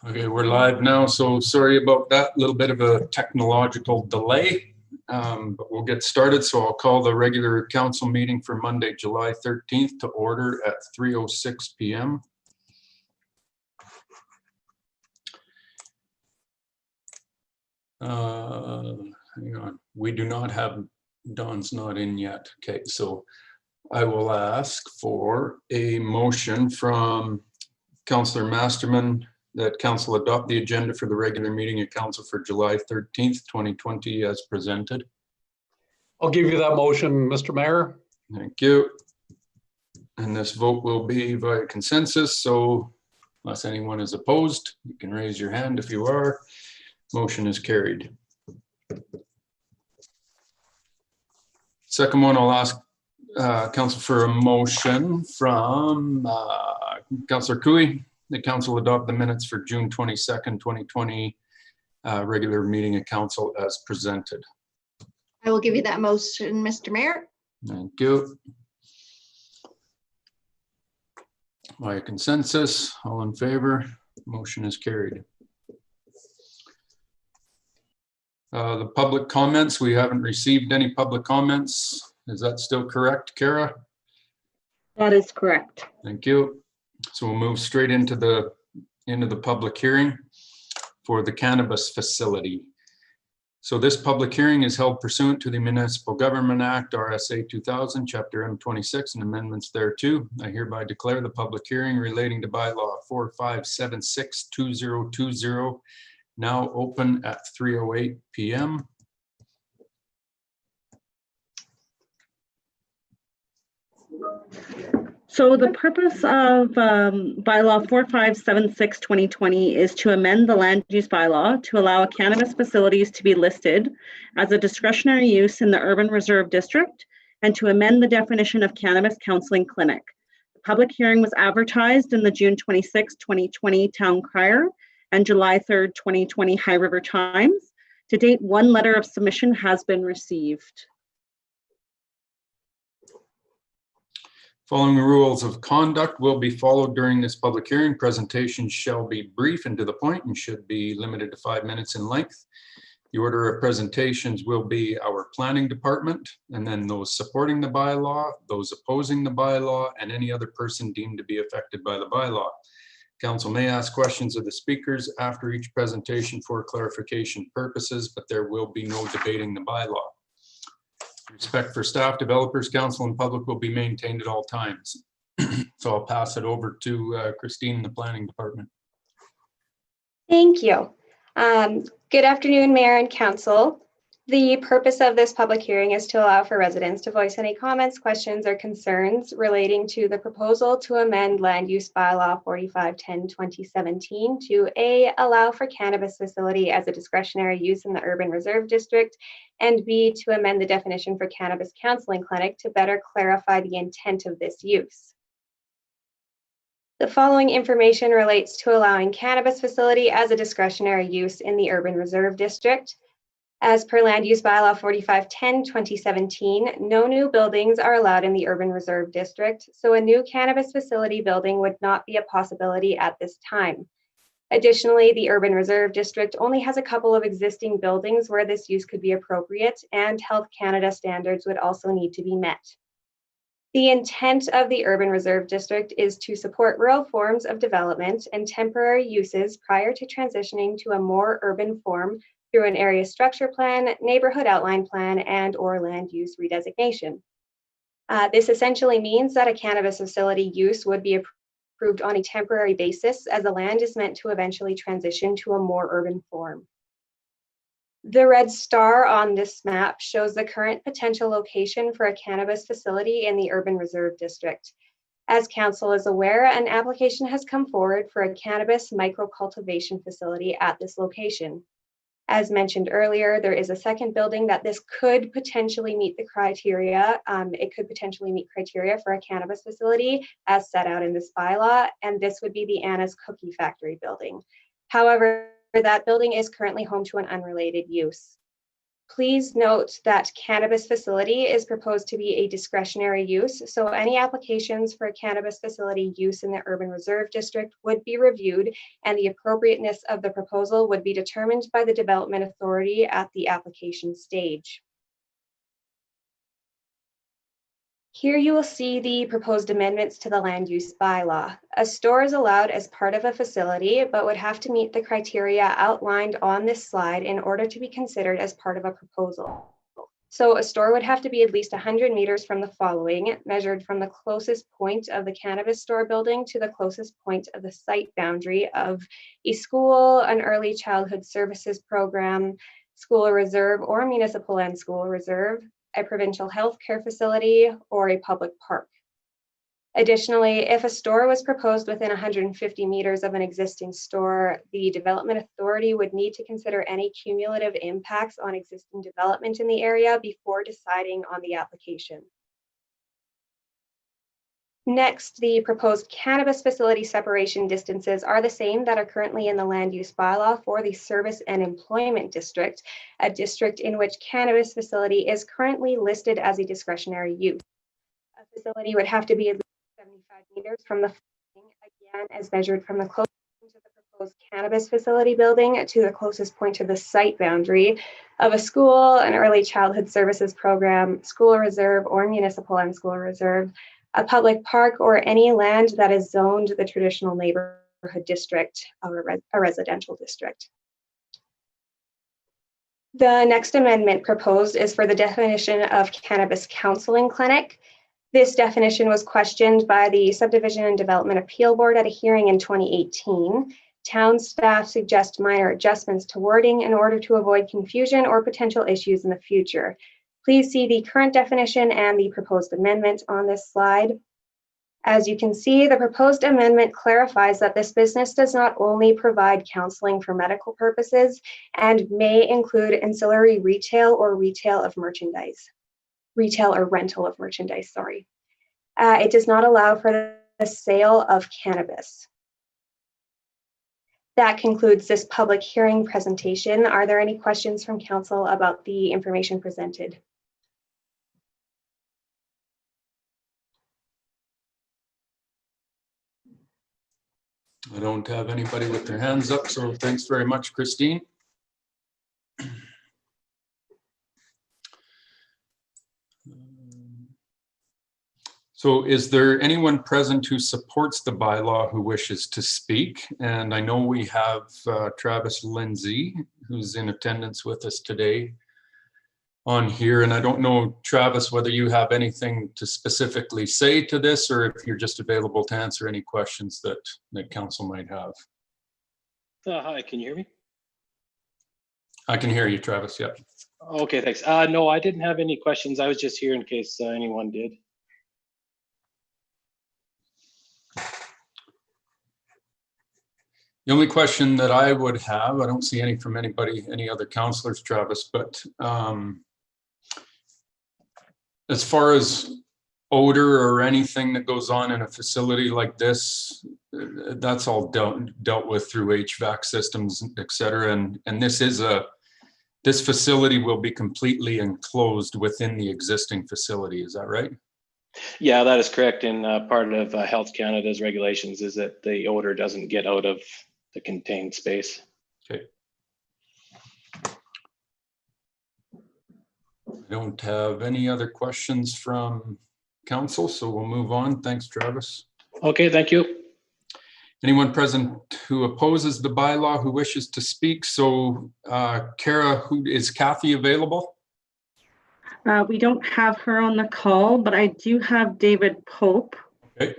Okay, we're live now, so sorry about that. A little bit of a technological delay, but we'll get started. So I'll call the regular council meeting for Monday, July 13th to order at 3:06 p.m. Hang on, we do not have, Dawn's not in yet. Okay, so I will ask for a motion from Councillor Masterman that council adopt the agenda for the regular meeting of council for July 13th, 2020 as presented. I'll give you that motion, Mr. Mayor. Thank you. And this vote will be via consensus. So unless anyone is opposed, you can raise your hand if you are. Motion is carried. Second one, I'll ask council for a motion from Councillor Cooey. The council adopt the minutes for June 22nd, 2020 regular meeting of council as presented. I will give you that motion, Mr. Mayor. Thank you. By consensus, all in favor, motion is carried. The public comments, we haven't received any public comments. Is that still correct, Kara? That is correct. Thank you. So we'll move straight into the public hearing for the cannabis facility. So this public hearing is held pursuant to the Municipal Government Act, RSA 2000, Chapter M26, and amendments thereto. I hereby declare the public hearing relating to bylaw 4576-2020 now open at 3:08 p.m. So the purpose of bylaw 4576-2020 is to amend the land use bylaw to allow cannabis facilities to be listed as a discretionary use in the urban reserve district and to amend the definition of cannabis counseling clinic. The public hearing was advertised in the June 26, 2020 Town Crier and July 3rd, 2020 High River Times. To date, one letter of submission has been received. Following rules of conduct will be followed during this public hearing. Presentations shall be brief and to the point and should be limited to 5 minutes in length. The order of presentations will be our planning department, and then those supporting the bylaw, those opposing the bylaw, and any other person deemed to be affected by the bylaw. Council may ask questions of the speakers after each presentation for clarification purposes, but there will be no debating the bylaw. Respect for staff, developers, council, and public will be maintained at all times. So I'll pass it over to Christine in the planning department. Thank you. Good afternoon, Mayor and Council. The purpose of this public hearing is to allow for residents to voice any comments, questions, or concerns relating to the proposal to amend Land Use Bylaw 4510-2017 to A, allow for cannabis facility as a discretionary use in the Urban Reserve District, and B, to amend the definition for cannabis counseling clinic to better clarify the intent of this use. The following information relates to allowing cannabis facility as a discretionary use in the Urban Reserve District. As per Land Use Bylaw 4510-2017, no new buildings are allowed in the Urban Reserve District, so a new cannabis facility building would not be a possibility at this time. Additionally, the Urban Reserve District only has a couple of existing buildings where this use could be appropriate, and Health Canada standards would also need to be met. The intent of the Urban Reserve District is to support rural forms of development and temporary uses prior to transitioning to a more urban form through an area structure plan, neighborhood outline plan, and or land use redesignation. This essentially means that a cannabis facility use would be approved on a temporary basis as the land is meant to eventually transition to a more urban form. The red star on this map shows the current potential location for a cannabis facility in the Urban Reserve District. As Council is aware, an application has come forward for a cannabis micro-cultivation facility at this location. As mentioned earlier, there is a second building that this could potentially meet the criteria. It could potentially meet criteria for a cannabis facility as set out in this bylaw, and this would be the Anna's Cookie Factory building. However, that building is currently home to an unrelated use. Please note that cannabis facility is proposed to be a discretionary use, so any applications for a cannabis facility use in the Urban Reserve District would be reviewed, and the appropriateness of the proposal would be determined by the Development Authority at the application stage. Here you will see the proposed amendments to the land use bylaw. A store is allowed as part of a facility, but would have to meet the criteria outlined on this slide in order to be considered as part of a proposal. So a store would have to be at least 100 meters from the following, measured from the closest point of the cannabis store building to the closest point of the site boundary of a school, an early childhood services program, school reserve or municipal and school reserve, a provincial health care facility, or a public park. Additionally, if a store was proposed within 150 meters of an existing store, the Development Authority would need to consider any cumulative impacts on existing development in the area before deciding on the application. Next, the proposed cannabis facility separation distances are the same that are currently in the land use bylaw for the Service and Employment District, a district in which cannabis facility is currently listed as a discretionary use. A facility would have to be at least 75 meters from the building, again, as measured from the closest point of the proposed cannabis facility building to the closest point of the site boundary of a school, an early childhood services program, school reserve or municipal and school reserve, a public park, or any land that is zoned the traditional neighborhood district or a residential district. The next amendment proposed is for the definition of cannabis counseling clinic. This definition was questioned by the Subdivision and Development Appeal Board at a hearing in 2018. Town staff suggest minor adjustments to wording in order to avoid confusion or potential issues in the future. Please see the current definition and the proposed amendment on this slide. As you can see, the proposed amendment clarifies that this business does not only provide counseling for medical purposes and may include ancillary retail or retail of merchandise. Retail or rental of merchandise, sorry. It does not allow for the sale of cannabis. That concludes this public hearing presentation. Are there any questions from council about the information presented? I don't have anybody with their hands up, so thanks very much, Christine. So is there anyone present who supports the bylaw who wishes to speak? And I know we have Travis Lindsay, who's in attendance with us today on here. And I don't know, Travis, whether you have anything to specifically say to this, or if you're just available to answer any questions that council might have. Hi, can you hear me? I can hear you, Travis, yep. Okay, thanks. No, I didn't have any questions. I was just here in case anyone did. The only question that I would have, I don't see any from anybody, any other counselors, Travis, but as far as odor or anything that goes on in a facility like this, that's all dealt with through HVAC systems, et cetera. And this facility will be completely enclosed within the existing facility. Is that right? Yeah, that is correct. And part of Health Canada's regulations is that the odor doesn't get out of the contained space. Okay. I don't have any other questions from council, so we'll move on. Thanks, Travis. Okay, thank you. Anyone present who opposes the bylaw who wishes to speak? So Kara, is Kathy available? We don't have her on the call, but I do have David Pope. Okay.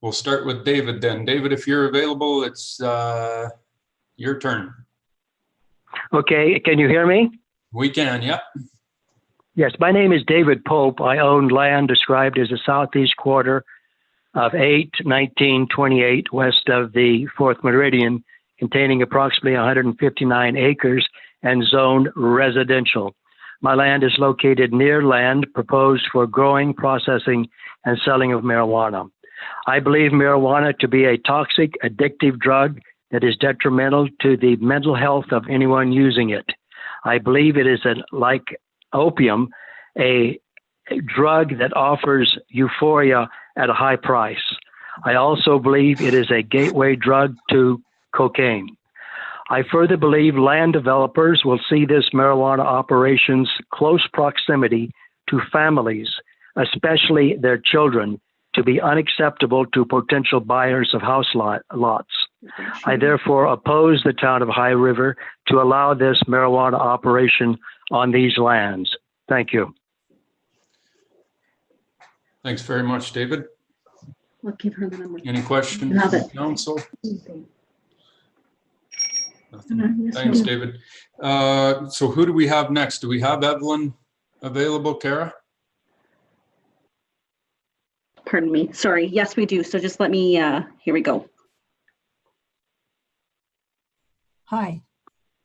We'll start with David then. David, if you're available, it's your turn. Okay, can you hear me? We can, yeah. Yes, my name is David Pope. I own land described as the southeast quarter of 8/19/28 west of the 4th Meridian, containing approximately 159 acres and zoned residential. My land is located near land proposed for growing, processing, and selling of marijuana. I believe marijuana to be a toxic, addictive drug that is detrimental to the mental health of anyone using it. I believe it is like opium, a drug that offers euphoria at a high price. I also believe it is a gateway drug to cocaine. I further believe land developers will see this marijuana operation's close proximity to families, especially their children, to be unacceptable to potential buyers of house lots. I therefore oppose the town of High River to allow this marijuana operation on these lands. Thank you. Thanks very much, David. We'll give her the number. Any questions Have from it. council? Nothing. Yes, we Thanks, do. David. So who do we have next? Do we have Evelyn available, Kara? Pardon me. Sorry. Yes, we do. So just let me, here we go. Hi.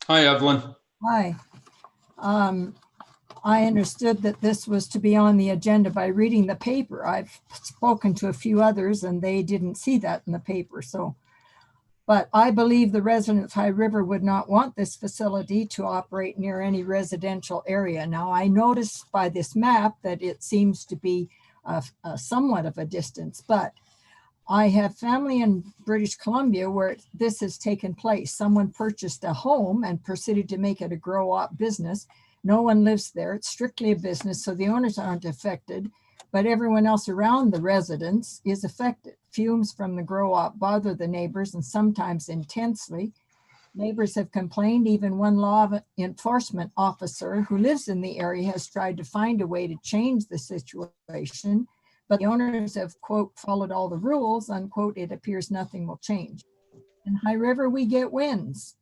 Hi, Evelyn. Hi. I understood that this was to be on the agenda by reading the paper. I've spoken to a few others and they didn't see that in the paper. But I believe the residents of High River would not want this facility to operate near any residential area. Now, I noticed by this map that it seems to be somewhat of a distance, but I have family in British Columbia where this has taken place. Someone purchased a home and proceeded to make it a grow-op business. No one lives there. It's strictly a business, so the owners aren't affected, but everyone else around the residence is affected. Fumes from the grow-op bother the neighbors and sometimes intensely. Neighbors have complained. Even one law enforcement officer who lives in the area has tried to find a way to change the situation, but the owners have, quote, followed all the rules, unquote. It appears nothing will change. In High River, we get winds.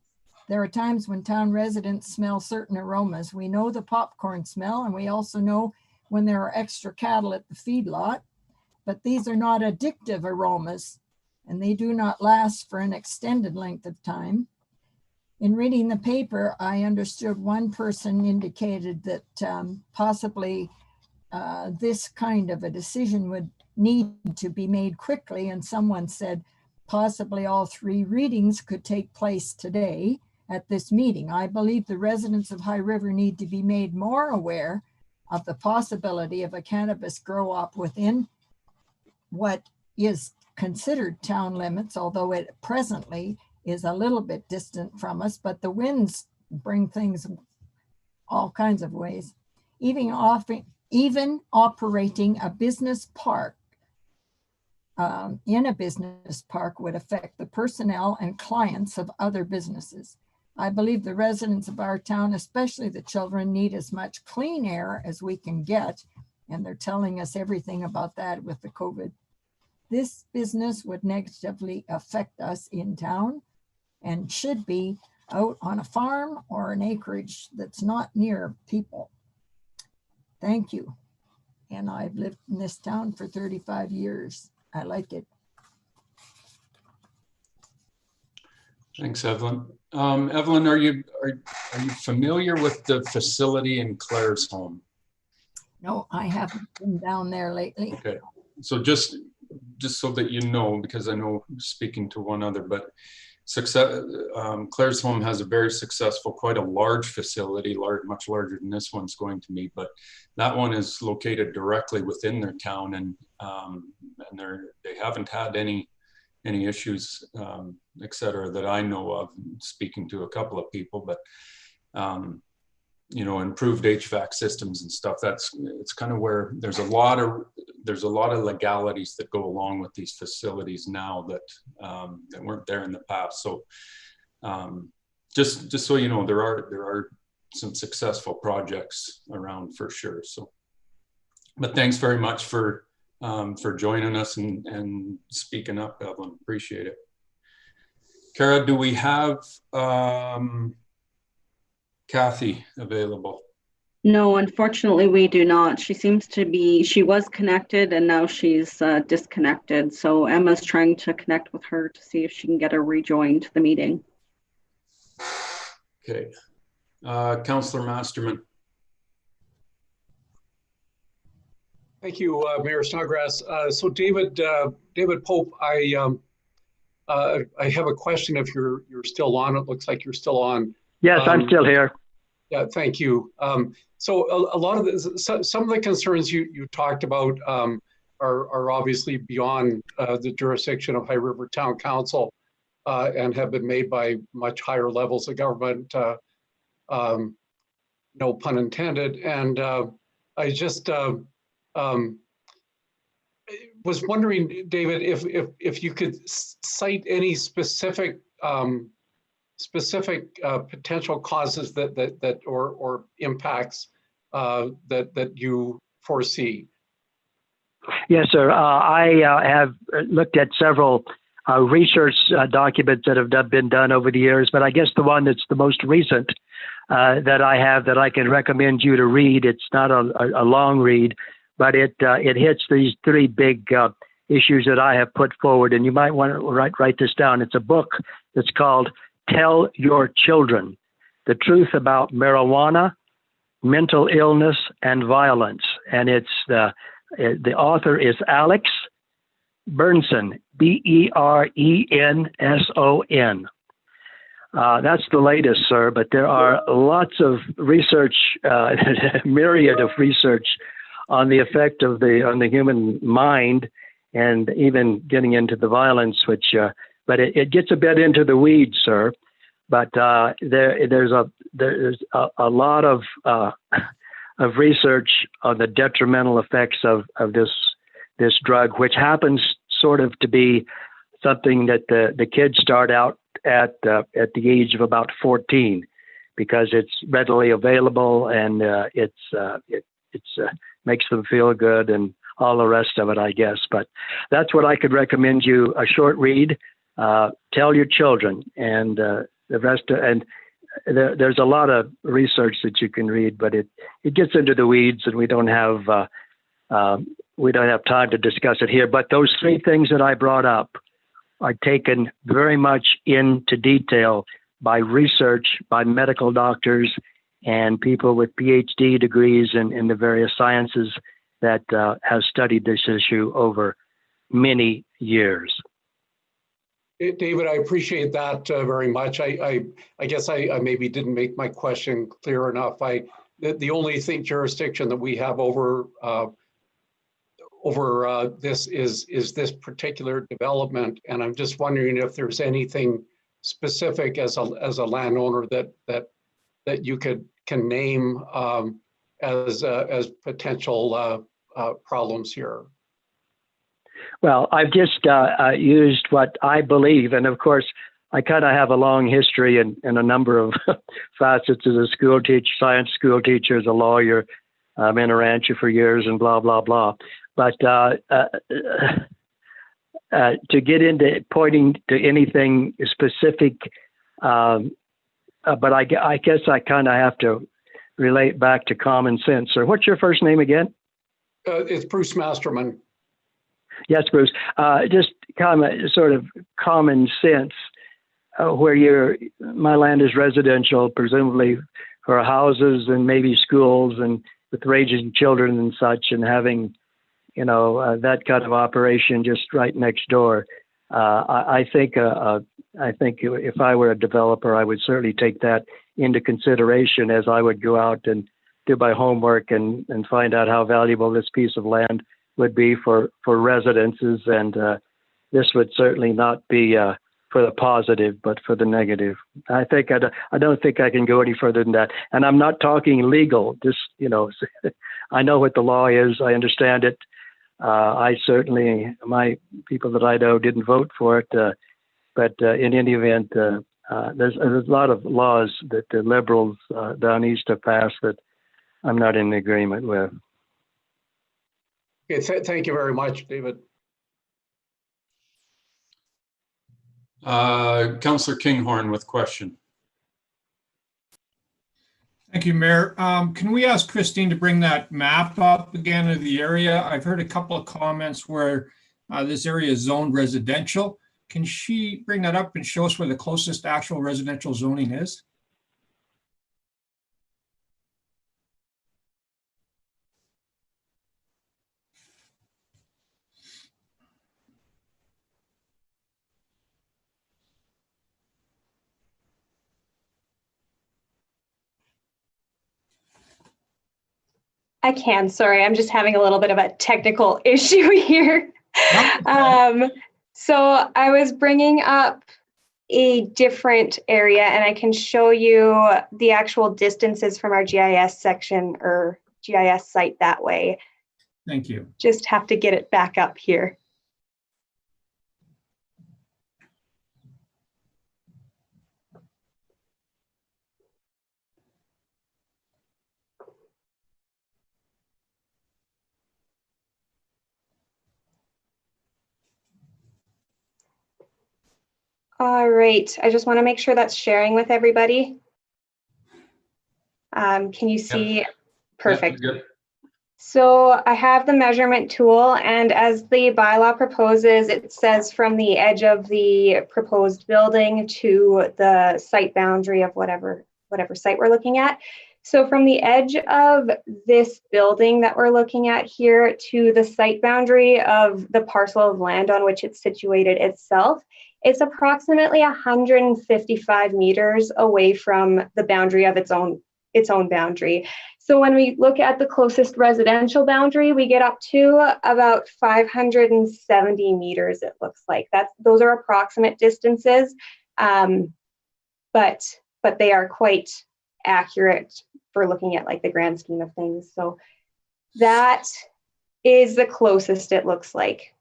There are times when town residents smell certain aromas. We know the popcorn smell, and we also know when there are extra cattle at the feedlot, but these are not addictive aromas, and they do not last for an extended length of time. In reading the paper, I understood one person indicated that possibly this kind of a decision would need to be made quickly, and someone said possibly all 3 readings could take place today at this meeting. I believe the residents of High River need to be made more aware of the possibility of a cannabis grow-op within what is considered town limits, although it presently is a little bit distant from us, but the winds bring things all kinds of ways. Even operating a business park in a business park would affect the personnel and clients of other businesses. I believe the residents of our town, especially the children, need as much clean air as we can get, and they're telling us everything about that with the COVID. This business would negatively affect us in town and should be out on a farm or an acreage that's not near people. Thank you. And I've lived in this town for 35 years. I like it. Thanks, Evelyn. Evelyn, are you familiar with the facility in Claire's home? No, I haven't been down there lately. Okay, so just so that you know, because I know speaking to one other, but Claire's home has a very successful, quite a large facility, much larger than this one's going to be, but that one is located directly within their town, and they haven't had any issues, et cetera, that I know of, speaking to a couple of people, but you know, improved HVAC systems and stuff. It's kind of where there's a lot of legalities that go along with these facilities now that weren't there in the past. So just so you know, there are some successful projects around for sure. So, but thanks very much for joining us and speaking up, Evelyn. Appreciate it. Kara, do we have Kathy available? No, unfortunately, we do not. She was connected and now she's disconnected. So Emma's trying to connect with her to see if she can get her rejoined the meeting. Okay. Councillor Masterman. Thank you, Mayor Snodgrass. So David Pope, I have a question if you're still on. It looks like you're still on. Yes, I'm still here. Yeah, thank you. So a lot of some of the concerns you talked about are obviously beyond the jurisdiction of High River Town Council and have been made by much higher levels of government, no pun intended. And I just was wondering, David, if you could cite any specific potential causes that or impacts that you foresee. Yes, sir. I have looked at several research documents that have been done over the years, but I guess the one that's the most recent that I have that I can recommend you to read. It's not a long read, but it hits these three big issues that I have put forward, and you might want to write this down. It's a book that's called Tell Your Children: The Truth About Marijuana, Mental Illness, and Violence. And it's the author is Alex Bernson, Bernson. That's the latest, sir, but there are lots of research, myriad of research on the effect of on the human mind, and even getting into the violence, which but it gets a bit into the weeds, sir. But there's a lot of research on the detrimental effects of this drug, which happens sort of to be something that the kids start out at the age of about 14, because it's readily available and it makes them feel good and all the rest of it, I guess. But that's what I could recommend you, a short read. Tell Your Children, and the rest. And there's a lot of research that you can read, but it gets into the weeds, and we don't have time to discuss it here. But those three things that I brought up are taken very much into detail by research, by medical doctors and people with PhD degrees in the various sciences that have studied this issue over many years. David, I appreciate that very much. I guess I maybe didn't make my question clear enough. The only jurisdiction that we have over this is this particular development, and I'm just wondering if there's anything specific as a landowner that you can name as potential problems here. Well, I've just used what I believe, and of course, I kind of have a long history in a number of facets as a school teacher, science school teacher, as a lawyer. I'm in a rancher for years and blah, blah, blah. But to get into pointing to anything specific, but I guess I kind of have to relate back to common sense. Or what's your first name again? It's Bruce Masterman. Yes, Bruce. Just sort of common sense, where my land is residential, presumably for houses and maybe schools, and with raising children and such, and having, that kind of operation just right next door. I think if I were a developer, I would certainly take that into consideration as I would go out and do my homework and find out how valuable this piece of land would be for residences, and this would certainly not be for the positive, but for the negative. I don't think I can go any further than that. And I'm not talking legal. Just I know what the law is. I understand it. My people that I know didn't vote for it, but in any event, there's a lot of laws that the liberals down east have passed that I'm not in agreement with. Okay, thank you very much, David. Councillor Kinghorn with question. Thank you, Mayor. Can we ask Christine to bring that map up again of the area? I've heard a couple of comments where this area is zoned residential. Can she bring that up and show us where the closest actual residential zoning is? I can, sorry, I'm just having a little bit of a technical issue here. So I was bringing up a different area and I can show you the actual distances from our GIS section or GIS site that way. Thank you. Just have to get it back up here. All right, I just want to make sure that's sharing with everybody. Can you see? Yep. Perfect. Yep, good. So I have the measurement tool, and as the bylaw proposes, it says from the edge of the proposed building to the site boundary of whatever site we're looking at. So from the edge of this building that we're looking at here to the site boundary of the parcel of land on which it's situated itself, it's approximately 155 meters away from the boundary of its own boundary. So when we look at the closest residential boundary, we get up to about 570 meters, it looks like. Those are approximate distances, but they are quite accurate for looking at like the grand scheme of things. So that is the closest it looks like.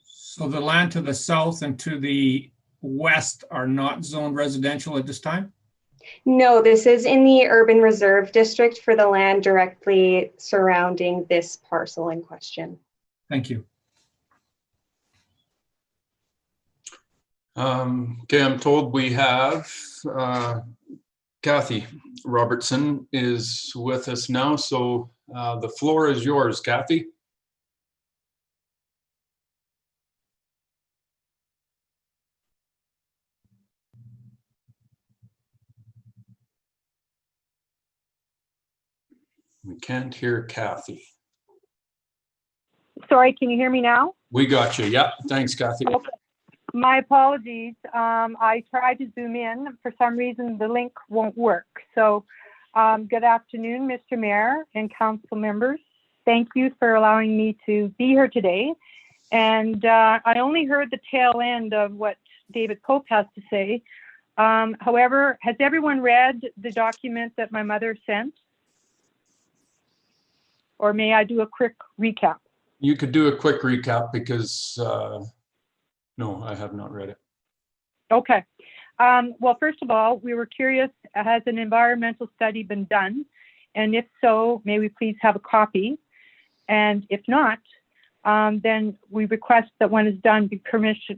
So the land to the south and to the west are not zoned residential at this time? No, this is in the urban reserve district for the land directly surrounding this parcel in question. Thank you. Okay, I'm told we have Kathy Robertson is with us now, so the floor is yours, Kathy. We can't hear Kathy. Sorry, can you hear me now? We got you. Yeah, thanks, Kathy. Okay. My apologies. I tried to zoom in. For some reason, the link won't work. So good afternoon, Mr. Mayor and council members. Thank you for allowing me to be here today. And I only heard the tail end of what David Pope has to say. However, has everyone read the document that my mother sent? Or may I do a quick recap? You could do a quick recap because, no, I have not read it. Okay. Well, first of all, we were curious, has an environmental study been done? And if so, may we please have a copy? And if not, then we request that one is done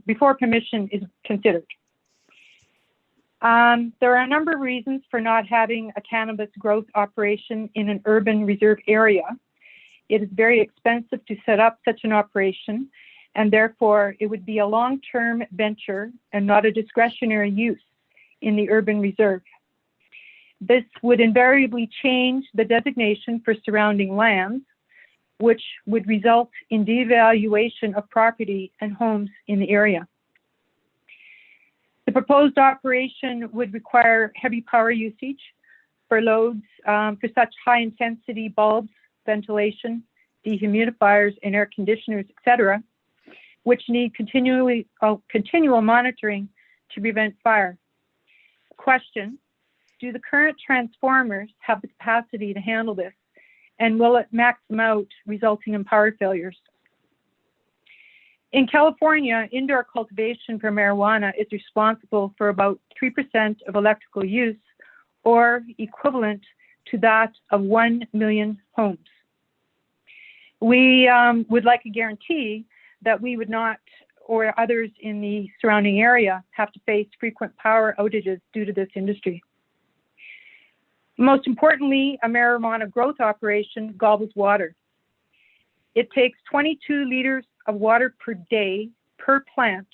before permission is considered. There are a number of reasons for not having a cannabis growth operation in an urban reserve area. It is very expensive to set up such an operation, and therefore it would be a long-term venture and not a discretionary use in the urban reserve. This would invariably change the designation for surrounding lands, which would result in devaluation of property and homes in the area. The proposed operation would require heavy power usage for loads for such high-intensity bulbs, ventilation, dehumidifiers, and air conditioners, etc., which need continual monitoring to prevent fire. Question: do the current transformers have the capacity to handle this, and will it max them out, resulting in power failures? In California, indoor cultivation for marijuana is responsible for about 3% of electrical use, or equivalent to that of 1 million homes. We would like a guarantee that we would not, or others in the surrounding area, have to face frequent power outages due to this industry. Most importantly, a marijuana growth operation gobbles water. It takes 22 liters of water per day per plant,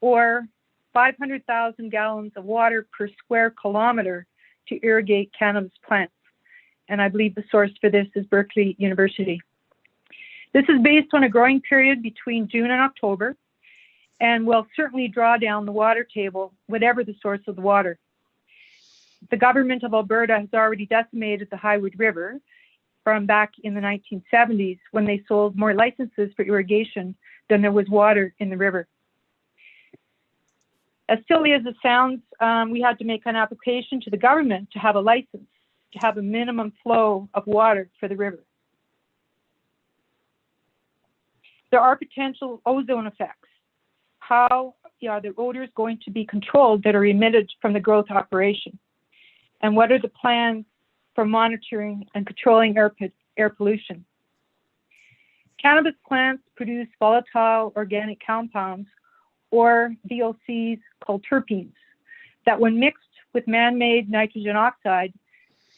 or 500,000 gallons of water per square kilometer to irrigate cannabis plants. And I believe the source for this is Berkeley University. This is based on a growing period between June and October, and will certainly draw down the water table, whatever the source of the water. The government of Alberta has already decimated the Highwood River, from back in the 1970s when they sold more licenses for irrigation than there was water in the river. As silly as it sounds, we had to make an application to the government to have a license, to have a minimum flow of water for the river. There are potential ozone effects. How are the odors going to be controlled that are emitted from the growth operation? And what are the plans for monitoring and controlling air pollution? Cannabis plants produce volatile organic compounds, or VOCs, called terpenes, that when mixed with man-made nitrogen oxide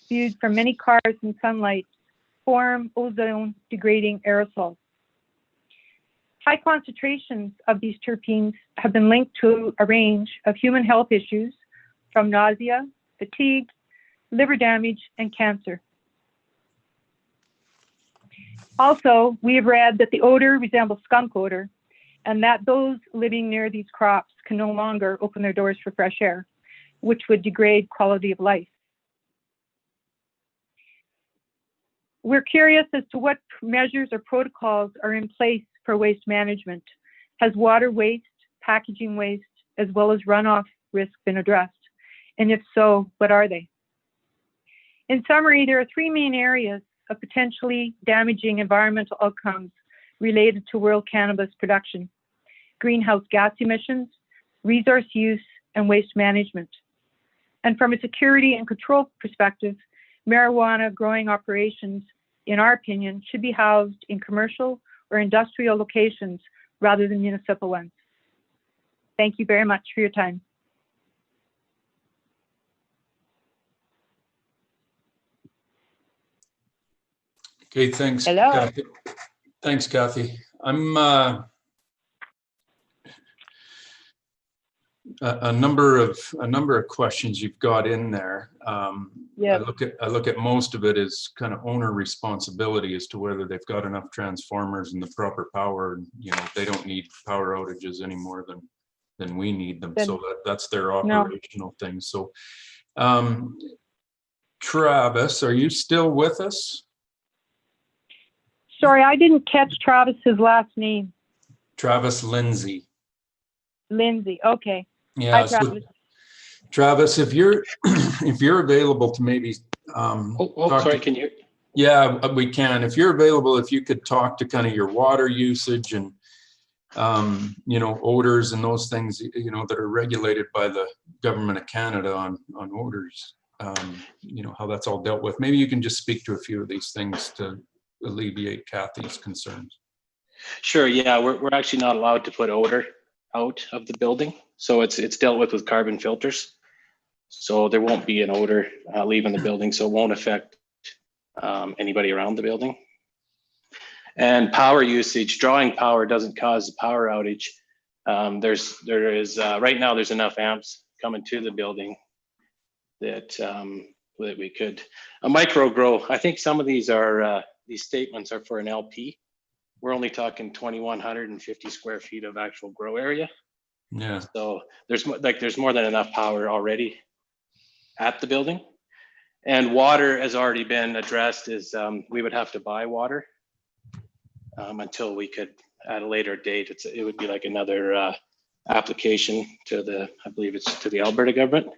spewed from many cars and sunlight form ozone-degrading aerosols. High concentrations of these terpenes have been linked to a range of human health issues, from nausea, fatigue, liver damage, and cancer. Also, we have read that the odor resembles skunk odor, and that those living near these crops can no longer open their doors for fresh air, which would degrade quality of life. We're curious as to what measures or protocols are in place for waste management. Has water waste, packaging waste, as well as runoff risk been addressed? And if so, what are they? In summary, there are three main areas of potentially damaging environmental outcomes related to world cannabis production: greenhouse gas emissions, resource use, and waste management. And from a security and control perspective, marijuana growing operations, in our opinion, should be housed in commercial or industrial locations rather than municipal ones. Thank you very much for your time. Okay, thanks. Hello. Kathy. Thanks, Kathy. I'm a number of questions you've got in there. Yeah. I look at most of it as kind of owner responsibility as to whether they've got enough transformers and the proper power. You know, they don't need power outages any more than we need them. So that's their operational thing. So, Travis, are you still with us? Sorry, I didn't catch Travis's last name. Travis Lindsay. Lindsay, okay. Yeah, Hi, Travis. so, Travis, if you're available to maybe Sorry, can you? Yeah, we can. If you're available, if you could talk to kind of your water usage and you know, odors and those things, you know, that are regulated by the government of Canada on odors, you know, how that's all dealt with. Maybe you can just speak to a few of these things to alleviate Kathy's concerns. Sure. Yeah, we're actually not allowed to put odor out of the building, so it's dealt with carbon filters. So there won't be an odor leaving the building, so it won't affect anybody around the building. And power usage, drawing power doesn't cause a power outage. There is right now there's enough amps coming to the building that that we could a micro grow. I think some of these are these statements are for an LP. We're only talking 2,150 square feet of actual grow area. Yeah. So there's more than enough power already at the building. And water has already been addressed. Is we would have to buy water until we could at a later date. It would be like another application to I believe it's to the Alberta government,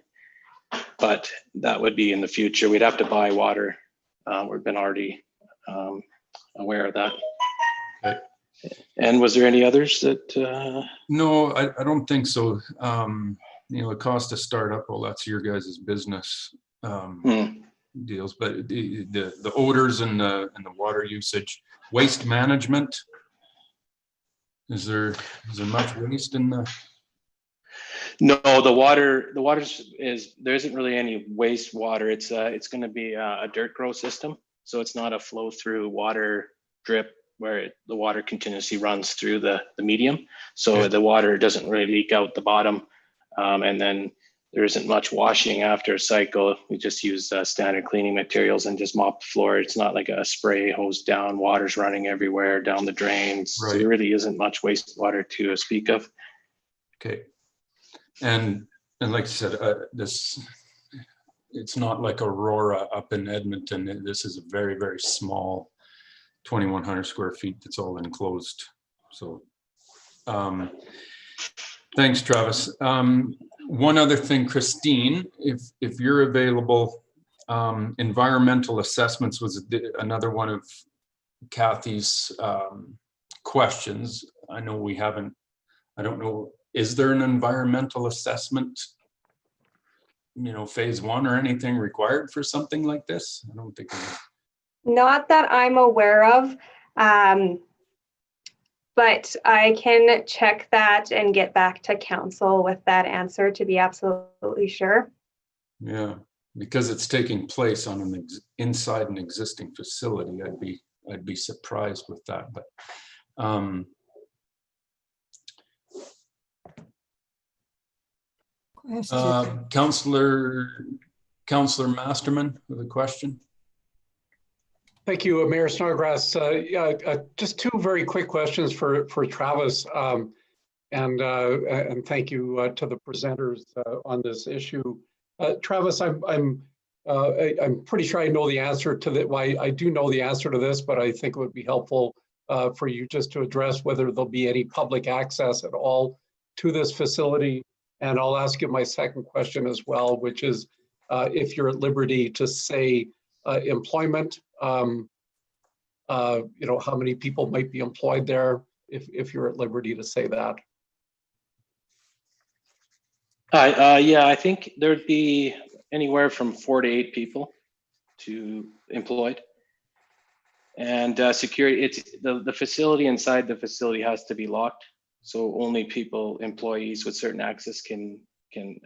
but that would be in the future. We'd have to buy water. We've been already aware of that. Okay. And was there any others that? No, I don't think so. You know, the cost to start up, well, that's your guys' business deals, but the odors and the water usage, waste management. Is there much waste in the? No, the water is there isn't really any waste water. It's going to be a dirt grow system, so it's not a flow through water drip where the water continuously runs through the medium. So the water doesn't really leak out the bottom, and then there isn't much washing after a cycle. We just use standard cleaning materials and just mop the floor. It's not like a spray hose down, water's running everywhere down the drains. Right. So there really isn't much wastewater to speak of. Okay. And like you said, this it's not like Aurora up in Edmonton. This is a very, very small 2,100 square feet that's all enclosed. So thanks, Travis. One other thing, Christine, if you're available, environmental assessments was another one of Kathy's questions. I know we haven't, I don't know, is there an environmental assessment, you know, phase one or anything required for something like this? I don't think. Not that I'm aware of, but I can check that and get back to council with that answer to be absolutely sure. Yeah, because it's taking place on an inside an existing facility, I'd be surprised with that. But Councillor Masterman with a question. Thank you, Mayor Snodgrass. Just two very quick questions for Travis, and thank you to the presenters on this issue. Travis, I'm pretty sure I know the answer to that. Why I do know the answer to this, but I think it would be helpful for you just to address whether there'll be any public access at all to this facility. And I'll ask you my second question as well, which is if you're at liberty to say employment, you know, how many people might be employed there, if you're at liberty to say that. Yeah, I think there'd be anywhere from 4 to 8 people employed. And security, it's the facility inside the facility has to be locked. So only employees with certain access can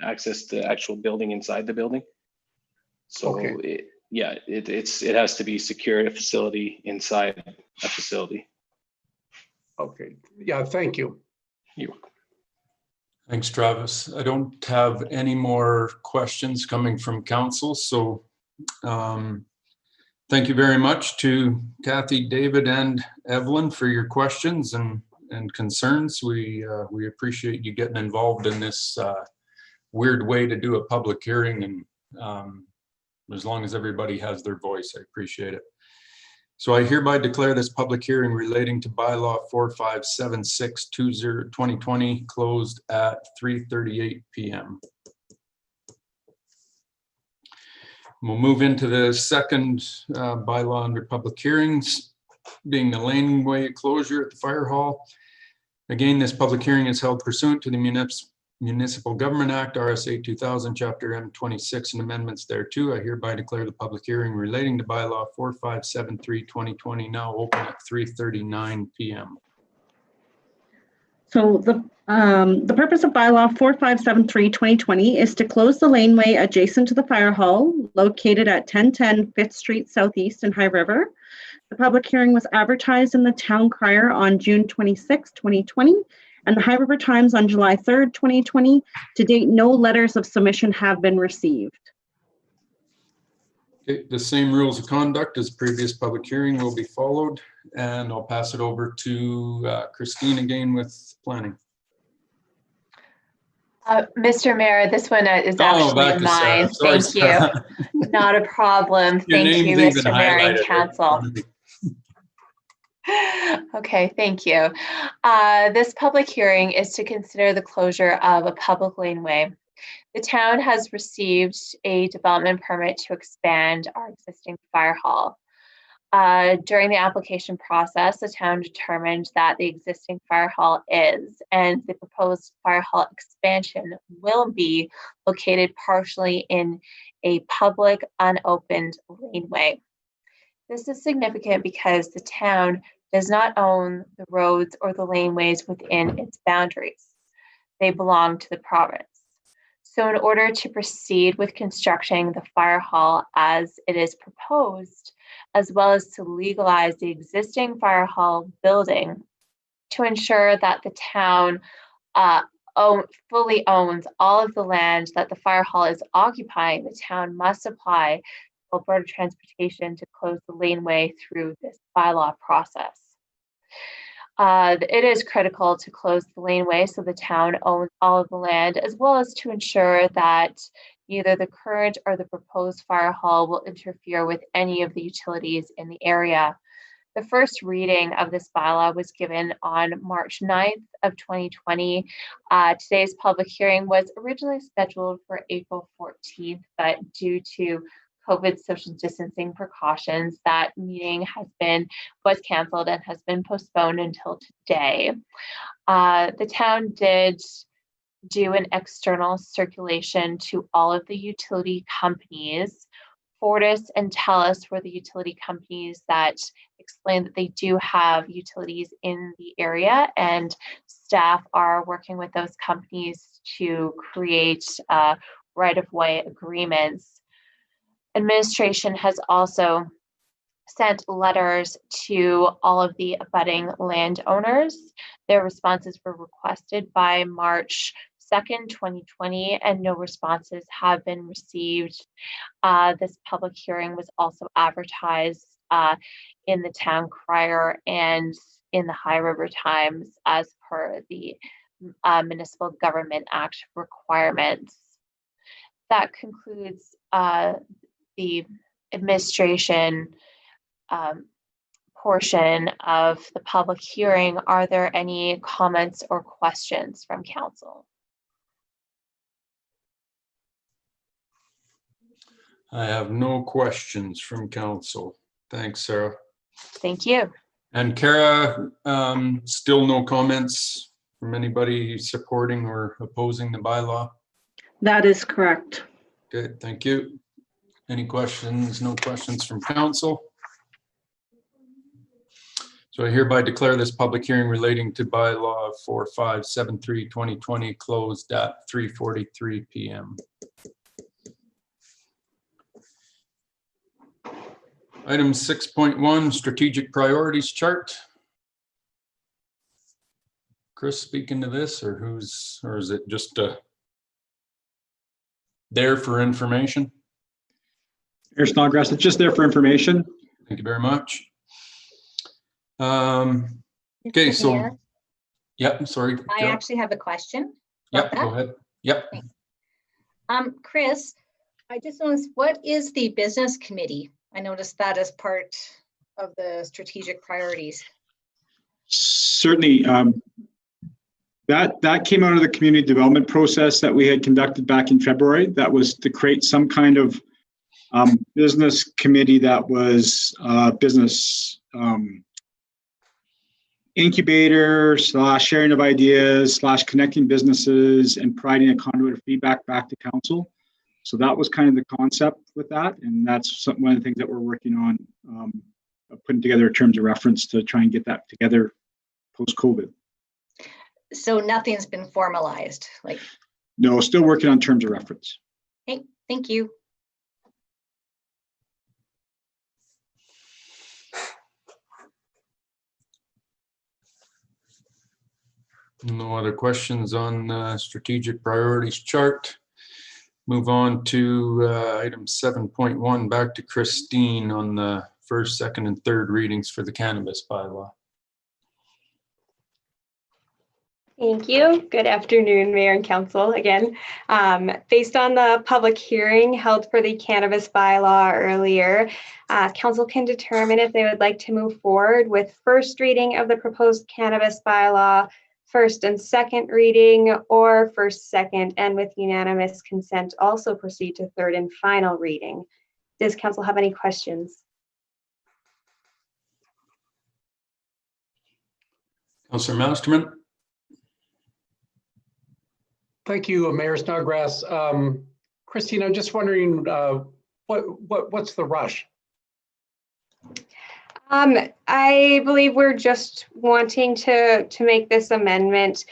access the actual building inside the building. So okay. It has to be secure, a facility inside a facility. Okay, yeah, thank you. You're welcome. Thanks, Travis. I don't have any more questions coming from council, so thank you very much to Kathy, David, and Evelyn for your questions and concerns. We appreciate you getting involved in this weird way to do a public hearing, and as long as everybody has their voice, I appreciate it. So I hereby declare this public hearing relating to bylaw 457620-2020 closed at 3:38 p.m. We'll move into the second bylaw under public hearings, being the laneway closure at the fire hall. Again, this public hearing is held pursuant to the Municipal Government Act, RSA 2000, Chapter M26, and amendments thereto. I hereby declare the public hearing relating to bylaw 4573-2020 now open at 3:39 p.m. So the purpose of bylaw 4573-2020 is to close the laneway adjacent to the fire hall located at 1010 5th Street Southeast in High River. The public hearing was advertised in the Town Crier on June 26, 2020, and the High River Times on July 3rd, 2020. To date, no letters of submission have been received. Okay, the same rules of conduct as previous public hearing will be followed, and I'll pass it over to Christine again with planning. Mr. Mayor, this one is actually mine. Sorry, thank you. Not a problem. Thank you, Mr. Mayor and Council. Okay, thank you. This public hearing is to consider the closure of a public laneway. The town has received a development permit to expand our existing fire hall. During the application process, the town determined that the existing fire hall is, and the proposed fire hall expansion will be located partially in a public unopened laneway. This is significant because the town does not own the roads or the laneways within its boundaries. They belong to the province. So in order to proceed with constructing the fire hall as it is proposed, as well as to legalize the existing fire hall building, to ensure that the town fully owns all of the land that the fire hall is occupying, the town must apply to Alberta Transportation to close the laneway through this bylaw process. It is critical to close the laneway so the town owns all of the land, as well as to ensure that Neither the current or the proposed fire hall will interfere with any of the utilities in the area. The first reading of this bylaw was given on March 9th of 2020. Today's public hearing was originally scheduled for April 14th, but due to COVID social distancing precautions, that meeting was canceled and has been postponed until today. The town did do an external circulation to all of the utility companies. Fortis and Telus were the utility companies that explained that they do have utilities in the area, and staff are working with those companies to create right-of-way agreements. Administration has also sent letters to all of the abutting landowners. Their responses were requested by March 2nd, 2020, and no responses have been received. This public hearing was also advertised in the Town Crier and in the High River Times as per the Municipal Government Act requirements. That concludes the administration portion of the public hearing. Are there any comments or questions from council? I have no questions from council. Thanks, Sarah. Thank you. And Kara, still no comments from anybody supporting or opposing the bylaw? That is correct. Good, thank you. Any questions? No questions from council. So I hereby declare this public hearing relating to bylaw 4573/2020 closed at 3:43 p.m. Item 6.1, strategic priorities chart. Chris speaking to this, or is it just there for information? Mayor Snodgrass, it's just there for information. Thank you very much. Okay, so, Mayor, yep, sorry. I actually have a question. Yep, go ahead. Yep. Chris, I just noticed, what is the business committee? I noticed that as part of the strategic priorities. Certainly, that came out of the community development process that we had conducted back in February. That was to create some kind of business committee that was business incubator / sharing of ideas / connecting businesses and providing a conduit of feedback back to council. So that was kind of the concept with that, and that's one of the things that we're working on, putting together terms of reference to try and get that together post-COVID. So nothing's been formalized, like? No, still working on terms of reference. Hey, thank you. No other questions on the strategic priorities chart. Move on to item 7.1, back to Christine on the first, second, and third readings for the cannabis bylaw. Thank you. Good afternoon, Mayor and Council again. Based on the public hearing held for the cannabis bylaw earlier, Council can determine if they would like to move forward with first reading of the proposed cannabis bylaw, first and second reading, or first, second, and with unanimous consent also proceed to third and final reading. Does Council have any questions? Councillor Masterman. Thank you, Mayor Snodgrass. Christine, I'm just wondering, what's the rush? I believe we're just wanting to make this amendment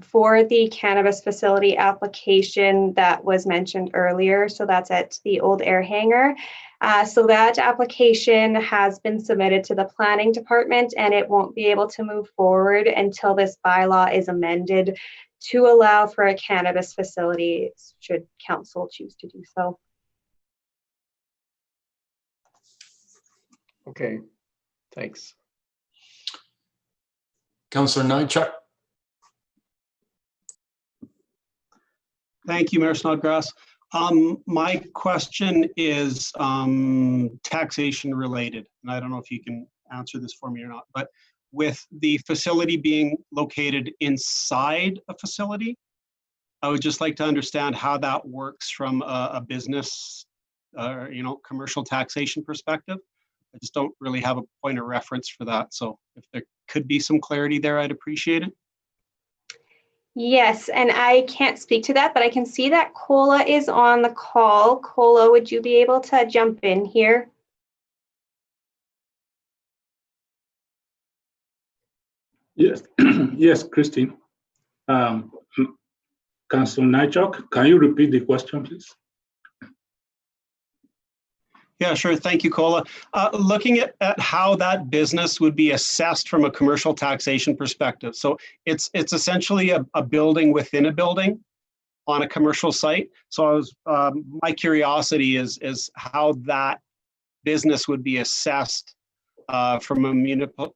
for the cannabis facility application that was mentioned earlier. So that's at the old air hangar. So that application has been submitted to the planning department, and it won't be able to move forward until this bylaw is amended to allow for a cannabis facility, should council choose to do so. Okay, thanks. Councillor Nychuk. Thank you, Mayor Snodgrass. My question is taxation related, and I don't know if you can answer this for me or not, but with the facility being located inside a facility, I would just like to understand how that works from a business, commercial taxation perspective. I just don't really have a point of reference for that. So if there could be some clarity there, I'd appreciate it. Yes, and I can't speak to that, but I can see that Cola is on the call. Cola, would you be able to jump in here? Yes, yes, Christine. Council Nychok, can you repeat the question, please? Yeah, sure. Thank you, Cola. Looking at how that business would be assessed from a commercial taxation perspective. So it's essentially a building within a building on a commercial site. So I was, my curiosity is how that business would be assessed from a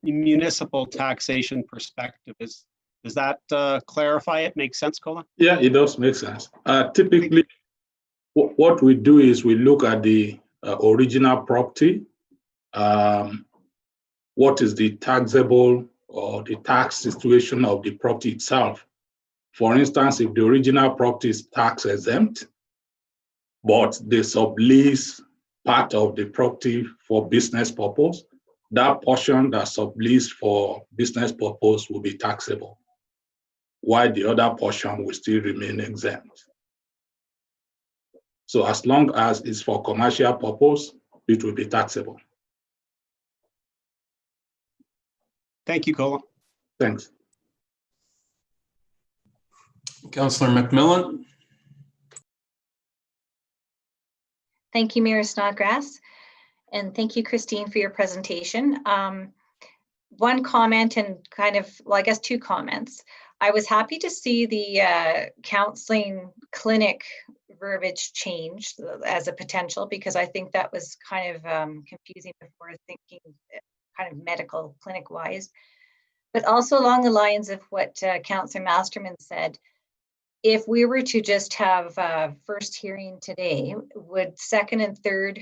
municipal taxation perspective. Does that clarify it? Make sense, Cola? Yeah, it does make sense. Typically, what we do is we look at the original property. What is the taxable or the tax situation of the property itself? For instance, if the original property is tax exempt, but they sublease part of the property for business purpose, that portion that subleased for business purpose will be taxable, while the other portion will still remain exempt. So as long as it's for commercial purpose, it will be taxable. Thank you, Cola. Thanks. Councillor McMillan. Thank you, Mayor Snodgrass. And thank you, Christine, for your presentation. One comment and kind of, well, I guess two comments. I was happy to see the counseling clinic verbiage changed as a potential, because I think that was kind of confusing before, thinking kind of medical clinic wise. But also along the lines of what Councillor Masterman said, if we were to just have first hearing today, would second and third,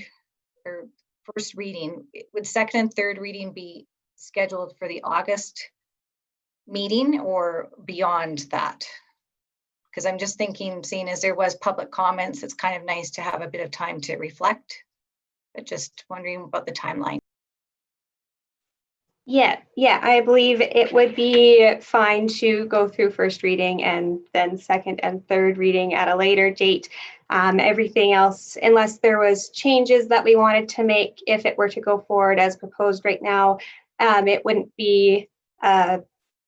or first reading, would second and third reading be scheduled for the August meeting or beyond that? Because I'm just thinking, seeing as there was public comments, it's kind of nice to have a bit of time to reflect, but just wondering about the timeline. Yeah, I believe it would be fine to go through first reading and then second and third reading at a later date. Everything else, unless there was changes that we wanted to make, if it were to go forward as proposed right now, it wouldn't be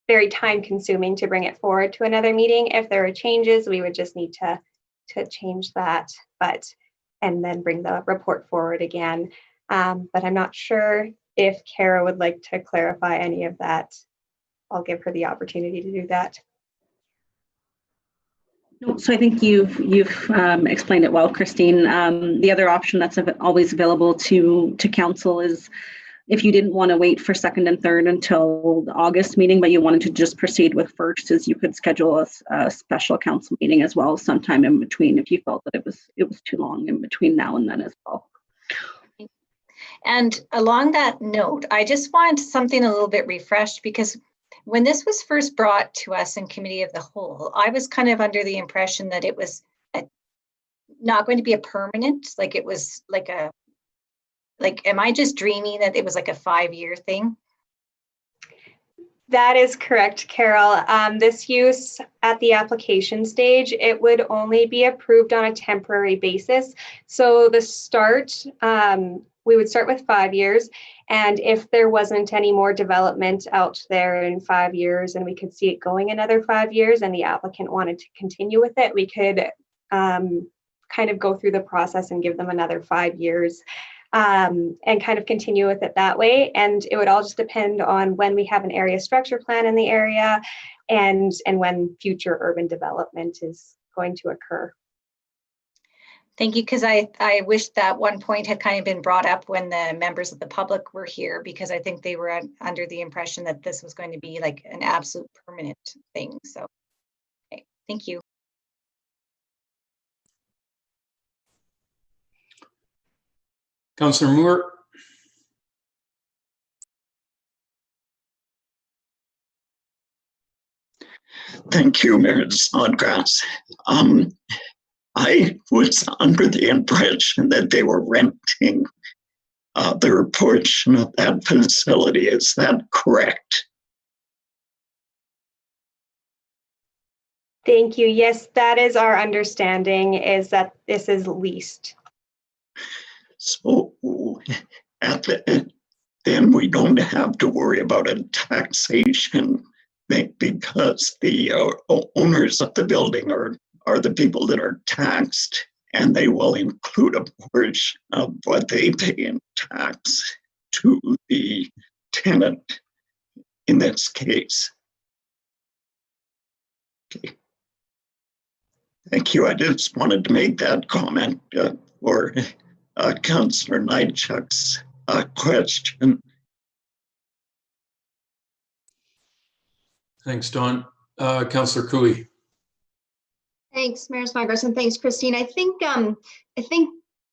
very time consuming to bring it forward to another meeting. If there are changes, we would just need to change that, and then bring the report forward again. But I'm not sure if Kara would like to clarify any of that. I'll give her the opportunity to do that. No, so I think you've explained it well, Christine. The other option that's always available to council is, if you didn't want to wait for second and third until the August meeting, but you wanted to just proceed with first, is you could schedule a special council meeting as well sometime in between if you felt that it was too long in between now and then as well. And along that note, I just want something a little bit refreshed, because when this was first brought to us in Committee of the Whole, I was kind of under the impression that it was not going to be a permanent, like it was like a, am I just dreaming that it was like a 5-year thing? That is correct, Carol. This use at the application stage, it would only be approved on a temporary basis. So the start, we would start with 5 years. And if there wasn't any more development out there in 5 years and we could see it going another 5 years and the applicant wanted to continue with it, we could kind of go through the process and give them another 5 years. And kind of continue with it that way. And it would all just depend on when we have an area structure plan in the area and when future urban development is going to occur. Thank you, because I wish that one point had kind of been brought up when the members of the public were here, because I think they were under the impression that this was going to be like an absolute permanent thing. So, okay, thank you. Councillor Moore. Thank you, Mayor Snodgrass. I was under the impression that they were renting their portion of that facility. Is that correct? Thank you. Yes, that is our understanding, is that this is leased. So then we don't have to worry about a taxation because the owners of the building are the people that are taxed, and they will include a portion of what they pay in tax to the tenant in this case. Okay. Thank you. I just wanted to make that comment for Councillor Nychuk's question. Thanks, Don. Councillor Cooey. Thanks, Mayor Snodgrass, and thanks, Christine. I think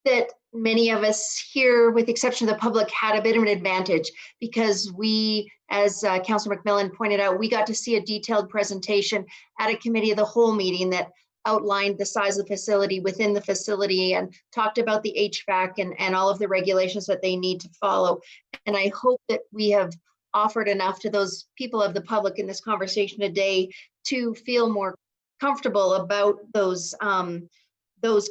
that many of us here, with the exception of the public, had a bit of an advantage because we, as Councillor McMillan pointed out, we got to see a detailed presentation at a committee of the whole meeting that outlined the size of the facility within the facility and talked about the HVAC and all of the regulations that they need to follow. And I hope that we have offered enough to those people of the public in this conversation today to feel more comfortable about those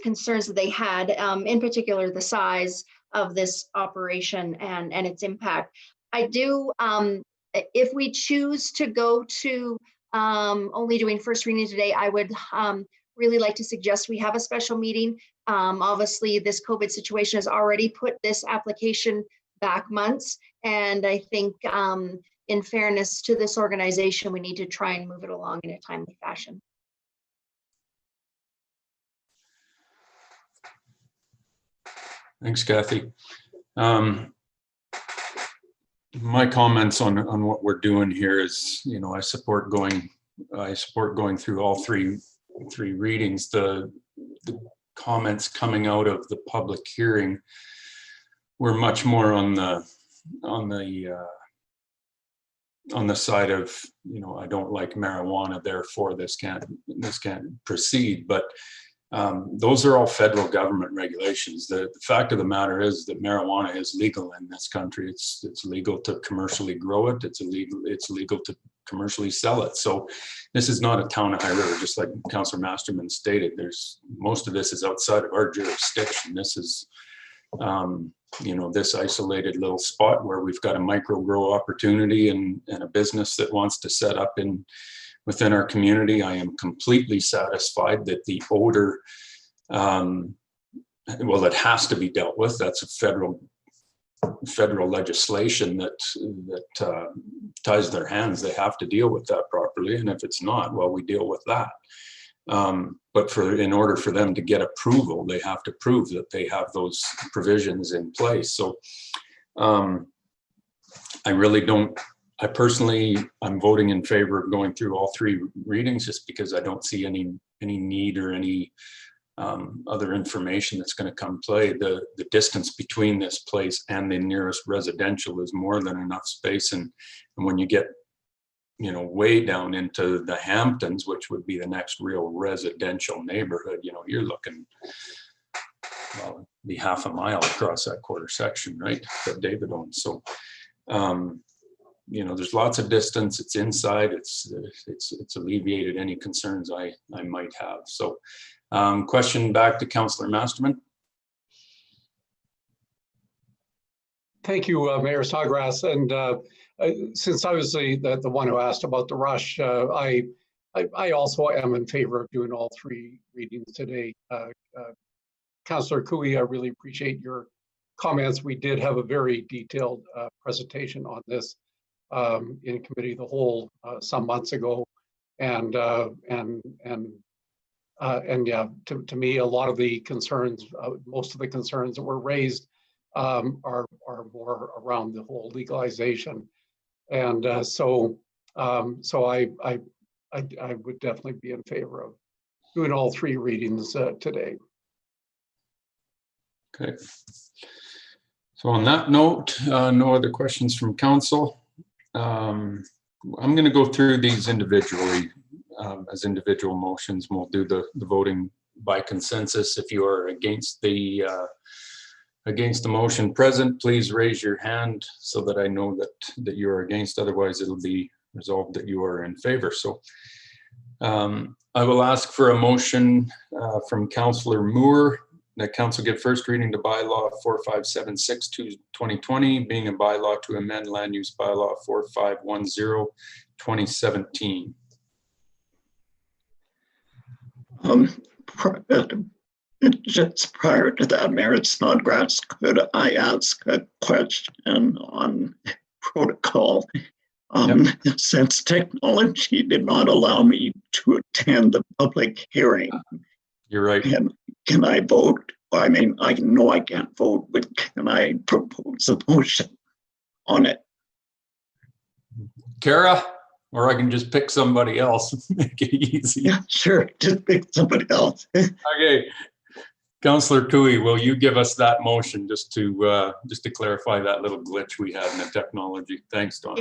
concerns that they had, in particular the size of this operation and its impact. I do, if we choose to go to only doing first reading today, I would really like to suggest we have a special meeting. Obviously, this COVID situation has already put this application back months, and I think in fairness to this organization, we need to try and move it along in a timely fashion. Thanks, Kathy. My comments on what we're doing here is, you know, I support going through all three readings. The comments coming out of the public hearing were much more on the side of, you know, I don't like marijuana, therefore this can't proceed. But those are all federal government regulations. The fact of the matter is that marijuana is legal in this country. It's legal to commercially grow it. It's legal to commercially sell it. So this is not a town of High River, just like Councillor Masterman stated. Most of this is outside of our jurisdiction. This is you know, this isolated little spot where we've got a micro grow opportunity and a business that wants to set up within our community. I am completely satisfied that the odor, well, it has to be dealt with. That's a federal legislation that ties their hands. They have to deal with that properly, and if it's not, well, we deal with that. But in order for them to get approval, they have to prove that they have those provisions in place. So I personally, I'm voting in favor of going through all three readings just because I don't see any need or any other information that's going to come play. The distance between this place and the nearest residential is more than enough space. And when you get, you know, way down into the Hamptons, which would be the next real residential neighborhood, you know, you're looking, well, it'd be half a mile across that quarter section, right, that David owns. So you know, there's lots of distance. It's inside. It's alleviated any concerns I might have. So, question back to Councillor Masterman. Thank you, Mayor Snodgrass. And since I was the one who asked about the rush, I also am in favor of doing all three readings today. Councillor Cooey, I really appreciate your comments. We did have a very detailed presentation on this in committee of the whole some months ago, and yeah, to me, a lot of the concerns, most of the concerns that were raised are more around the whole legalization, and so I would definitely be in favor of doing all three readings today. Okay. So on that note, no other questions from council. I'm going to go through these individually as individual motions. We'll do the voting by consensus. If you are against the motion present, please raise your hand so that I know that you are against. Otherwise, it'll be resolved that you are in favor. So I will ask for a motion from Councillor Moore that council give first reading to bylaw 4576/2020, being a bylaw to amend land use bylaw 4510/2017. Just prior to that, Mayor Snodgrass, could I ask a question on protocol? Since technology did not allow me to attend the public hearing. You're right. Can I vote? I mean, I know I can't vote, but can I propose a motion on it? Kara, or I can just pick somebody else. Make it easy. Yeah, sure. Just pick somebody else. Okay. Councillor Tui, will you give us that motion just to clarify that little glitch we had in the technology? Thanks, Don.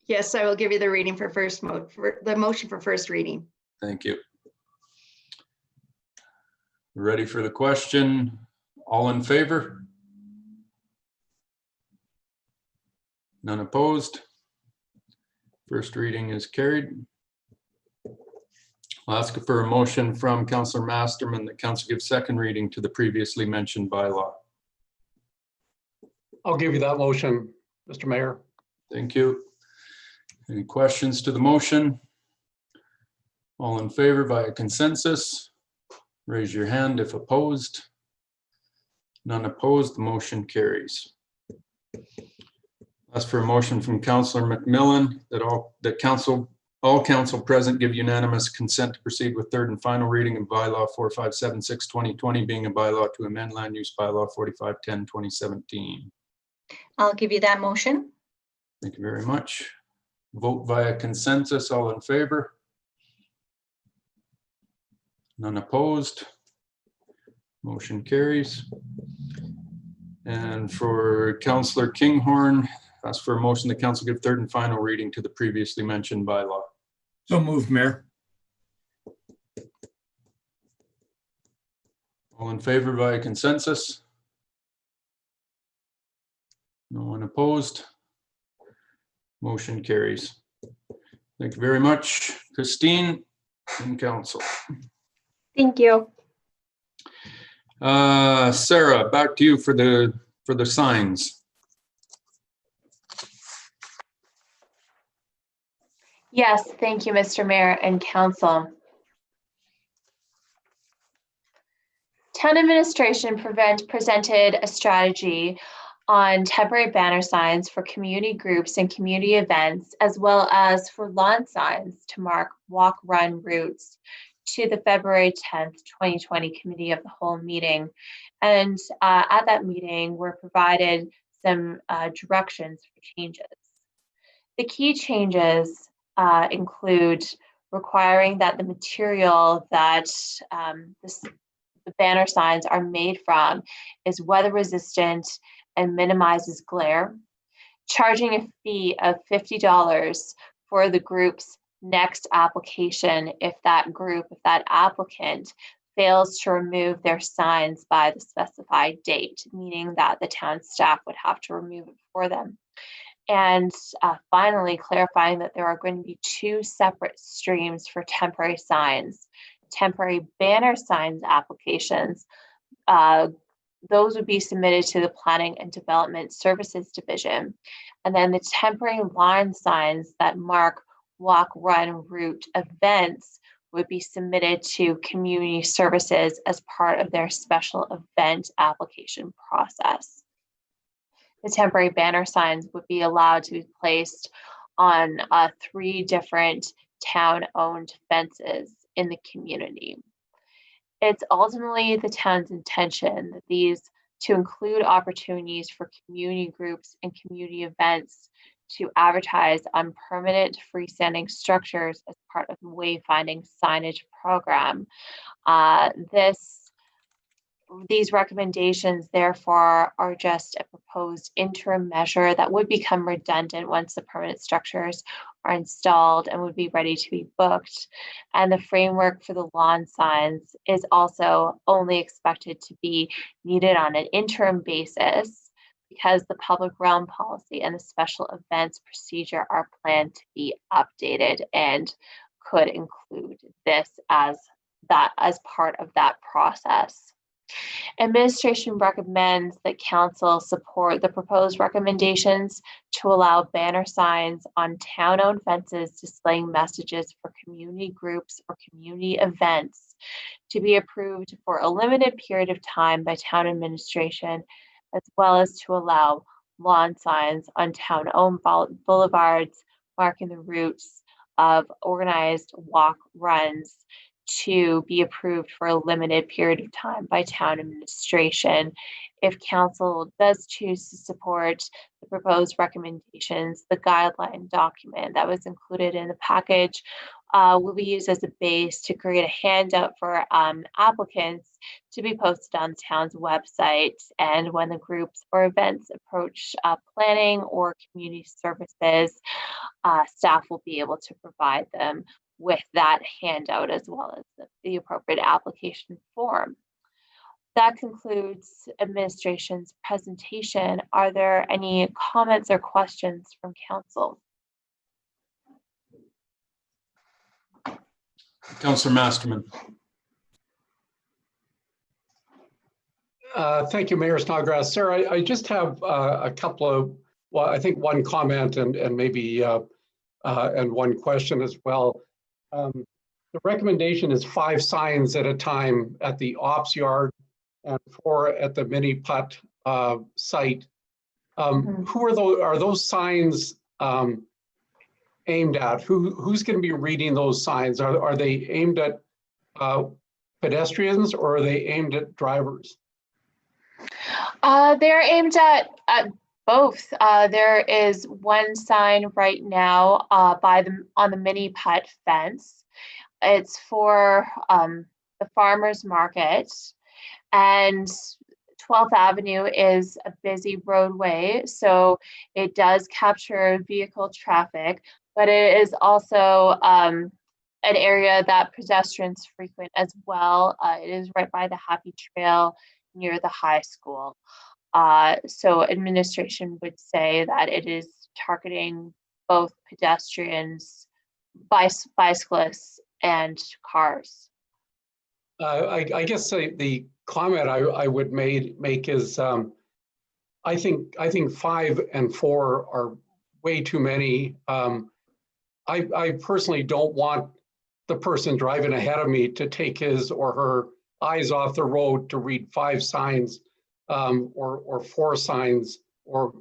Yes, I will give you the reading for the motion for first reading. Thank you. Ready for the question? All in favor? None opposed? First reading is carried. I'll ask for a motion from Councillor Masterman that council give second reading to the previously mentioned bylaw. I'll give you that motion, Mr. Mayor. Thank you. Any questions to the motion? All in favor via consensus? Raise your hand if opposed. None opposed, the motion carries. Ask for a motion from Councillor McMillan that all council present give unanimous consent to proceed with third and final reading of bylaw 4576/2020, being a bylaw to amend land use bylaw 4510/2017. I'll give you that motion. Thank you very much. Vote via consensus. All in favor? None opposed. Motion carries. And for Councillor Kinghorn, ask for a motion that council give third and final reading to the previously mentioned bylaw. So moved, Mayor. All in favor via consensus? No one opposed? Motion carries. Thank you very much, Christine and council. Thank you. Sarah, back to you for the signs. Yes, thank you, Mr. Mayor and council. Town administration presented a strategy on temporary banner signs for community groups and community events, as well as for lawn signs to mark walk run routes to the February 10th, 2020 Committee of the Whole meeting. And at that meeting, were provided some directions for changes. The key changes include requiring that the material that the banner signs are made from is weather resistant and minimizes glare, charging a fee of $50 for the group's next application if that applicant fails to remove their signs by the specified date, meaning that the town staff would have to remove it for them. And finally, clarifying that there are going to be two separate streams for temporary signs. Temporary banner signs applications, those would be submitted to the Planning and Development Services Division. And then the temporary lawn signs that mark walk, run, route events would be submitted to Community Services as part of their special event application process. The temporary banner signs would be allowed to be placed on 3 different town-owned fences in the community. It's ultimately the town's intention that these to include opportunities for community groups and community events to advertise on permanent freestanding structures as part of the wayfinding signage program. This these recommendations, therefore, are just a proposed interim measure that would become redundant once the permanent structures are installed and would be ready to be booked. And the framework for the lawn signs is also only expected to be needed on an interim basis because the public realm policy and the special events procedure are planned to be updated and could include this as part of that process. Administration recommends that council support the proposed recommendations to allow banner signs on town-owned fences displaying messages for community groups or community events to be approved for a limited period of time by town administration, as well as to allow lawn signs on town-owned boulevards marking the routes of organized walk runs to be approved for a limited period of time by town administration. If council does choose to support the proposed recommendations, the guideline document that was included in the package will be used as a base to create a handout for applicants to be posted on the town's website. And when the groups or events approach planning or community services, staff will be able to provide them with that handout as well as the appropriate application form. That concludes administration's presentation. Are there any comments or questions from council? Councillor Masterman. Thank you, Mayor Snodgrass. Sarah, I just have a couple of, well, I think one comment and maybe and one question as well. The recommendation is 5 signs at a time at the ops yard and 4 at the mini putt site. Who are those? Are those signs aimed at? Who's going to be reading those signs? Are they aimed at pedestrians or are they aimed at drivers? They're aimed at both. There is one sign right now on the mini putt fence. It's for the farmers market, and 12th Avenue is a busy roadway, so it does capture vehicle traffic, but it is also an area that pedestrians frequent as well. It is right by the Happy Trail near the high school. So administration would say that it is targeting both pedestrians, bicyclists, and cars. I guess the comment I would make is I think 5 and 4 are way too many. I personally don't want the person driving ahead of me to take his or her eyes off the road to read 5 signs or 4 signs or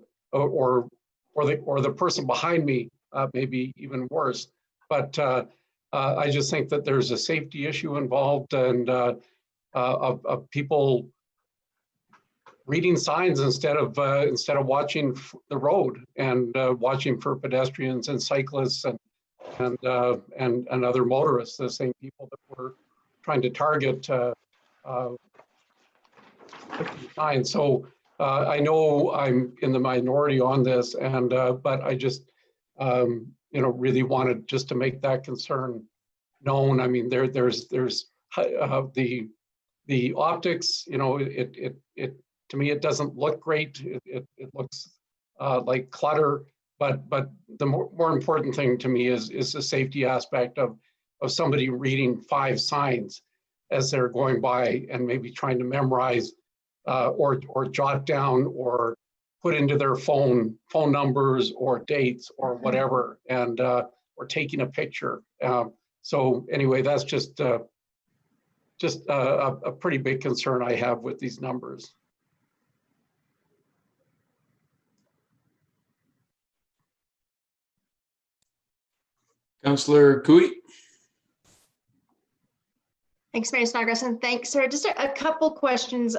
the person behind me, maybe even worse. But I just think that there's a safety issue involved and of people reading signs instead of watching the road and watching for pedestrians and cyclists and other motorists, the same people that we're trying to target. Signs. So I know I'm in the minority on this, and but I just really wanted just to make that concern known. I mean, there's the optics. It to me it doesn't look great. It looks like clutter. But the more important thing to me is the safety aspect of somebody reading 5 signs as they're going by and maybe trying to memorize or jot down or put into their phone numbers or dates or whatever, and or taking a picture. So anyway, that's just a pretty big concern I have with these numbers. Councillor Cooey. Thanks, Mayor Snodgrass, and thanks, Sarah. Just a couple questions.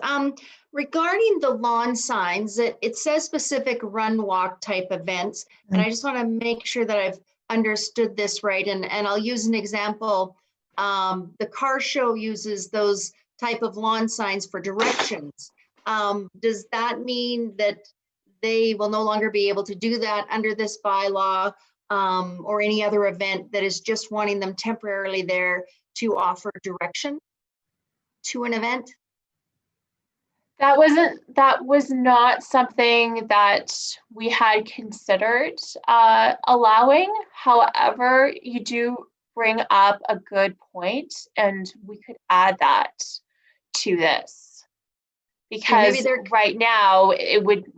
Regarding the lawn signs, it says specific run walk type events, and I just want to make sure that I've understood this right. And I'll use an example. The car show uses those type of lawn signs for directions. Does that mean that they will no longer be able to do that under this bylaw, or any other event that is just wanting them temporarily there to offer direction to an event? That was not something that we had considered allowing. However, you do bring up a good point, and we could add that to this, because right now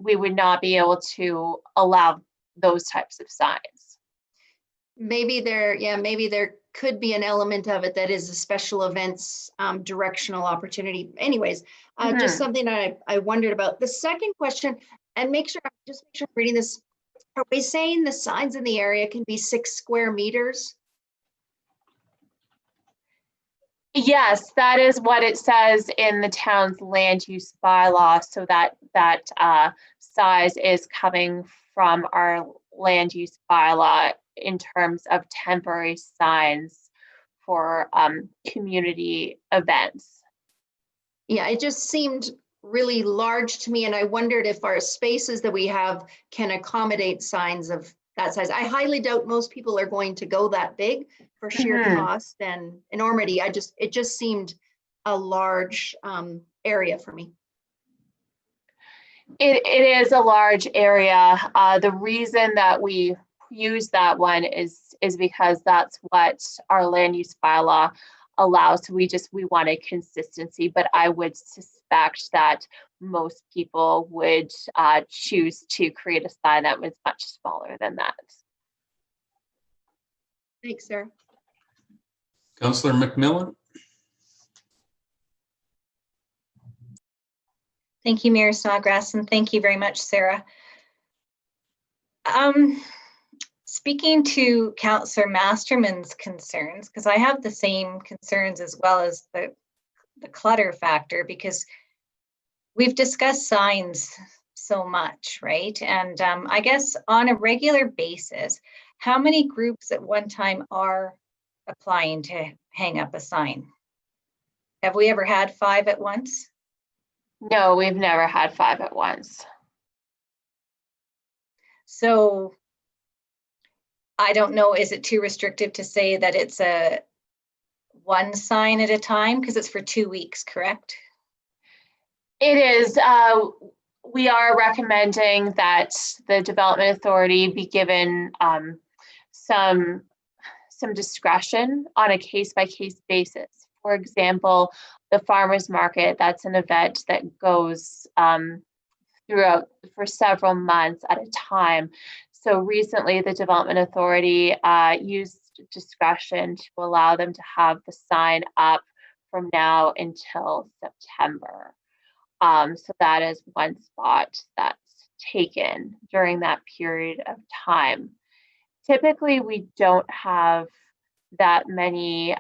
we would not be able to allow those types of signs. Maybe there could be an element of it that is a special events directional opportunity. Anyways, just something I wondered about. The second question, and make sure I'm reading this. Are we saying the signs in the area can be 6 square meters? Yes, that is what it says in the town's land use bylaw. So that size is coming from our land use bylaw in terms of temporary signs for community events. Yeah, it just seemed really large to me, and I wondered if our spaces that we have can accommodate signs of that size. I highly doubt most people are going to go that big for sheer cost and enormity. It just seemed a large area for me. It is a large area. The reason that we use that one is because that's what our land use bylaw allows. So we wanted consistency, but I would suspect that most people would choose to create a sign that was much smaller than that. Thanks, Sarah. Councillor McMillan. Thank you, Mayor Snodgrass, and thank you very much, Sarah. Speaking to Councillor Masterman's concerns, because I have the same concerns as well as the clutter factor, because we've discussed signs so much, right? And I guess on a regular basis, how many groups at one time are applying to hang up a sign? Have we ever had 5 at once? No, we've never had 5 at once. So I don't know, is it too restrictive to say that it's a 1 sign at a time? Because it's for 2 weeks, correct? It is. We are recommending that the Development Authority be given some discretion on a case-by-case basis. For example, the farmers market, that's an event that goes throughout for several months at a time. So recently, the Development Authority used discretion to allow them to have the sign up from now until September. So that is one spot that's taken during that period of time. Typically, we don't have that many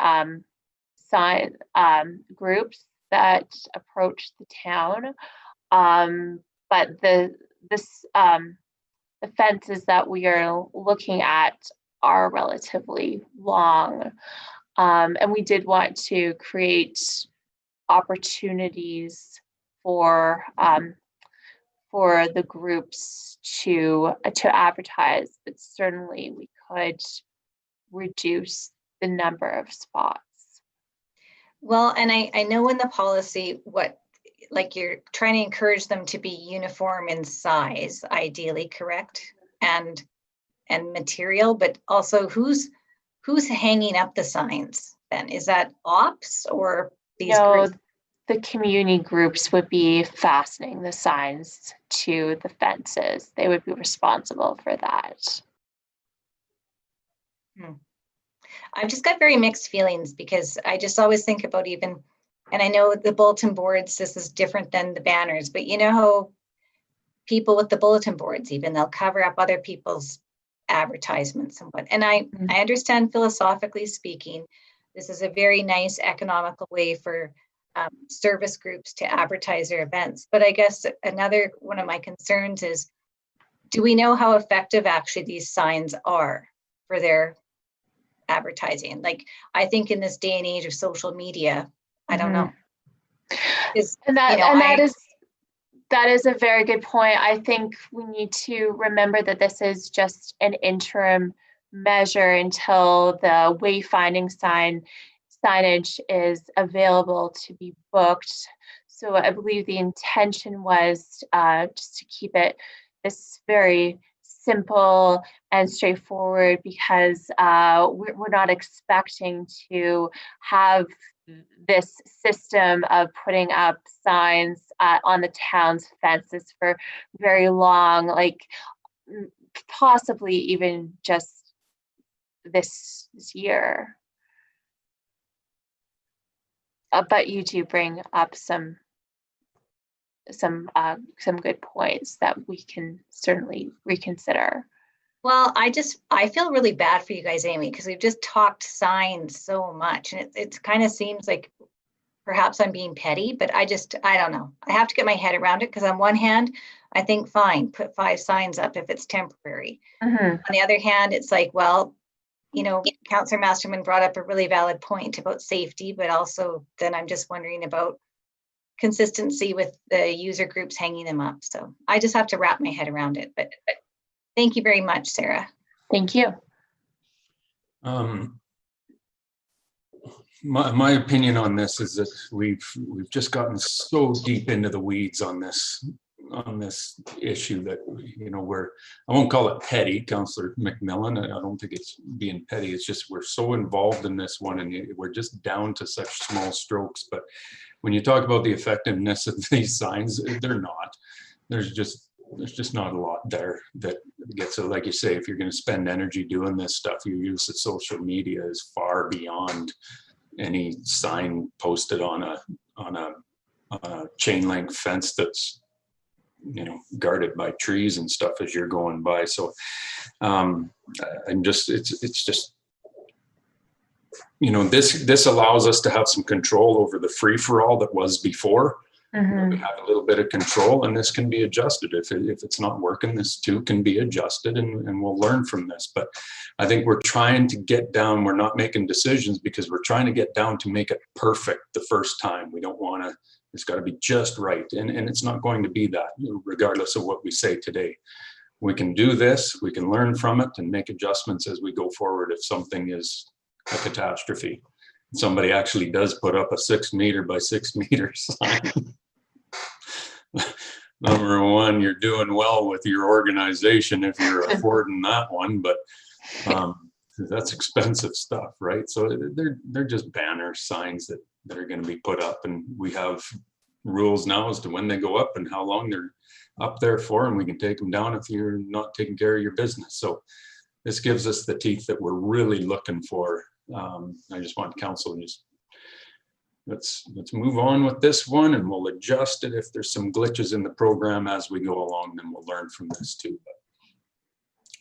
sign groups that approach the town, but the fences that we are looking at are relatively long, and we did want to create opportunities for the groups to advertise, but certainly we could reduce the number of spots. Well, and I know in the policy you're trying to encourage them to be uniform in size, ideally, correct? And material, but also who's hanging up the signs then? Is that ops or these groups? The community groups would be fastening the signs to the fences. They would be responsible for that. I've just got very mixed feelings, because I just always think about and I know the bulletin boards, this is different than the banners, but you know how people with the bulletin boards, even they'll cover up other people's advertisements and what. And I understand, philosophically speaking, this is a very nice economical way for service groups to advertise their events. But I guess another one of my concerns is, do we know how effective actually these signs are for their advertising? Like, I think in this day and age of social media, I don't know. And that is a very good point. I think we need to remember that this is just an interim measure until the wayfinding signage is available to be booked. So I believe the intention was just to keep it this very simple and straightforward, because we're not expecting to have this system of putting up signs on the town's fences for very long, like possibly even just this year. But you do bring up some good points that we can certainly reconsider. Well, I feel really bad for you guys, Amy, because we've just talked signs so much, and it kind of seems like perhaps I'm being petty, but I don't know. I have to get my head around it, because on one hand, I think fine, put 5 signs up if it's temporary. On the other hand, it's like, well, you know, Councillor Masterman brought up a really valid point about safety, but also then I'm just wondering about consistency with the user groups hanging them up. So I just have to wrap my head around it. But thank you very much, Sarah. Thank you. My opinion on this is that we've just gotten so deep into the weeds on this issue that, you know, I won't call it petty, Councillor McMillan. I don't think it's being petty. It's just we're so involved in this one, and we're just down to such small strokes. But when you talk about the effectiveness of these signs, they're not. There's just not a lot there that gets it. Like you say, if you're going to spend energy doing this stuff, your use of social media is far beyond any sign posted on a chain link fence that's, you know, guarded by trees and stuff as you're going by. So it's just, you know, this allows us to have some control over the free-for-all that was before. We have a little bit of control, and this can be adjusted. If it's not working, this too can be adjusted, and we'll learn from this. But I think we're trying to get down, we're not making decisions because we're trying to get down to make it perfect the first time. We don't want to, it's got to be just right. And it's not going to be that, regardless of what we say today. We can do this, we can learn from it and make adjustments as we go forward if something is a catastrophe. Somebody actually does put up a 6 meter by 6 meter sign. Number one, you're doing well with your organization if you're affording that one, but that's expensive stuff, right? So they're just banner signs that are going to be put up, and we have rules now as to when they go up and how long they're up there for, and we can take them down if you're not taking care of your business. So this gives us the teeth that we're really looking for. I just want council to just let's move on with this one, and we'll adjust it if there's some glitches in the program as we go along. Then we'll learn from this too.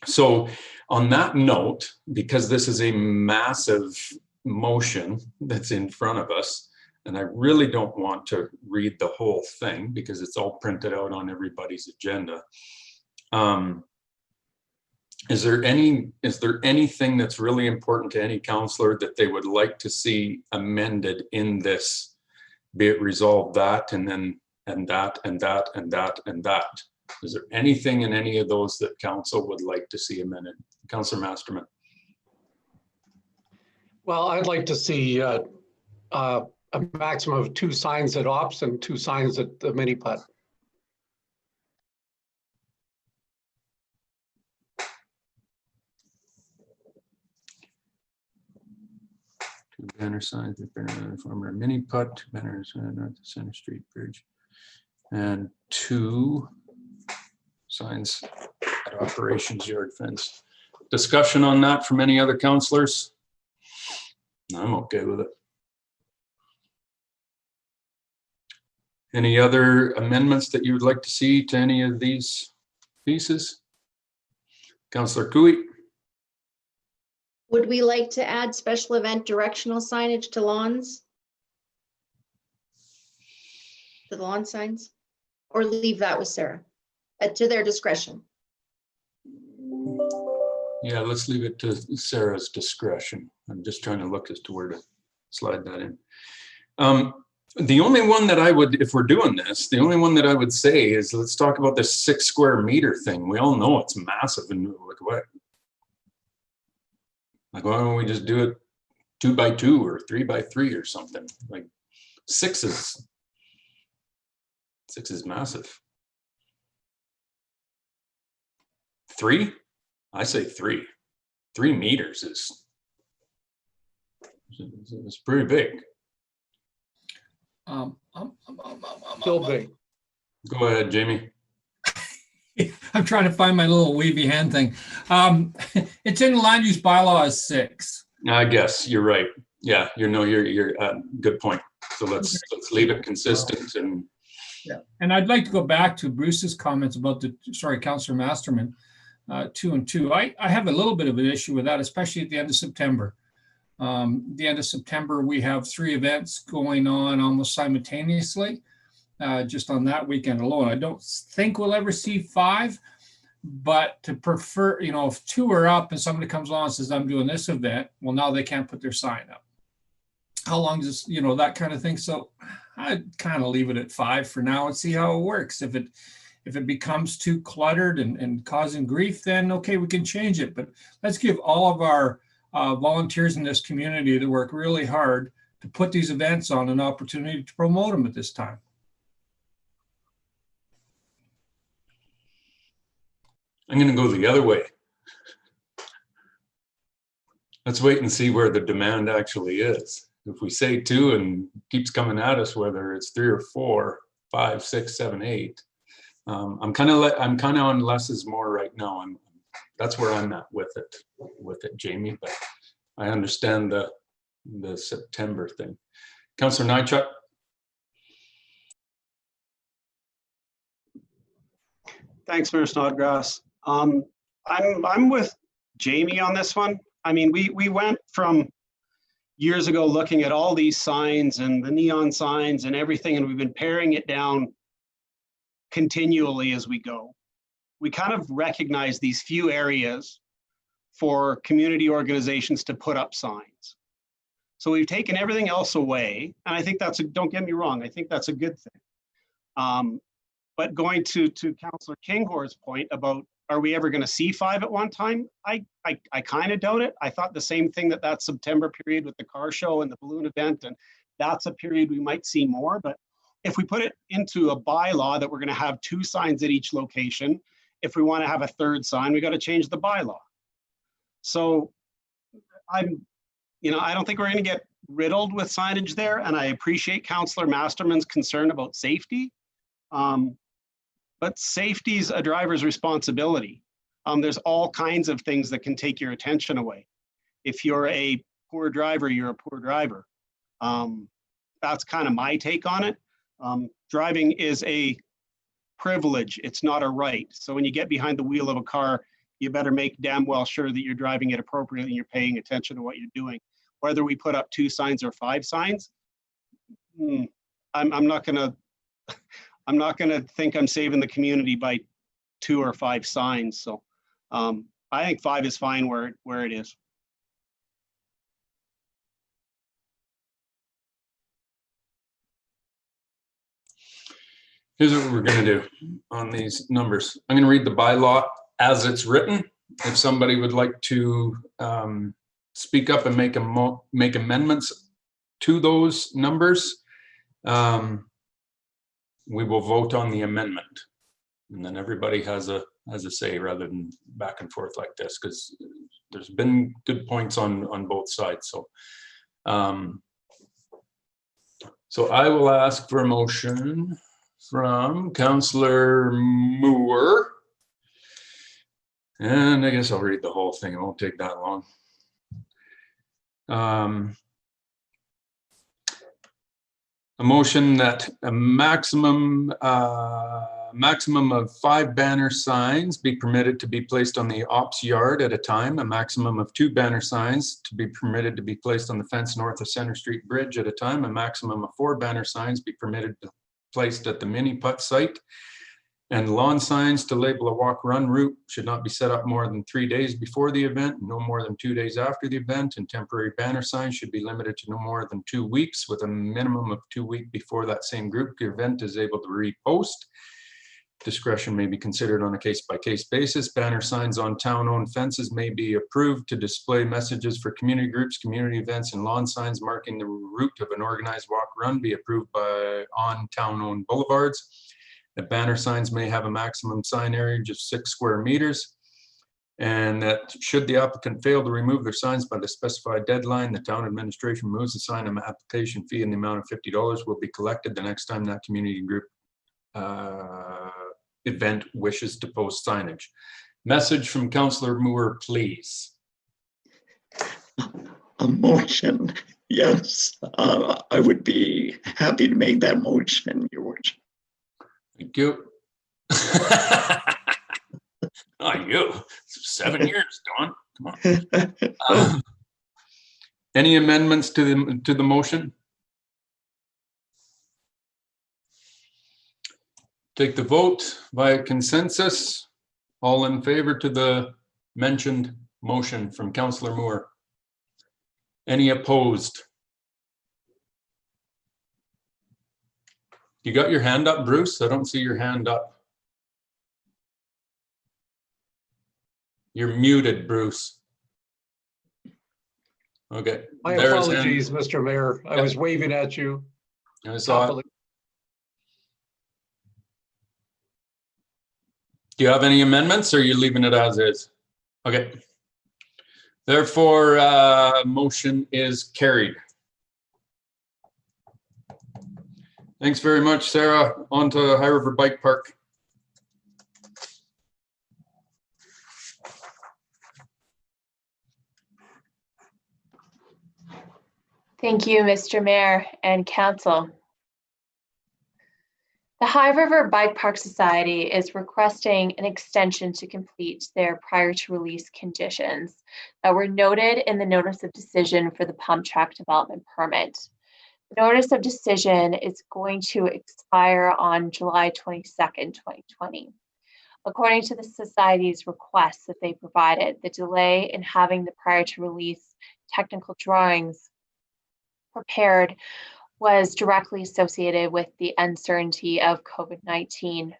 So on that note, because this is a massive motion that's in front of us, and I really don't want to read the whole thing because it's all printed out on everybody's agenda. Is there anything that's really important to any councillor that they would like to see amended in this, be it resolved that, and then, and that, and that, and that, and that? Is there anything in any of those that council would like to see amended? Councillor Masterman. Well, I'd like to see a maximum of 2 signs at Ops and 2 signs at the mini putt. Two banner signs, former mini putt, 2 banners north to Center Street Bridge, and 2 signs at operations yard fence. Discussion on that from any other councillors? I'm okay with it. Any other amendments that you would like to see to any of these pieces? Councillor Cooey. Would we like to add special event directional signage to lawns? To the lawn signs? Or leave that with Sarah? To their discretion. Yeah, let's leave it to Sarah's discretion. I'm just trying to look as to where to slide that in. The only one that I would, if we're doing this, the only one that I would say is, let's talk about this 6 square meter thing. We all know it's massive, and like what? Like, why don't we just do it 2 by 2 or 3 by 3 or something? Like 6 is massive. 3? I say 3. 3 meters is pretty big. Still big. Go ahead, Jamie. I'm trying to find my little wavy hand thing. It's in the land use bylaw as 6. I guess you're right. Yeah, you're good point. So let's leave it consistent. And yeah, and I'd like to go back to Bruce's comments about Councillor Masterman, 2 and 2. I have a little bit of an issue with that, especially at the end of September. The end of September, we have 3 events going on almost simultaneously, just on that weekend alone. I don't think we'll ever see 5, but to prefer, if 2 are up and somebody comes along and says, I'm doing this event, well, now they can't put their sign up. How long does, that kind of thing? So I'd kind of leave it at 5 for now and see how it works. If it becomes too cluttered and causing grief, then okay, we can change it. But let's give all of our volunteers in this community that work really hard to put these events on an opportunity to promote them at this time. I'm going to go the other way. Let's wait and see where the demand actually is. If we say 2 and keeps coming at us, whether it's 3 or 4, 5, 6, 7, 8, I'm kind of on less is more right now. That's where I'm at with it, Jamie. But I understand the September thing. Councillor Nychuk. Thanks, Mayor Snodgrass. I'm with Jamie on this one. I mean, we went from years ago looking at all these signs and the neon signs and everything, and we've been paring it down continually as we go. We kind of recognize these few areas for community organizations to put up signs. So we've taken everything else away, and I think don't get me wrong, I think that's a good thing. But going to Councillor Kinghor's point about, are we ever going to see 5 at one time? I kind of doubt it. I thought the same thing that September period with the car show and the balloon event, and that's a period we might see more. But if we put it into a bylaw that we're going to have 2 signs at each location, if we want to have a 3rd sign, we got to change the bylaw. So I don't think we're going to get riddled with signage there, and I appreciate Councillor Masterman's concern about safety. But safety's a driver's responsibility. There's all kinds of things that can take your attention away. If you're a poor driver, you're a poor driver. That's kind of my take on it. Driving is a privilege. It's not a right. So when you get behind the wheel of a car, you better make damn well sure that you're driving it appropriately and you're paying attention to what you're doing. Whether we put up 2 signs or 5 signs, I'm not gonna think I'm saving the community by 2 or 5 signs. So I think 5 is fine where it is. Here's what we're going to do on these numbers. I'm going to read the bylaw as it's written. If somebody would like to speak up and make amendments to those numbers, we will vote on the amendment, and then everybody has a say rather than back and forth like this, because there's been good points on both sides. So I will ask for a motion from Councillor Moore, and I guess I'll read the whole thing. It won't take that long. A motion that a maximum of 5 banner signs be permitted to be placed on the ops yard at a time, a maximum of 2 banner signs to be permitted to be placed on the fence north of Center Street Bridge at a time, a maximum of 4 banner signs be permitted to placed at the mini putt site, And lawn signs to label a walk-run route should not be set up more than 3 days before the event, no more than 2 days after the event, and temporary banner signs should be limited to no more than 2 weeks, with a minimum of 2 weeks before that same group event is able to repost. Discretion may be considered on a case-by-case basis. Banner signs on town-owned fences may be approved to display messages for community groups, community events, and lawn signs marking the route of an organized walk-run be approved on town-owned boulevards. The banner signs may have a maximum sign area of 6 square meters, and that should the applicant fail to remove their signs by the specified deadline, the town administration removes the sign, and application fee in the amount of $50 will be collected the next time that community group event wishes to post signage. Message from Councillor Moore, please. A motion, yes. I would be happy to make that motion, Your Worship. Thank you. Not you. 7 years, Don. Come on. Any amendments to the motion? Take the vote via consensus. All in favor to the mentioned motion from Councillor Moore? Any opposed? You got your hand up, Bruce? I don't see your hand up. You're muted, Bruce. Okay. My apologies, Mr. Mayor. I was waving at you. I saw it. Do you have any amendments, or are you leaving it as is? Okay. Therefore, motion is carried. Thanks very much, Sarah. On to High River Bike Park. Thank you, Mr. Mayor and Council. The High River Bike Park Society is requesting an extension to complete their prior to release conditions that were noted in the notice of decision for the pump track development permit. The notice of decision is going to expire on July 22nd, 2020. According to the Society's request that they provided, the delay in having the prior to release technical drawings prepared was directly associated with the uncertainty of COVID-19.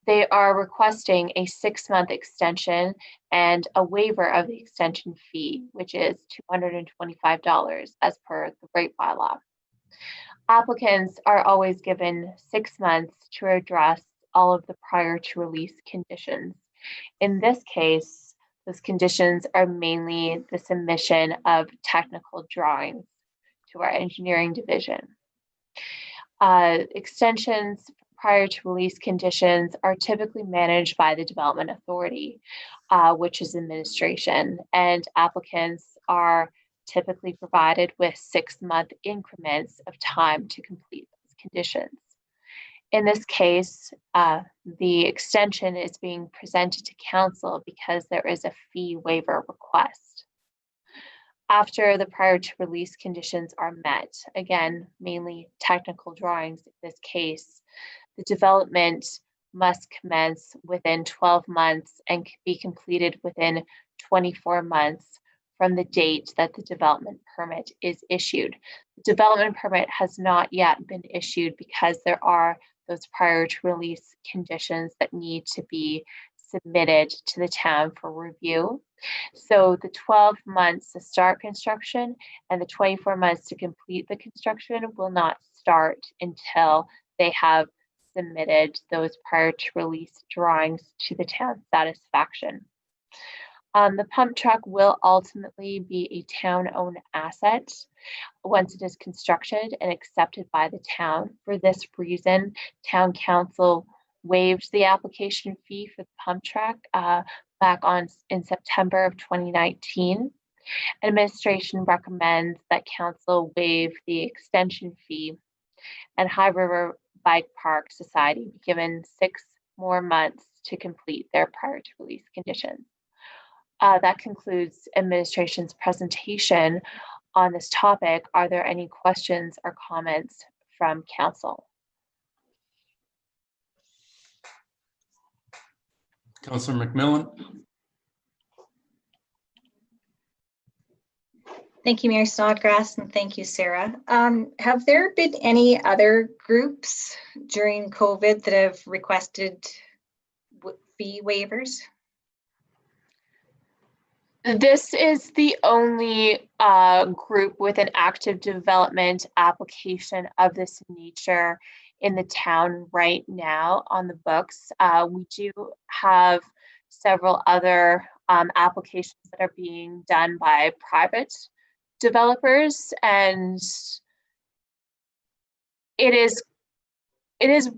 They are requesting a 6-month extension and a waiver of the extension fee, which is $225 as per the rate bylaw. Applicants are always given 6 months to address all of the prior to release conditions. In this case, those conditions are mainly the submission of technical drawings to our engineering division. Extensions prior to release conditions are typically managed by the Development Authority, which is administration, and applicants are typically provided with 6-month increments of time to complete those conditions. In this case, the extension is being presented to Council because there is a fee waiver request. After the prior to release conditions are met, again, mainly technical drawings in this case, the development must commence within 12 months and be completed within 24 months from the date that the development permit is issued. The development permit has not yet been issued because there are those prior to release conditions that need to be submitted to the town for review. So the 12 months to start construction and the 24 months to complete the construction will not start until they have submitted those prior to release drawings to the town's satisfaction. The pump truck will ultimately be a town-owned asset once it is constructed and accepted by the town. For this reason, Town Council waived the application fee for the pump track back in September of 2019. Administration recommends that Council waive the extension fee and High River Bike Park Society be given 6 more months to complete their prior to release conditions. That concludes administration's presentation on this topic. Are there any questions or comments from Council? Councillor McMillan. Thank you, Mayor Snodgrass, and thank you, Sarah. Have there been any other groups during COVID that have requested fee waivers? This is the only group with an active development application of this nature in the town right now on the books. We do have several other applications that are being done by private developers, and it is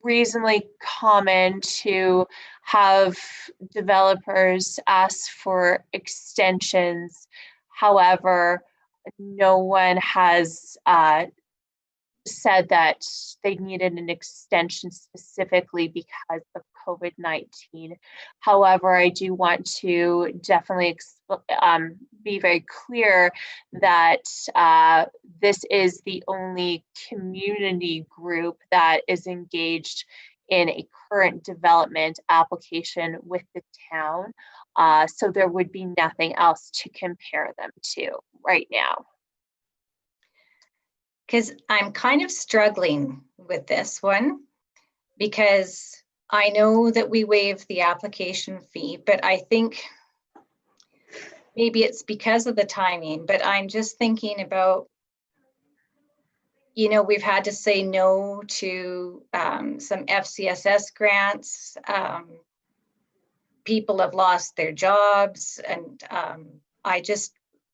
reasonably common to have developers ask for extensions. However, no one has said that they needed an extension specifically because of COVID-19. However, I do want to definitely be very clear that this is the only community group that is engaged in a current development application with the town. So there would be nothing else to compare them to right now. Because I'm kind of struggling with this one, because I know that we waived the application fee, but I think maybe it's because of the timing, but I'm just thinking about, you know, we've had to say no to some FCSS grants. People have lost their jobs, and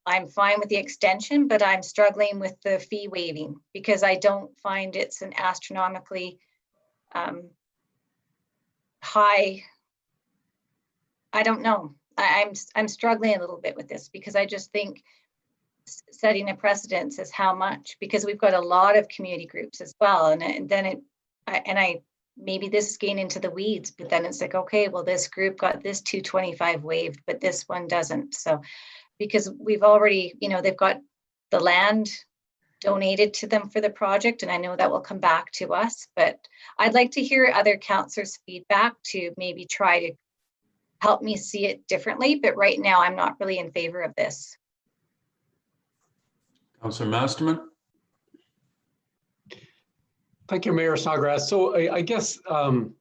I'm fine with the extension, but I'm struggling with the fee waiving because I don't find it's an astronomically high. I don't know. I'm struggling a little bit with this because I just think setting a precedence is how much, because we've got a lot of community groups as well, and then maybe this is getting into the weeds, but then it's like, okay, well, this group got this 225 waived, but this one doesn't. So because we've already, you know, they've got the land donated to them for the project, and I know that will come back to us, but I'd like to hear other councillors' feedback to maybe try to help me see it differently, but right now I'm not really in favor of this. Councillor Masterman. Thank you, Mayor Snodgrass. So I guess on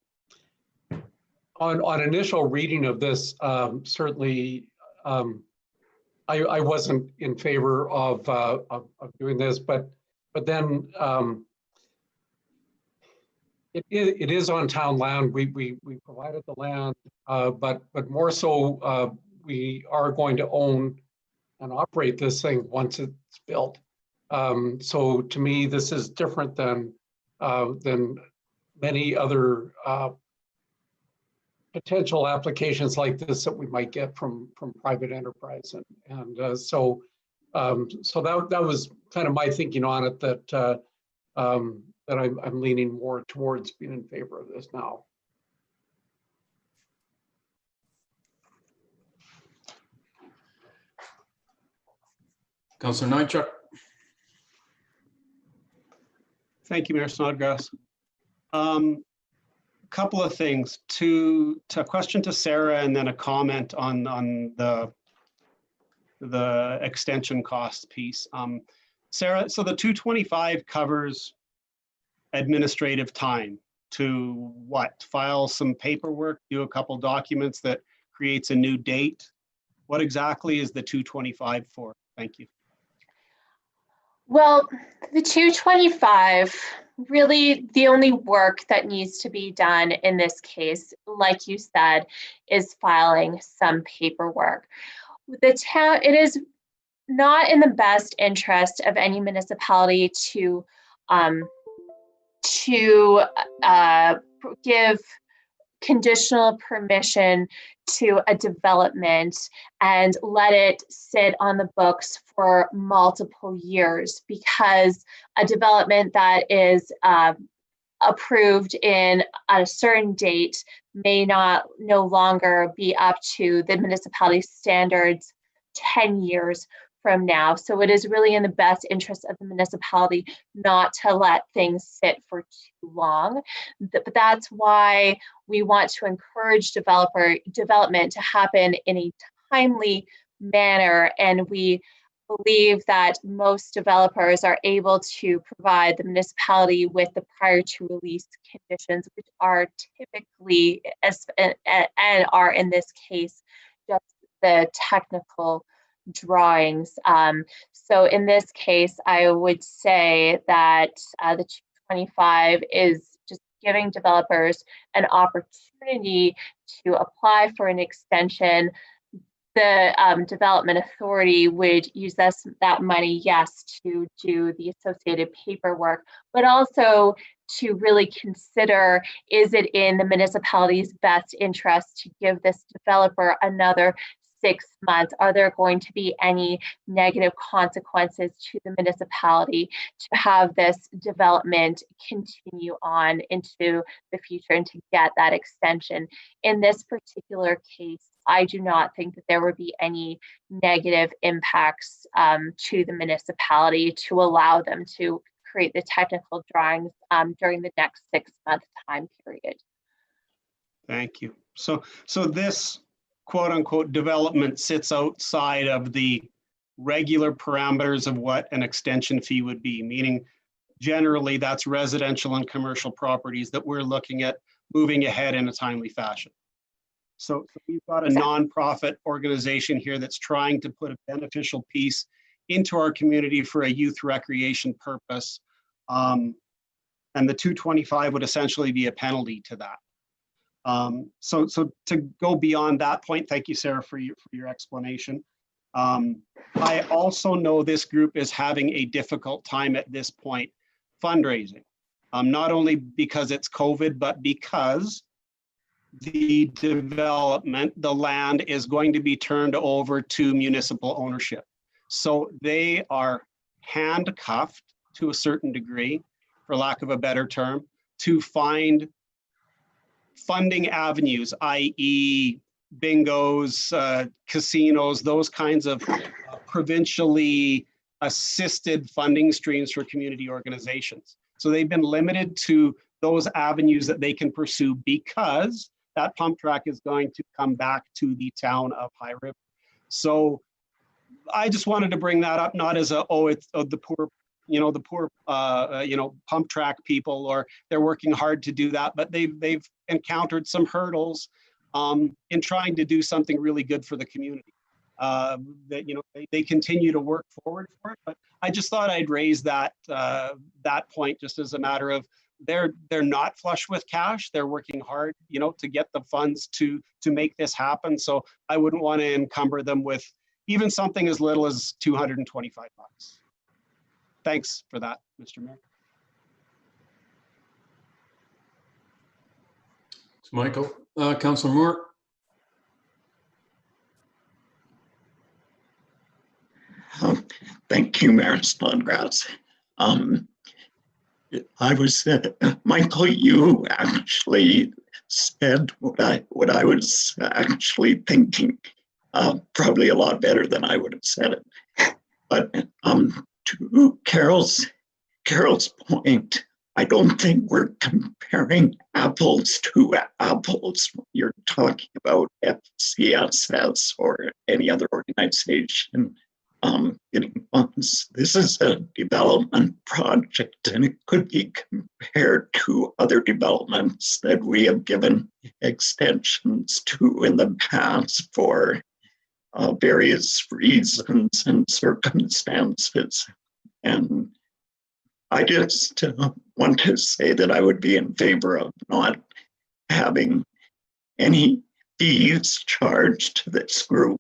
initial reading of this, certainly I wasn't in favor of doing this, but then it is on town land. We provided the land, but more so we are going to own and operate this thing once it's built. So to me, this is different than many other potential applications like this that we might get from private enterprise, and so that was kind of my thinking on it, that I'm leaning more towards being in favor of this now. Councillor Nychuk. Thank you, Mayor Snodgrass. Couple of things, to a question to Sarah and then a comment on the extension cost piece. Sarah, so the 225 covers administrative time to what? File some paperwork, do a couple documents that creates a new date? What exactly is the 225 for? Thank you. Well, the 225, really the only work that needs to be done in this case, like you said, is filing some paperwork. The town, it is not in the best interest of any municipality to give conditional permission to a development and let it sit on the books for multiple years, because a development that is approved in at a certain date may no longer be up to the municipality standards 10 years from now. So it is really in the best interest of the municipality not to let things sit for too long. But that's why we want to encourage development to happen in a timely manner. And we believe that most developers are able to provide the municipality with the prior to release conditions, which are typically, and are in this case, just the technical drawings. So in this case, I would say that the 225 is just giving developers an opportunity to apply for an extension. The development authority would use that money, yes, to do the associated paperwork, but also to really consider, is it in the municipality's best interest to give this developer another 6 months? Are there going to be any negative consequences to the municipality to have this development continue on into the future and to get that extension? In this particular case, I do not think that there would be any negative impacts to the municipality to allow them to create the technical drawings during the next 6-month time period. Thank you. So this quote unquote development sits outside of the regular parameters of what an extension fee would be, meaning generally that's residential and commercial properties that we're looking at moving ahead in a timely fashion. So we've got a nonprofit organization here that's trying to put a beneficial piece into our community for a youth recreation purpose. And the 225 would essentially be a penalty to that. So to go beyond that point, thank you, Sarah, for your explanation. I also know this group is having a difficult time at this point fundraising, not only because it's COVID, but because the development, the land is going to be turned over to municipal ownership. So they are handcuffed to a certain degree, for lack of a better term, to find funding avenues, i.e. bingos, casinos, those kinds of provincially assisted funding streams for community organizations. So they've been limited to those avenues that they can pursue because that pump track is going to come back to the town of High River. So I just wanted to bring that up, not as the poor, pump track people, or they're working hard to do that, but they've encountered some hurdles in trying to do something really good for the community. They continue to work forward for it, but I just thought I'd raise that point just as a matter of they're not flush with cash. They're working hard, to get the funds to make this happen. So I wouldn't want to encumber them with even something as little as $225. Thanks for that, Mr. Mayor. It's Michael. Councillor Moore. Thank you, Mayor Snodgrass. Michael, you actually said what I was actually thinking, probably a lot better than I would have said it. But to Carol's point, I don't think we're comparing apples to apples. You're talking about FCSS or any other organization getting funds. This is a development project, and it could be compared to other developments that we have given extensions to in the past for various reasons and circumstances. And I just want to say that I would be in favor of not having any fees charged to this group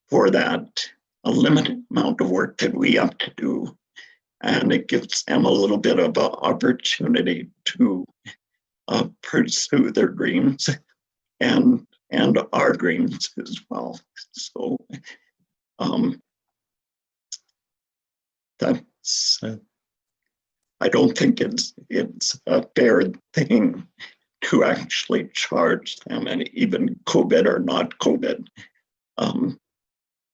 for that a limited amount of work that we have to do. And it gives them a little bit of an opportunity to pursue their dreams and our dreams as well. So that's I don't think it's a fair thing to actually charge them, and even COVID or not COVID.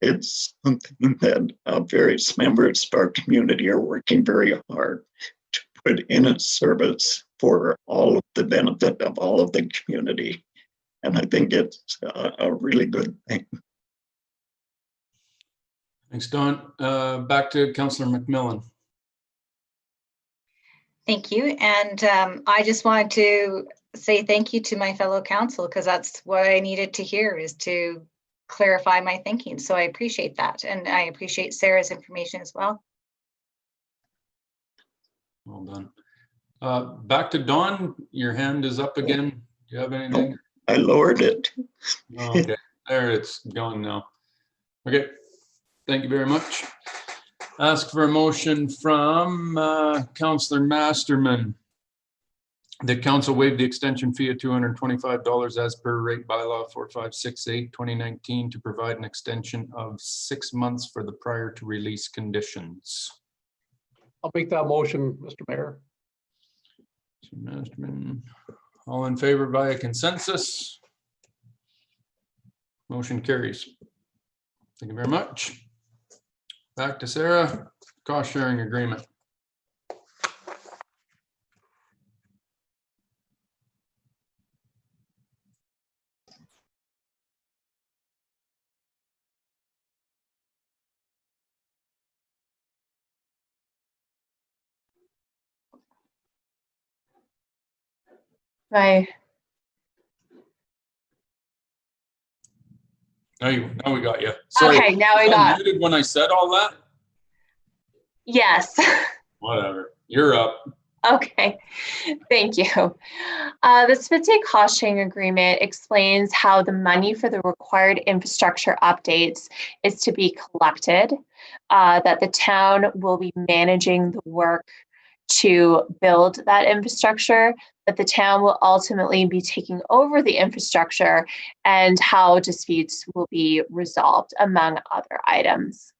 it's something that various members of our community are working very hard to put in a service for all of the benefit of all of the community. And I think it's a really good thing. Thanks, Don. Back to Councillor McMillan. Thank you. And I just wanted to say thank you to my fellow council, because that's what I needed to hear, is to clarify my thinking. So I appreciate that. And I appreciate Sarah's information as well. Well done. Back to Dawn. Your hand is up again. Do you have anything? I lowered it. Oh, okay, there, it's going now. Okay, thank you very much. Ask for a motion from Councillor Masterman. The council waived the extension fee of $225 as per rate bylaw 4568 2019 to provide an extension of 6 months for the prior to release conditions. I'll make that motion, Mr. Mayor. Masterman, all in favor via consensus? Motion carries. Thank you very much. Back to Sarah, cost sharing agreement. Right. Now we got you. Sorry, Okay, now we was I got. muted when I said all that? Yes. Whatever. You're up. Okay, thank you. The Spitze cost sharing agreement explains how the money for the required infrastructure updates is to be collected, that the town will be managing the work to build that infrastructure, that the town will ultimately be taking over the infrastructure, and how disputes will be resolved, among other items.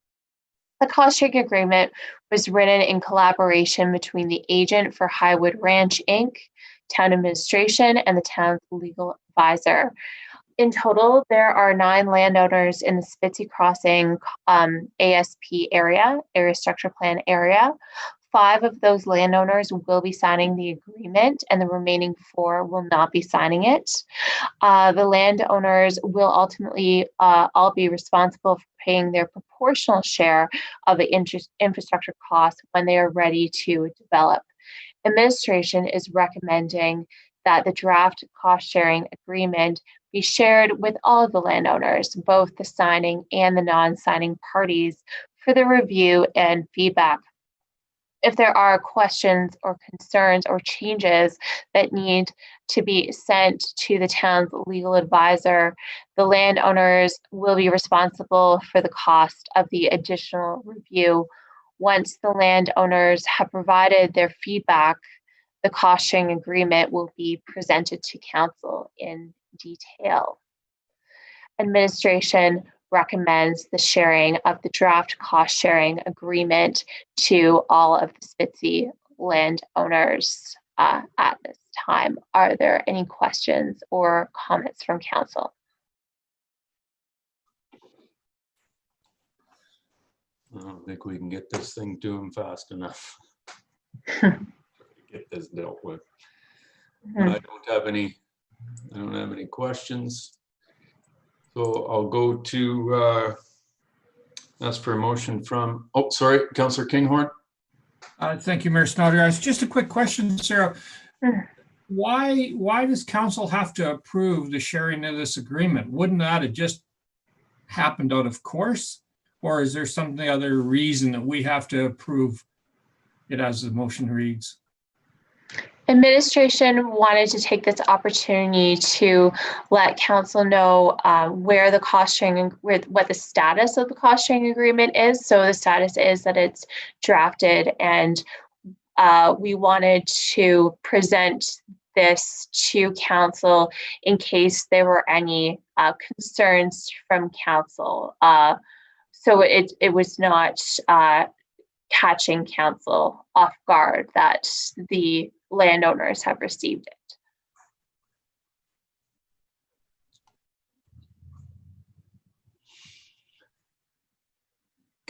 The cost sharing agreement was written in collaboration between the agent for Highwood Ranch, Inc., town administration, and the town's legal advisor. In total, there are 9 landowners in the Spitze Crossing ASP area structure plan area. 5 of those landowners will be signing the agreement, and the remaining 4 will not be signing it. The landowners will ultimately all be responsible for paying their proportional share of the infrastructure costs when they are ready to develop. Administration is recommending that the draft cost sharing agreement be shared with all of the landowners, both the signing and the non-signing parties, for the review and feedback. If there are questions or concerns or changes that need to be sent to the town's legal advisor, the landowners will be responsible for the cost of the additional review. Once the landowners have provided their feedback, the cost sharing agreement will be presented to council in detail. Administration recommends the sharing of the draft cost sharing agreement to all of the Spitze landowners at this time. Are there any questions or comments from council? I don't think we can get this thing to them fast enough. Get this dealt with. I don't have any questions. So I'll go to ask for a motion from, oh, sorry, Councillor Kinghorn. Thank you, Mayor Snodgrass. Just a quick question, Sarah. Why does council have to approve the sharing of this agreement? Wouldn't that have just happened out of course? Or is there some other reason that we have to approve it as the motion reads? Administration wanted to take this opportunity to let council know where the cost sharing, what the status of the cost sharing agreement is. So the status is that it's drafted, and we wanted to present this to council in case there were any concerns from council. So it was not catching council off guard that the landowners have received it.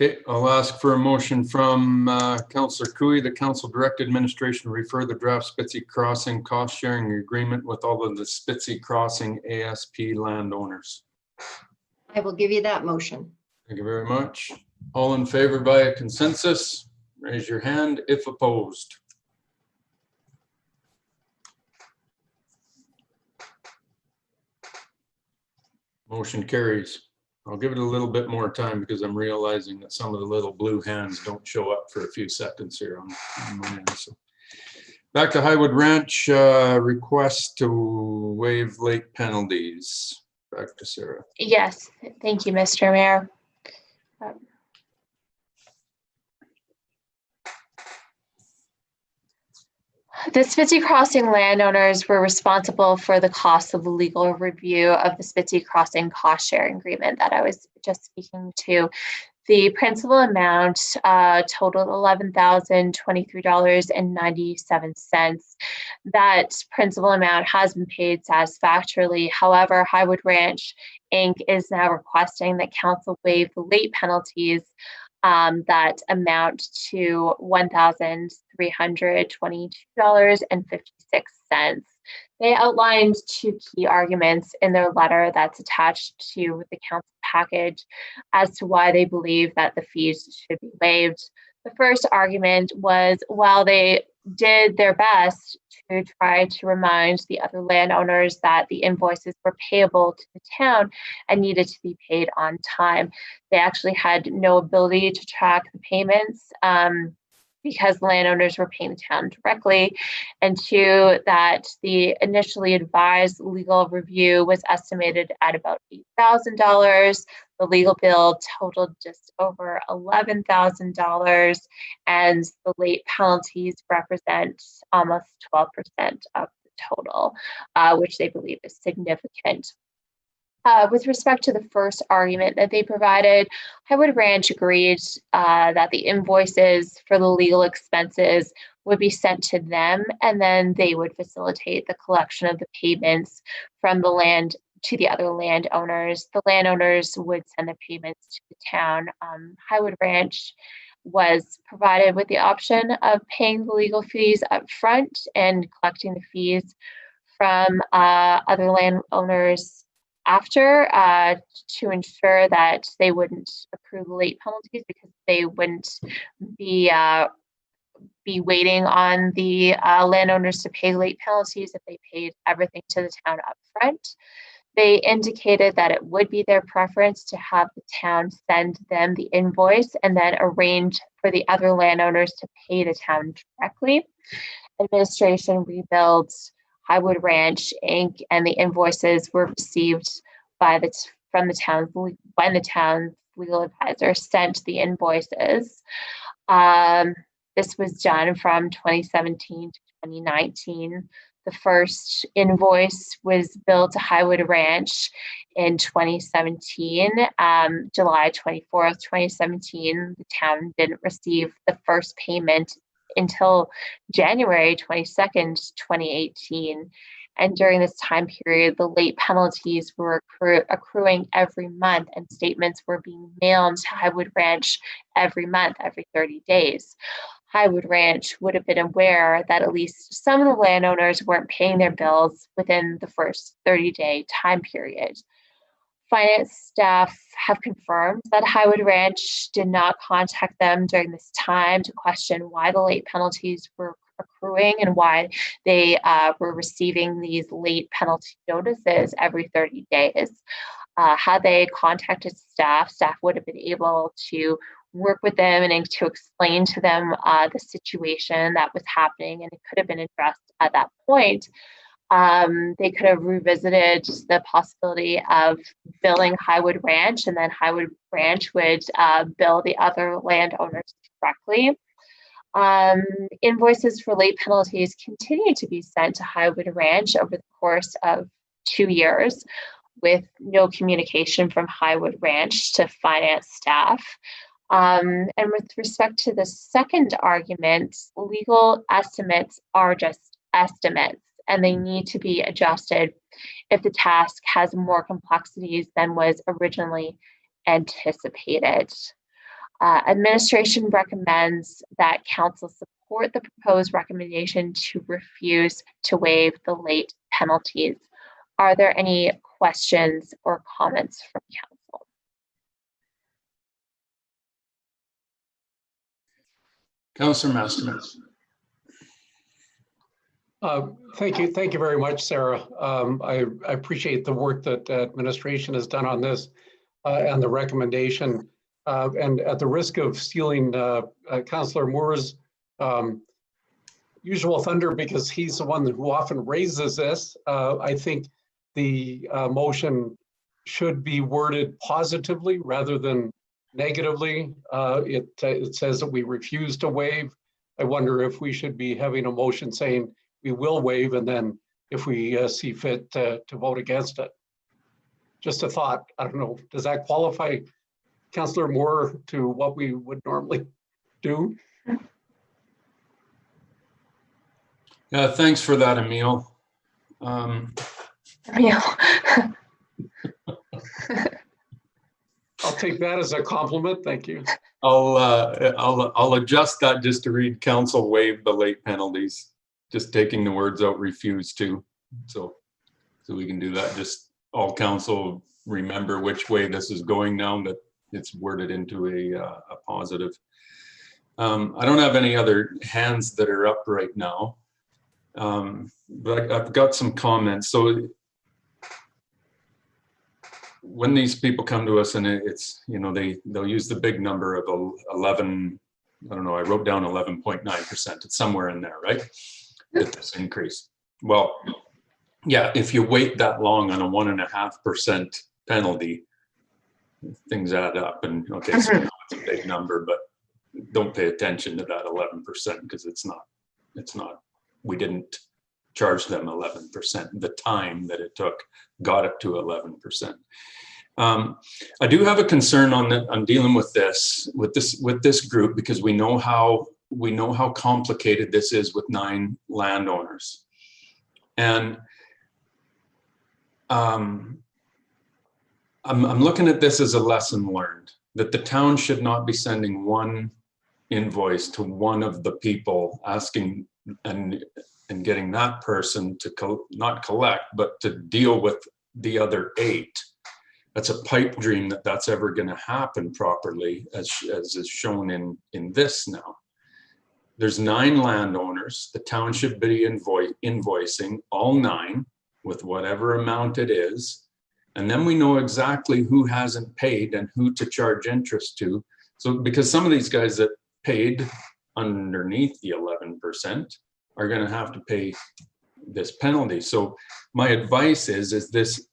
Okay, I'll ask for a motion from Councillor Cooey. The council direct administration refer the draft Spitzy Crossing cost sharing agreement with all of the Spitzy Crossing ASP landowners. I will give you that motion. Thank you very much. All in favor by consensus, raise your hand if opposed. Motion carries. I'll give it a little bit more time because I'm realizing that some of the little blue hands don't show up for a few seconds here on my end. So back to Highwood Ranch, request to waive late penalties. Back to Sarah. Yes, thank you, Mr. Mayor. The Spitzy Crossing landowners were responsible for the cost of the legal review of the Spitzy Crossing cost sharing agreement that I was just speaking to. The principal amount totaled $11,023.97. That principal amount has been paid satisfactorily. However, Highwood Ranch Inc. is now requesting that council waive the late penalties that amount to $1,322.56. They outlined two key arguments in their letter that's attached to the council package as to why they believe that the fees should be waived. The first argument was, while they did their best to try to remind the other landowners that the invoices were payable to the town and needed to be paid on time, they actually had no ability to track the payments because landowners were paying the town directly, and two, that the initially advised legal review was estimated at about $8,000. The legal bill totaled just over $11,000, and the late penalties represent almost 12% of the total, which they believe is significant. With respect to the first argument that they provided, Highwood Ranch agreed that the invoices for the legal expenses would be sent to them, and then they would facilitate the collection of the payments from the land to the other landowners. The landowners would send the payments to the town. Highwood Ranch was provided with the option of paying the legal fees up front and collecting the fees from other landowners after, to ensure that they wouldn't accrue the late penalties, because they wouldn't be waiting on the landowners to pay late penalties if they paid everything to the town up front. They indicated that it would be their preference to have the town send them the invoice and then arrange for the other landowners to pay the town directly. Administration rebuilds Highwood Ranch Inc. and the invoices were received from the town when the town's legal advisor sent the invoices. This was done from 2017 to 2019. The first invoice was billed to Highwood Ranch in 2017. July 24th, 2017, the town didn't receive the first payment until January 22nd, 2018. And during this time period, the late penalties were accruing every month, and statements were being mailed to Highwood Ranch every month, every 30 days. Highwood Ranch would have been aware that at least some of the landowners weren't paying their bills within the first 30-day time period. Finance staff have confirmed that Highwood Ranch did not contact them during this time to question why the late penalties were accruing and why they were receiving these late penalty notices every 30 days. Had they contacted staff would have been able to work with them and to explain to them the situation that was happening, and it could have been addressed at that point. They could have revisited the possibility of billing Highwood Ranch, and then Highwood Ranch would bill the other landowners directly. Invoices for late penalties continue to be sent to Highwood Ranch over the course of 2 years, with no communication from Highwood Ranch to finance staff. And with respect to the second argument, legal estimates are just estimates, and they need to be adjusted if the task has more complexities than was originally anticipated. Administration recommends that council support the proposed recommendation to refuse to waive the late penalties. Are there any questions or comments from council? Councillor Masterman. Thank you very much, Sarah. I appreciate the work that administration has done on this and the recommendation. And at the risk of stealing Councillor Moore's usual thunder, because he's the one who often raises this, I think the motion should be worded positively rather than negatively. It says that we refuse to waive. I wonder if we should be having a motion saying we will waive, and then if we see fit to vote against it. Just a thought. I don't know. Does that qualify Councillor Moore to what we would normally do? Yeah, thanks for that, Emil. I'll take that as a compliment. Thank you. I'll adjust that just to read council waive the late penalties. Just taking the words out, refuse to. So we can do that. Just all council remember which way this is going now, that it's worded into a positive. I don't have any other hands that are up right now, but I've got some comments. So when these people come to us and it's, you know, they'll use the big number of 11, I don't know, I wrote down 11.9%. It's somewhere in there, right? This increase. Well, yeah, if you wait that long on a 1.5% penalty, things add up. And okay, so it's a big number, but don't pay attention to that 11% because it's not, we didn't charge them 11%. The time that it took got it to 11%. I do have a concern on dealing with this group, because we know how complicated this is with 9 landowners. And I'm looking at this as a lesson learned, that the town should not be sending one invoice to one of the people asking and getting that person to not collect, but to deal with the other 8. That's a pipe dream that's ever going to happen properly, as is shown in this now. There's 9 landowners. The town should be invoicing all 9 with whatever amount it is. And then we know exactly who hasn't paid and who to charge interest to. So because some of these guys that paid underneath the 11% are going to have to pay this penalty. So my advice is this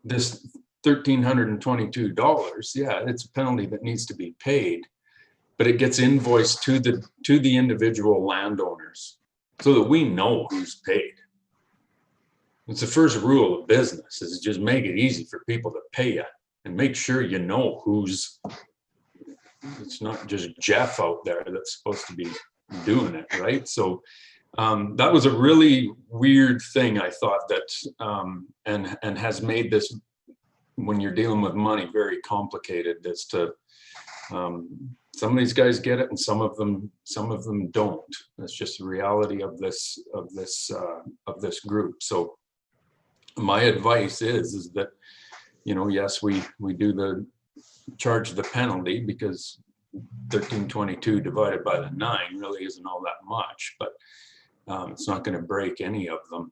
$1,322, yeah, it's a penalty that needs to be paid, but it gets invoiced to the individual landowners so that we know who's paid. It's the first rule of business, is just make it easy for people to pay you and make sure you know who's, it's not just Jeff out there that's supposed to be doing it, right? So that was a really weird thing, I thought, that and has made this, when you're dealing with money, very complicated. As to some of these guys get it and some of them don't. That's just the reality of this group. So my advice is that, you know, yes, we do charge the penalty, because 1322 divided by the 9 really isn't all that much, but it's not going to break any of them.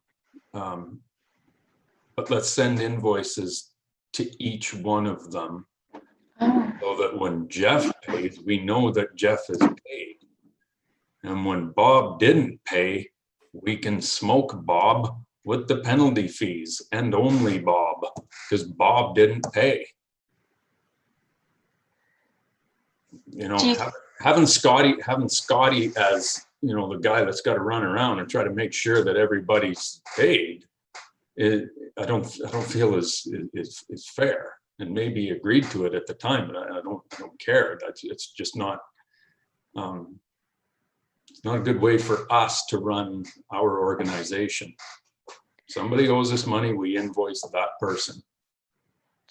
But let's send invoices to each one of them, so that when Jeff pays, we know that Jeff is paid. And when Bob didn't pay, we can smoke Bob with the penalty fees, and only Bob, because Bob didn't pay. You know, having Scotty as, you know, the guy that's got to run around and try to make sure that everybody's paid, I don't feel is fair. And maybe agreed to it at the time, but I don't care. It's just not. It's not a good way for us to run our organization. Somebody owes us money, we invoice that person.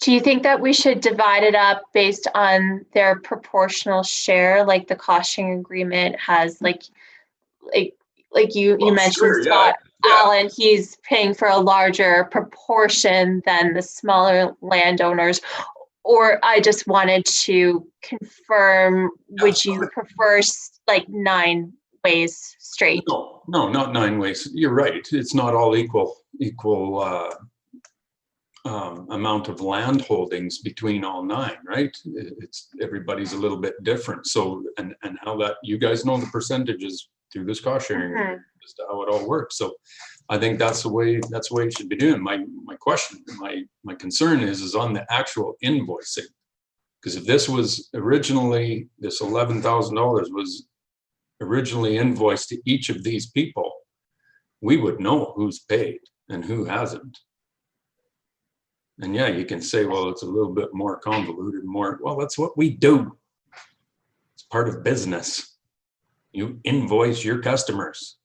Do you think that we should divide it up based on their proportional share, like the cost sharing agreement has, like you mentioned, sure, Scott yeah. Allen, he's paying for a larger proportion than the smaller landowners? Or I just wanted to confirm, would you prefer like 9 ways straight? No, not 9 ways. You're right. It's not all equal amount of land holdings between all 9, right? It's everybody's a little bit different. So, and how that, you guys know the percentages through this cost sharing as to how it all works. So I think that's the way it should be doing. My question, my concern is on the actual invoicing. Because if this was originally, this $11,000 was originally invoiced to each of these people, we would know who's paid and who hasn't. And yeah, you can say, well, it's a little bit more convoluted, well, that's what we do. It's part of business. You invoice your customers.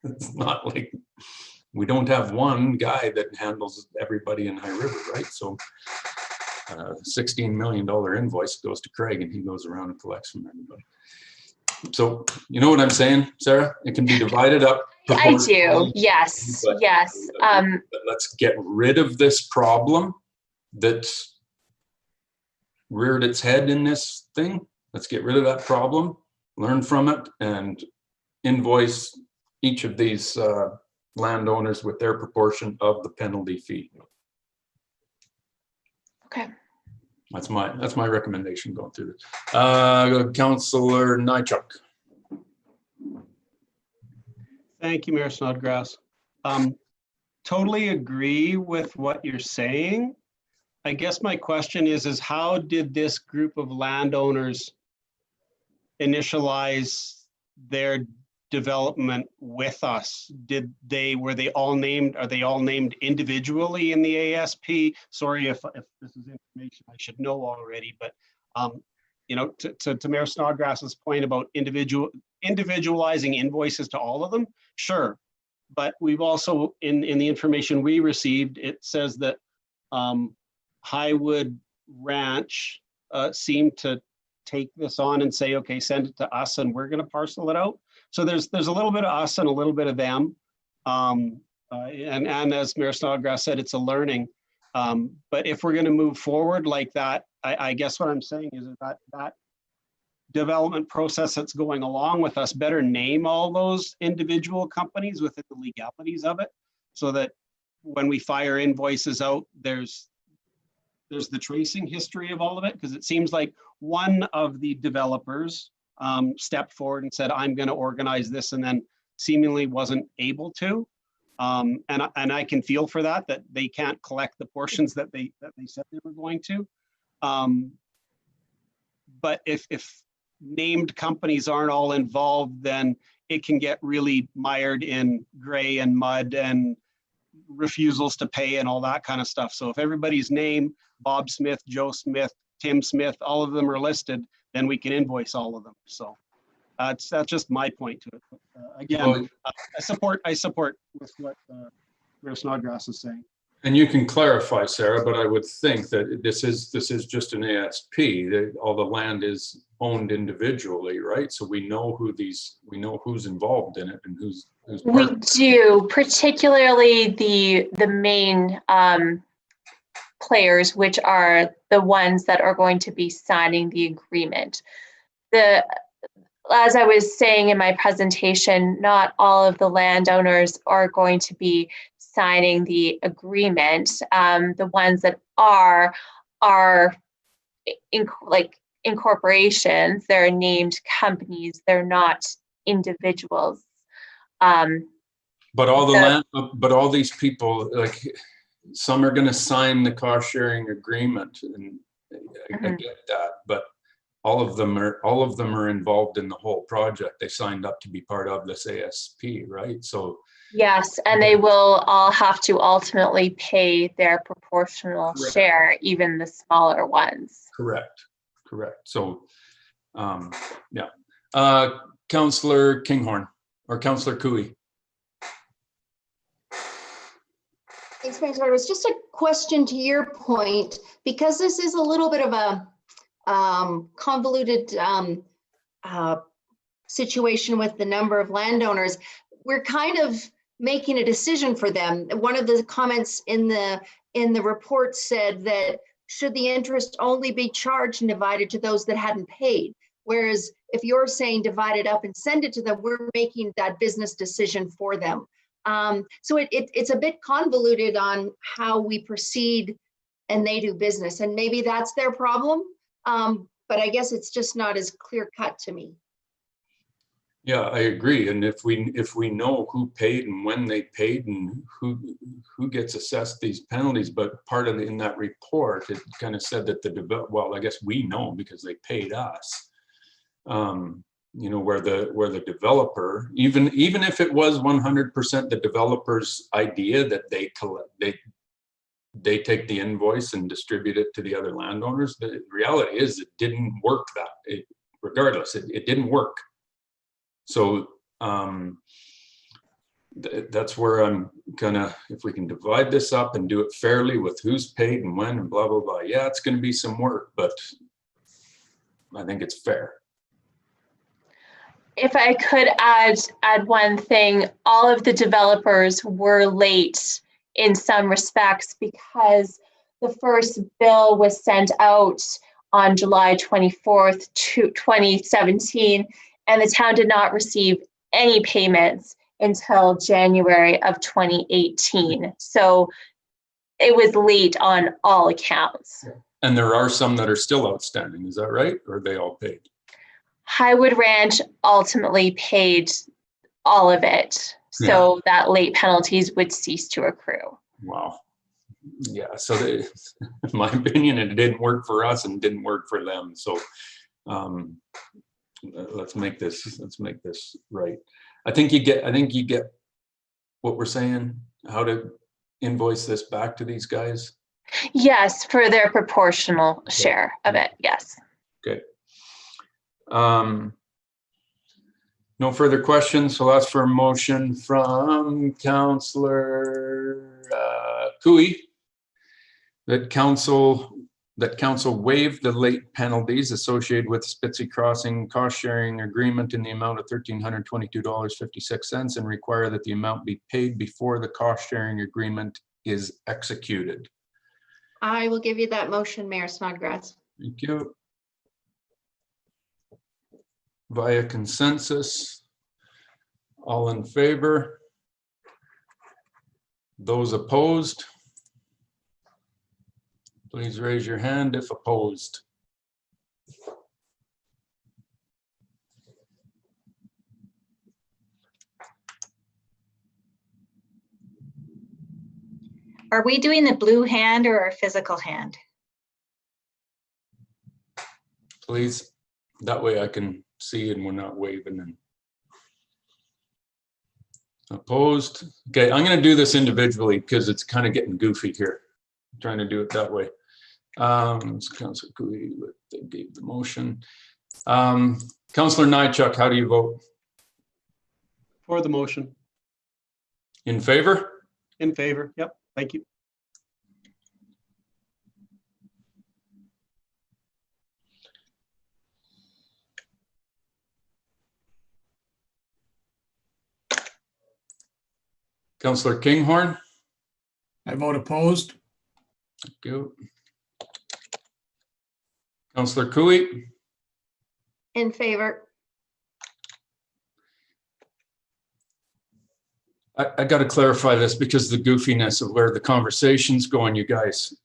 It's not like we don't have one guy that handles everybody in High River, right? So $16 million invoice goes to Craig and he goes around and collects from everybody. So you know what I'm saying, Sarah? It can be divided up. I do, yes, yes. But let's get rid of this problem that's reared its head in this thing. Let's get rid of that problem, learn from it, and invoice each of these landowners with their proportion of the penalty fee. Okay. That's my recommendation going through this. Councillor Nychuk. Thank you, Mayor Snodgrass. Totally agree with what you're saying. I guess my question is how did this group of landowners initialize their development with us? Were they all named? Are they all named individually in the ASP? Sorry if this is information I should know already, but you know, to Mayor Snodgrass's point about individualizing invoices to all of them, sure. But we've also, in the information we received, it says that Highwood Ranch seemed to take this on and say, okay, send it to us and we're going to parcel it out. So there's a little bit of us and a little bit of them. And as Mayor Snodgrass said, it's a learning. But if we're going to move forward like that, I guess what I'm saying is that development process that's going along with us better name all those individual companies within the legalities of it, so that when we fire invoices out, there's the tracing history of all of it, because it seems like one of the developers stepped forward and said, I'm going to organize this, and then seemingly wasn't able to. And I can feel for that they can't collect the portions that they said they were going to. But if named companies aren't all involved, then it can get really mired in gray and mud and refusals to pay and all that kind of stuff. So if everybody's name, Bob Smith, Joe Smith, Tim Smith, all of them are listed, then we can invoice all of them. So that's just my point to it. Again, I support with what Mayor Snodgrass is saying. And you can clarify, Sarah, but I would think that this is just an ASP. That all the land is owned individually, right? So we know who's involved in it and who's we do, particularly the main players, which are the ones that are going to be signing the agreement. As I was saying in my presentation, not all of the landowners are going to be signing the agreement. The ones that are like incorporations, they're named companies, they're not individuals. But all these people, like, some are going to sign the cost sharing agreement, and I get that, but all of them are involved in the whole project. They signed up to be part of this ASP, right? So yes, and they will all have to ultimately pay their proportional share, even the smaller ones. Correct. So, yeah. Councillor Kinghorn or Councillor Cooey. Thanks, Mayor Spargo. Just a question to your point, because this is a little bit of a convoluted situation with the number of landowners. We're kind of making a decision for them. One of the comments in the report said that should the interest only be charged and divided to those that hadn't paid? Whereas if you're saying divide it up and send it to them, we're making that business decision for them. So it's a bit convoluted on how we proceed and they do business, and maybe that's their problem. But I guess it's just not as clear cut to me. Yeah, I agree. And if we know who paid and when they paid and who gets assessed these penalties, but part of in that report, it kind of said that well, I guess we know because they paid us. You know, where the developer, even if it was 100% the developer's idea that they take the invoice and distribute it to the other landowners, the reality is it didn't work regardless, it didn't work. So that's where I'm gonna, if we can divide this up and do it fairly with who's paid and when and blah, blah, blah. Yeah, it's gonna be some work, but I think it's fair. If I could add one thing, all of the developers were late in some respects because the first bill was sent out on July 24th, 2017, and the town did not receive any payments until January of 2018. So it was late on all accounts. And there are some that are still outstanding, is that right? Or are they all paid? Highwood Ranch ultimately paid all of it, so that late penalties would cease to accrue. Wow. Yeah, so in my opinion, it didn't work for us and didn't work for them. So let's make this right. I think you get what we're saying, how to invoice this back to these guys. Yes, for their proportional share of it, yes. Okay. No further questions, so that's for a motion from Councillor Cooey that council waive the late penalties associated with Spitzy Crossing cost sharing agreement in the amount of $1,322.56 and require that the amount be paid before the cost sharing agreement is executed. I will give you that motion, Mayor Snodgrass. Thank you. Via consensus, all in favor? Those opposed? Please raise your hand if opposed. Are we doing the blue hand or a physical hand? Please, that way I can see and we're not waving and opposed. Okay, I'm going to do this individually because it's kind of getting goofy here. I'm trying to do it that way. Councillor Cooey gave the motion. Councillor Nychuk, how do you vote? For the motion. In favor? In favor, yep, thank you. Councillor Kinghorn? I vote opposed. Thank you. Councillor Cooey? In favor. I got to clarify this because the goofiness of where the conversation's going, you guys.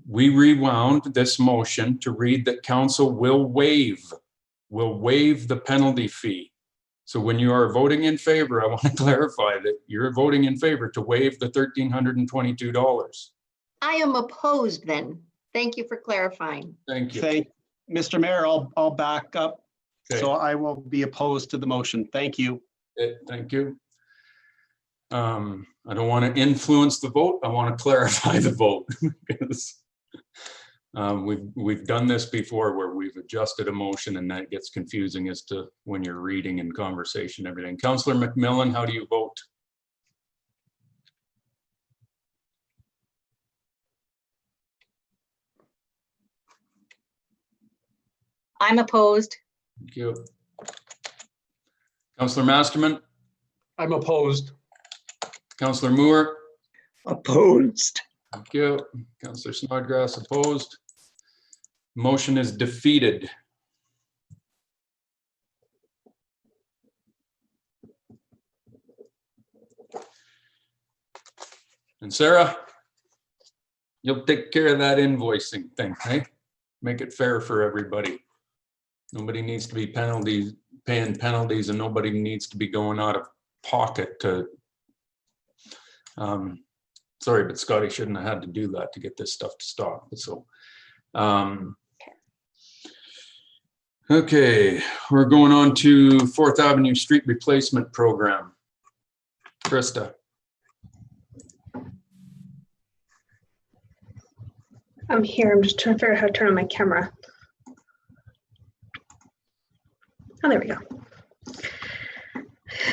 We rewound this motion to read that council will waive the penalty fee. So when you are voting in favor, I want to clarify that you're voting in favor to waive the $1,322. I am opposed then. Thank you for clarifying. Thank you. Mr. Mayor, I'll back up. Okay. So I will be opposed to the motion. Thank you. Okay, thank you. I don't want to influence the vote. I want to clarify the vote because we've done this before where we've adjusted a motion and that gets confusing as to when you're reading and conversation, everything. Councillor McMillan, how do you vote? I'm opposed. Thank you. Councillor Masterman, I'm opposed. Councillor Moore, Opposed. thank you. Councillor Snodgrass opposed. Motion is defeated. And Sarah, you'll take care of that invoicing thing, hey? Make it fair for everybody. Nobody needs to be paying penalties, and nobody needs to be going out of pocket to, sorry, but Scotty shouldn't have had to do that to get this stuff to stop. So, okay, we're going on to 4th Avenue Street Replacement Program. Krista. I'm here. I'm just trying to figure out how to turn on my camera. Oh, there we go.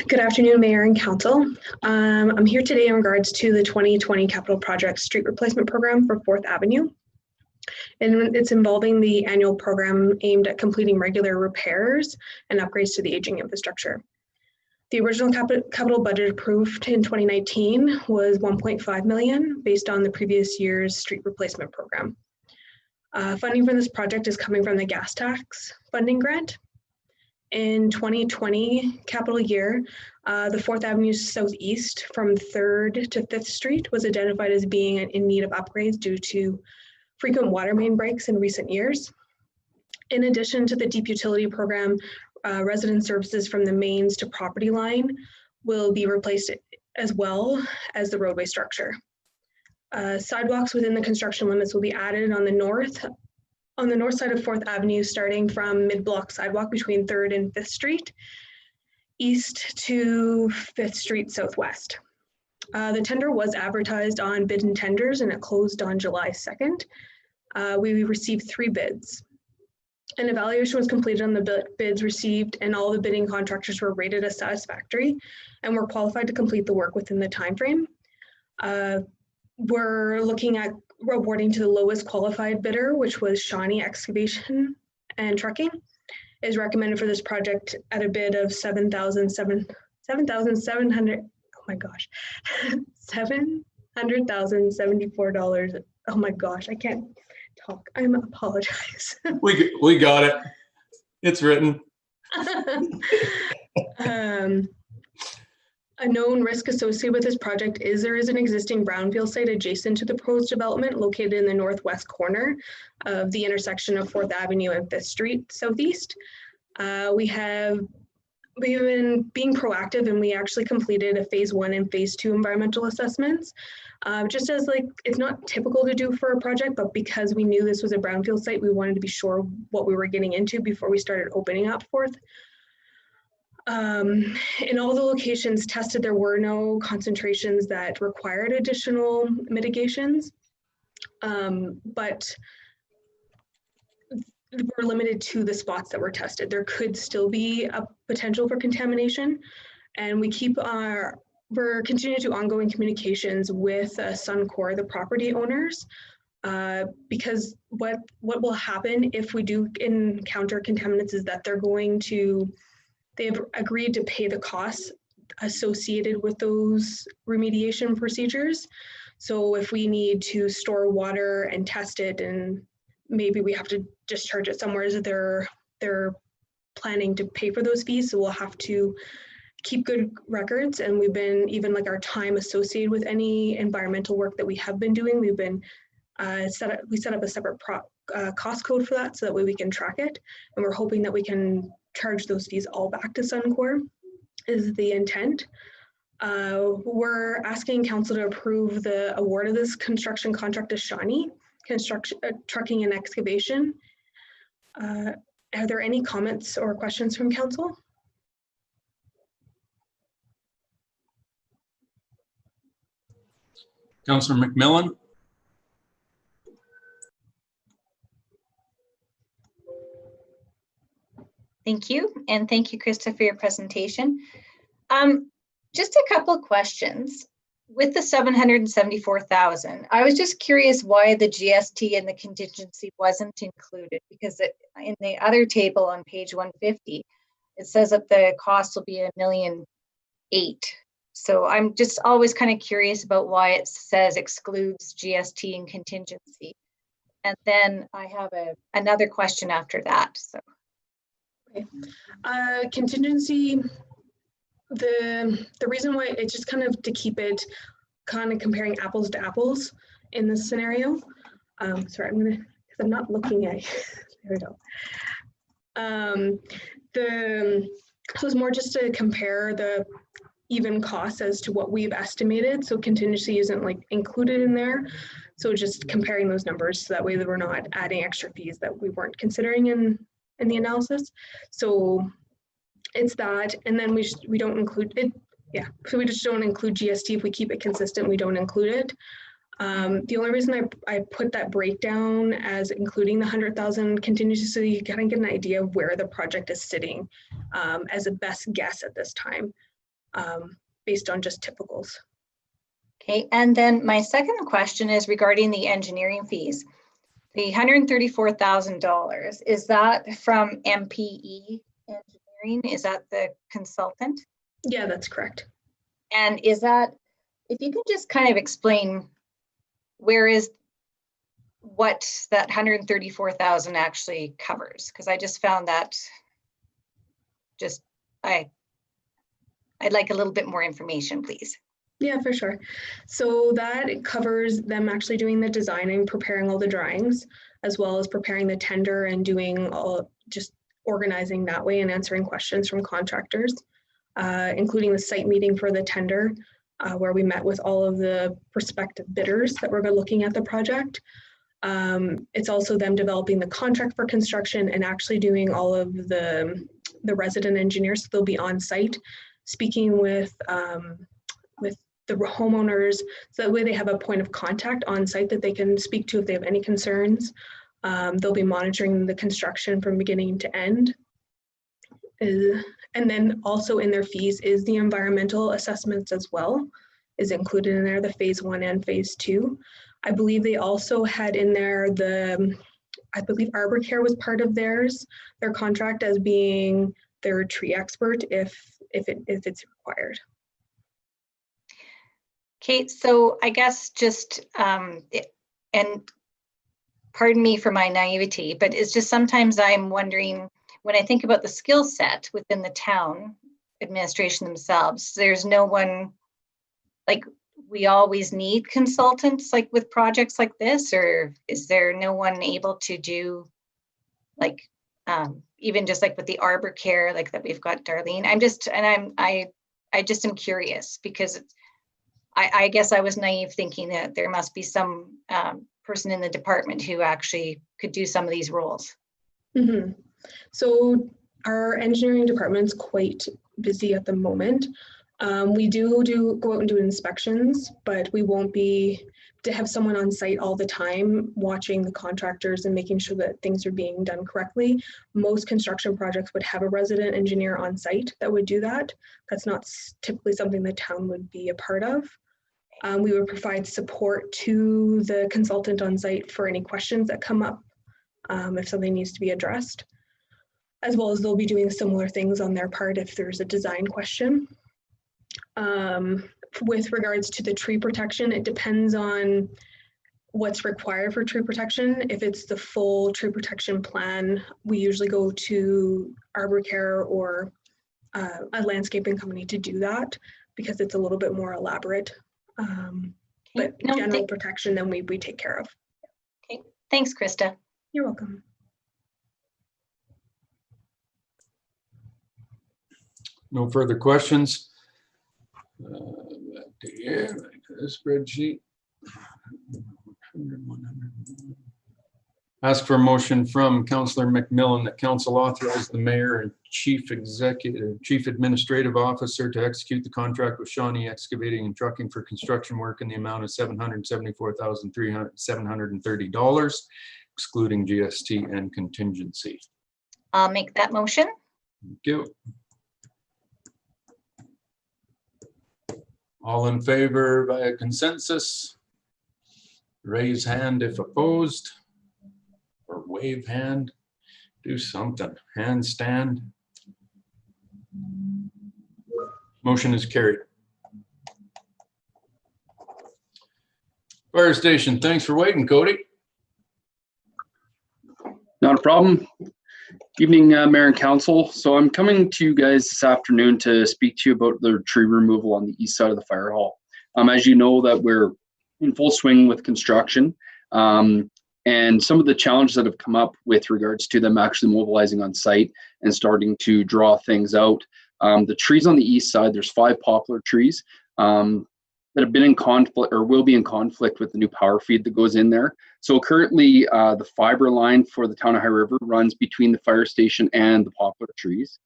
Good afternoon, Mayor and Council. I'm here today in regards to the 2020 Capital Project Street Replacement Program for 4th Avenue. And it's involving the annual program aimed at completing regular repairs and upgrades to the aging infrastructure. The original capital budget approved in 2019 was 1.5 million based on the previous year's street replacement program. Funding for this project is coming from the gas tax funding grant. In 2020 capital year, the 4th Avenue Southeast from 3rd to 5th Street was identified as being in need of upgrades due to frequent water main breaks in recent years. In addition to the deep utility program, resident services from the mains to property line will be replaced as well as the roadway structure. Sidewalks within the construction limits will be added on the north side of 4th Avenue, starting from mid-block sidewalk between 3rd and 5th Street, east to 5th Street Southwest. The tender was advertised on Bid and Tenders, and it closed on July 2nd. We received 3 bids. An evaluation was completed on the bids received, and all the bidding contractors were rated as satisfactory and were qualified to complete the work within the time frame. We're looking at awarding to the lowest qualified bidder, which was Shawnee Excavation and Trucking, is recommended for this project at a bid of $7,700. Oh my gosh, $700,074. Oh my gosh, I can't talk. I apologize. We got it. It's written. A known risk associated with this project is there is an existing brownfield site adjacent to the proposed development located in the northwest corner of the intersection of 4th Avenue and 5th Street Southeast. We've been being proactive, and we actually completed a phase 1 and phase 2 environmental assessments. Just as it's not typical to do for a project, but because we knew this was a brownfield site, we wanted to be sure what we were getting into before we started opening up 4th. In all the locations tested, there were no concentrations that required additional mitigations, but we're limited to the spots that were tested. There could still be a potential for contamination, and we're continuing to ongoing communications with Suncor, the property owners, because what will happen if we do encounter contaminants is that they've agreed to pay the costs associated with those remediation procedures. So if we need to store water and test it, and maybe we have to discharge it somewhere, so they're planning to pay for those fees. So we'll have to keep good records, and we've been even our time associated with any environmental work that we have been doing. We've been set up a separate cost code for that, so that way we can track it, and we're hoping that we can charge those fees all back to Suncor is the intent. We're asking council to approve the award of this construction contract to Shawnee Trucking and Excavation. Are there any comments or questions from council? Councillor McMillan. Thank you. And thank you, Krista, for your presentation. Just a couple of questions. with the 774,000, I was just curious why the GST and the contingency wasn't included, because in the other table on page 150, it says that the cost will be $1.8 million. So I'm just always kind of curious about why it says excludes GST and contingency. And then I have another question after that. So, okay. Contingency. The reason why it's just kind of to keep it kind of comparing apples to apples in this scenario. Sorry, because I'm not looking at. There we go. So it's more just to compare the even costs as to what we've estimated. So contingency isn't like included in there. So just comparing those numbers so that way that we're not adding extra fees that we weren't considering in the analysis. So it's that, and then we don't include it. Yeah, so we just don't include GST. If we keep it consistent, we don't include it. The only reason I put that breakdown as including the 100,000 contingency, so you kind of get an idea of where the project is sitting as a best guess at this time, based on just typicals. okay, and then my second question is regarding the engineering fees. The $134,000, is that from MPE Engineering? Is that the consultant? Yeah, that's correct. And is that, if you can just kind of explain what that 134,000 actually covers, because I just found that I'd like a little bit more information, please. Yeah, for sure. So that covers them actually doing the designing, preparing all the drawings, as well as preparing the tender and doing all, just organizing that way and answering questions from contractors, including the site meeting for the tender, where we met with all of the prospective bidders that were looking at the project. It's also them developing the contract for construction and actually doing all of the resident engineers. So they'll be on site speaking with the homeowners, so that way they have a point of contact on site that they can speak to if they have any concerns. They'll be monitoring the construction from beginning to end. And then also in their fees is the environmental assessments as well, is included in there, the phase 1 and phase 2. I believe they also had in there I believe Arbor Care was part of their contract as being their tree expert if it's required. Kate, so I guess just, and pardon me for my naivety, but it's just sometimes I'm wondering, when I think about the skill set within the town administration themselves, there's no one, like, we always need consultants like with projects like this, or is there no one able to do like, even just like with the Arbor Care, like that we've got Darlene? I just am curious because I guess I was naive thinking that there must be some person in the department who actually could do some of these roles. Mm-hmm. So our engineering department's quite busy at the moment. We do go out and do inspections, but we won't be to have someone on site all the time watching the contractors and making sure that things are being done correctly. Most construction projects would have a resident engineer on site that would do that. That's not typically something the town would be a part of. We would provide support to the consultant on site for any questions that come up if something needs to be addressed, as well as they'll be doing similar things on their part if there's a design question. With regards to the tree protection, it depends on what's required for tree protection. If it's the full tree protection plan, we usually go to Arbor Care or a landscaping company to do that because it's a little bit more elaborate. But general protection, then we take care of. Okay, thanks, Krista. You're welcome. No further questions. Back to the spreadsheet. Ask for a motion from Councillor McMillan that council authorize the mayor and chief administrative officer to execute the contract with Shawnee Excavating and Trucking for construction work in the amount of $774,730, excluding GST and contingency. I'll make that motion. Thank you. All in favor by consensus? Raise hand if opposed, or wave hand. Do something. Handstand. Motion is carried. Fire station, thanks for waiting, Cody. Not a problem. Evening, Mayor and Council. So I'm coming to you guys this afternoon to speak to you about the tree removal on the east side of the fire hall. As you know, that we're in full swing with construction, and some of the challenges that have come up with regards to them actually mobilizing on site and starting to draw things out. The trees on the east side, there's 5 poplar trees that have been in conflict or will be in conflict with the new power feed that goes in there. So currently the fiber line for the town of High River runs between the fire station and the poplar trees.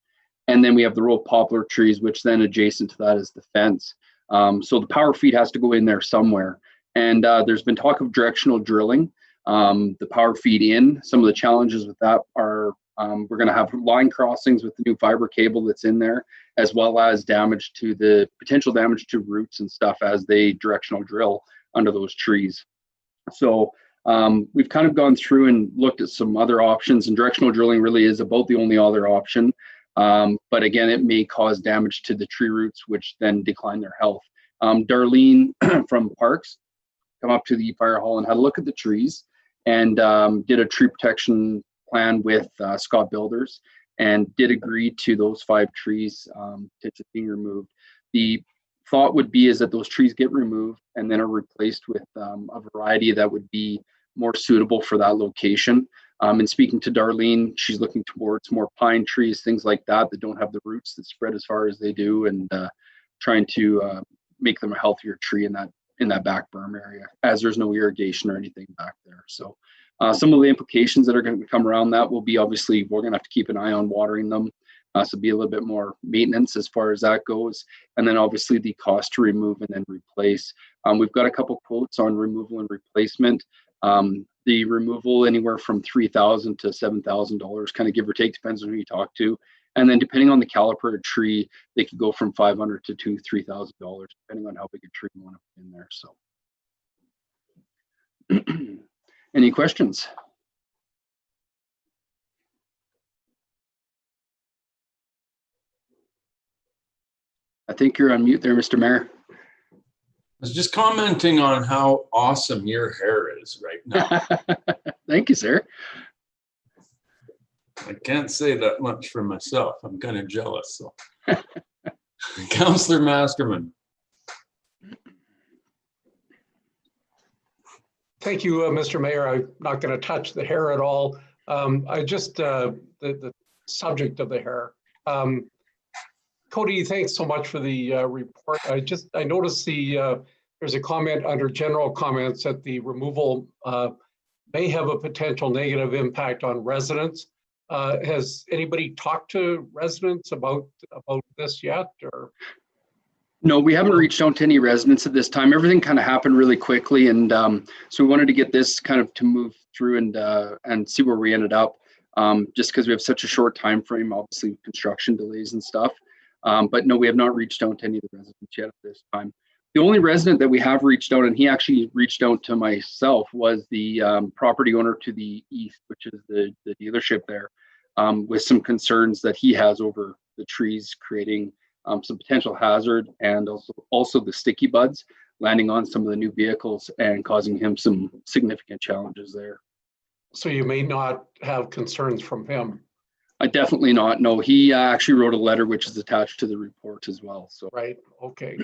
And then we have the row of poplar trees, which then adjacent to that is the fence. So the power feed has to go in there somewhere. And there's been talk of directional drilling, the power feed in. Some of the challenges with that are we're going to have line crossings with the new fiber cable that's in there, as well as potential damage to roots and stuff as they directional drill under those trees. So we've kind of gone through and looked at some other options, and directional drilling really is about the only other option. But again, it may cause damage to the tree roots, which then decline their health. Darlene from Parks come up to the fire hall and had a look at the trees and did a tree protection plan with Scott Builders and did agree to those 5 trees to being removed. The thought would be is that those trees get removed and then are replaced with a variety that would be more suitable for that location. And speaking to Darlene, she's looking towards more pine trees, things like that don't have the roots that spread as far as they do, and trying to make them a healthier tree in that back berm area, as there's no irrigation or anything back there. So some of the implications that are going to come around that will be, obviously, we're going to have to keep an eye on watering them. So be a little bit more maintenance as far as that goes. And then obviously the cost to remove and then replace. We've got a couple quotes on removal and replacement. The removal anywhere from $3,000 to $7,000, kind of give or take, depends on who you talk to. And then depending on the caliper of tree, they could go from $500 to $3,000, depending on how big a tree you want to put in there. So any questions? I think you're on mute there, Mr. Mayor. I was just commenting on how awesome your hair is right now. Thank you, sir. I can't say that much for myself. I'm kind of jealous. So. Councillor Masterman. Thank you, Mr. Mayor. I'm not going to touch the hair at all. I just, the subject of the hair. Cody, thanks so much for the report. I noticed there's a comment under general comments that the removal may have a potential negative impact on residents. Has anybody talked to residents about this yet, or? No, we haven't reached out to any residents at this time. Everything kind of happened really quickly, and so we wanted to get this kind of to move through and see where we ended up. Just because we have such a short time frame, obviously construction delays and stuff. But no, we have not reached out to any of the residents yet at this time. The only resident that we have reached out, and he actually reached out to myself, was the property owner to the east, which is the dealership there, with some concerns that he has over the trees creating some potential hazard, and also the sticky buds landing on some of the new vehicles and causing him some significant challenges there. So you may not have concerns from him. Definitely not. No, he actually wrote a letter which is attached to the report as well. So right. Okay.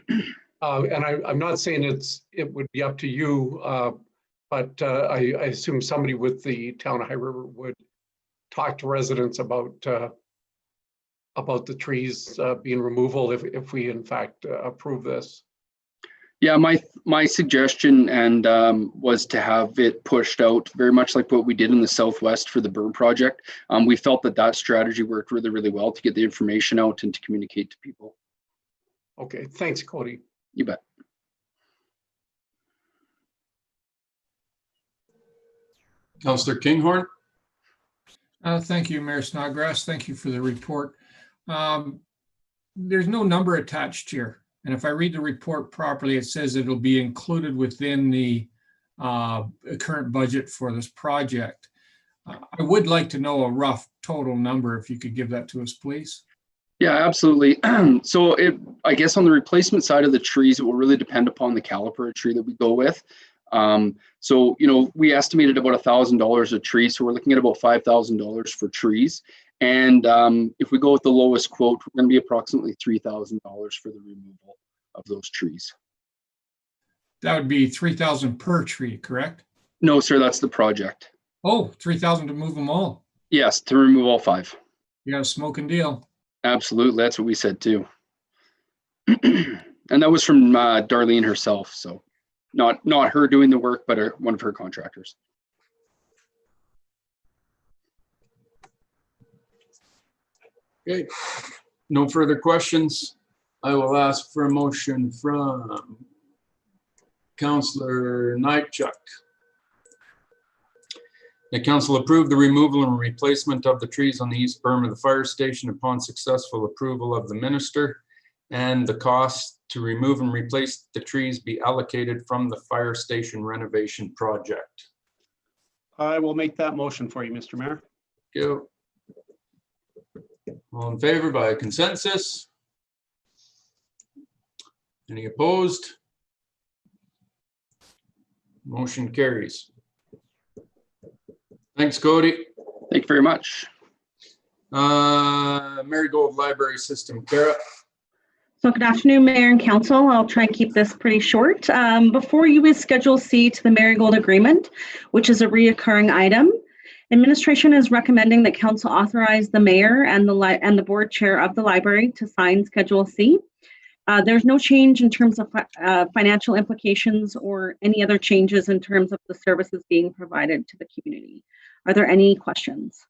And I'm not saying it would be up to you, but I assume somebody with the town of High River would talk to residents about the trees being removal if we in fact approve this. Yeah, my suggestion and was to have it pushed out very much like what we did in the Southwest for the berm project. We felt that strategy worked really, really well to get the information out and to communicate to people. Okay, thanks, Cody. You bet. Councillor Kinghorn. Thank you, Mayor Snodgrass. Thank you for the report. There's no number attached here. And if I read the report properly, it says it'll be included within the current budget for this project. I would like to know a rough total number, if you could give that to us, please. Yeah, absolutely. So I guess on the replacement side of the trees, it will really depend upon the caliper of tree that we go with. So, we estimated about $1,000 a tree. So we're looking at about $5,000 for trees. And if we go with the lowest quote, we're going to be approximately $3,000 for the removal of those trees. That would be $3,000 per tree, correct? No, sir, that's the project. Oh, $3,000 to move them all. Yes, to remove all 5. You got a smoking deal. Absolutely, that's what we said too. And that was from Darlene herself, so not her doing the work, but one of her contractors. Okay, no further questions. I will ask for a motion from Councillor Nychuk. The council approved the removal and replacement of the trees on the east berm of the fire station upon successful approval of the minister, and the cost to remove and replace the trees be allocated from the fire station renovation project. I will make that motion for you, Mr. Mayor. Thank you. All in favor by consensus? Any opposed? Motion carries. Thanks, Cody. Thank you very much. Marigold Library System, Kara. So good afternoon, Mayor and Council. I'll try and keep this pretty short. Before you is Schedule C to the Marigold Agreement, which is a reoccurring item. Administration is recommending that Council authorize the Mayor and the Board Chair of the Library to sign Schedule C. There's no change in terms of financial implications or any other changes in terms of the services being provided to the community. Are there any questions?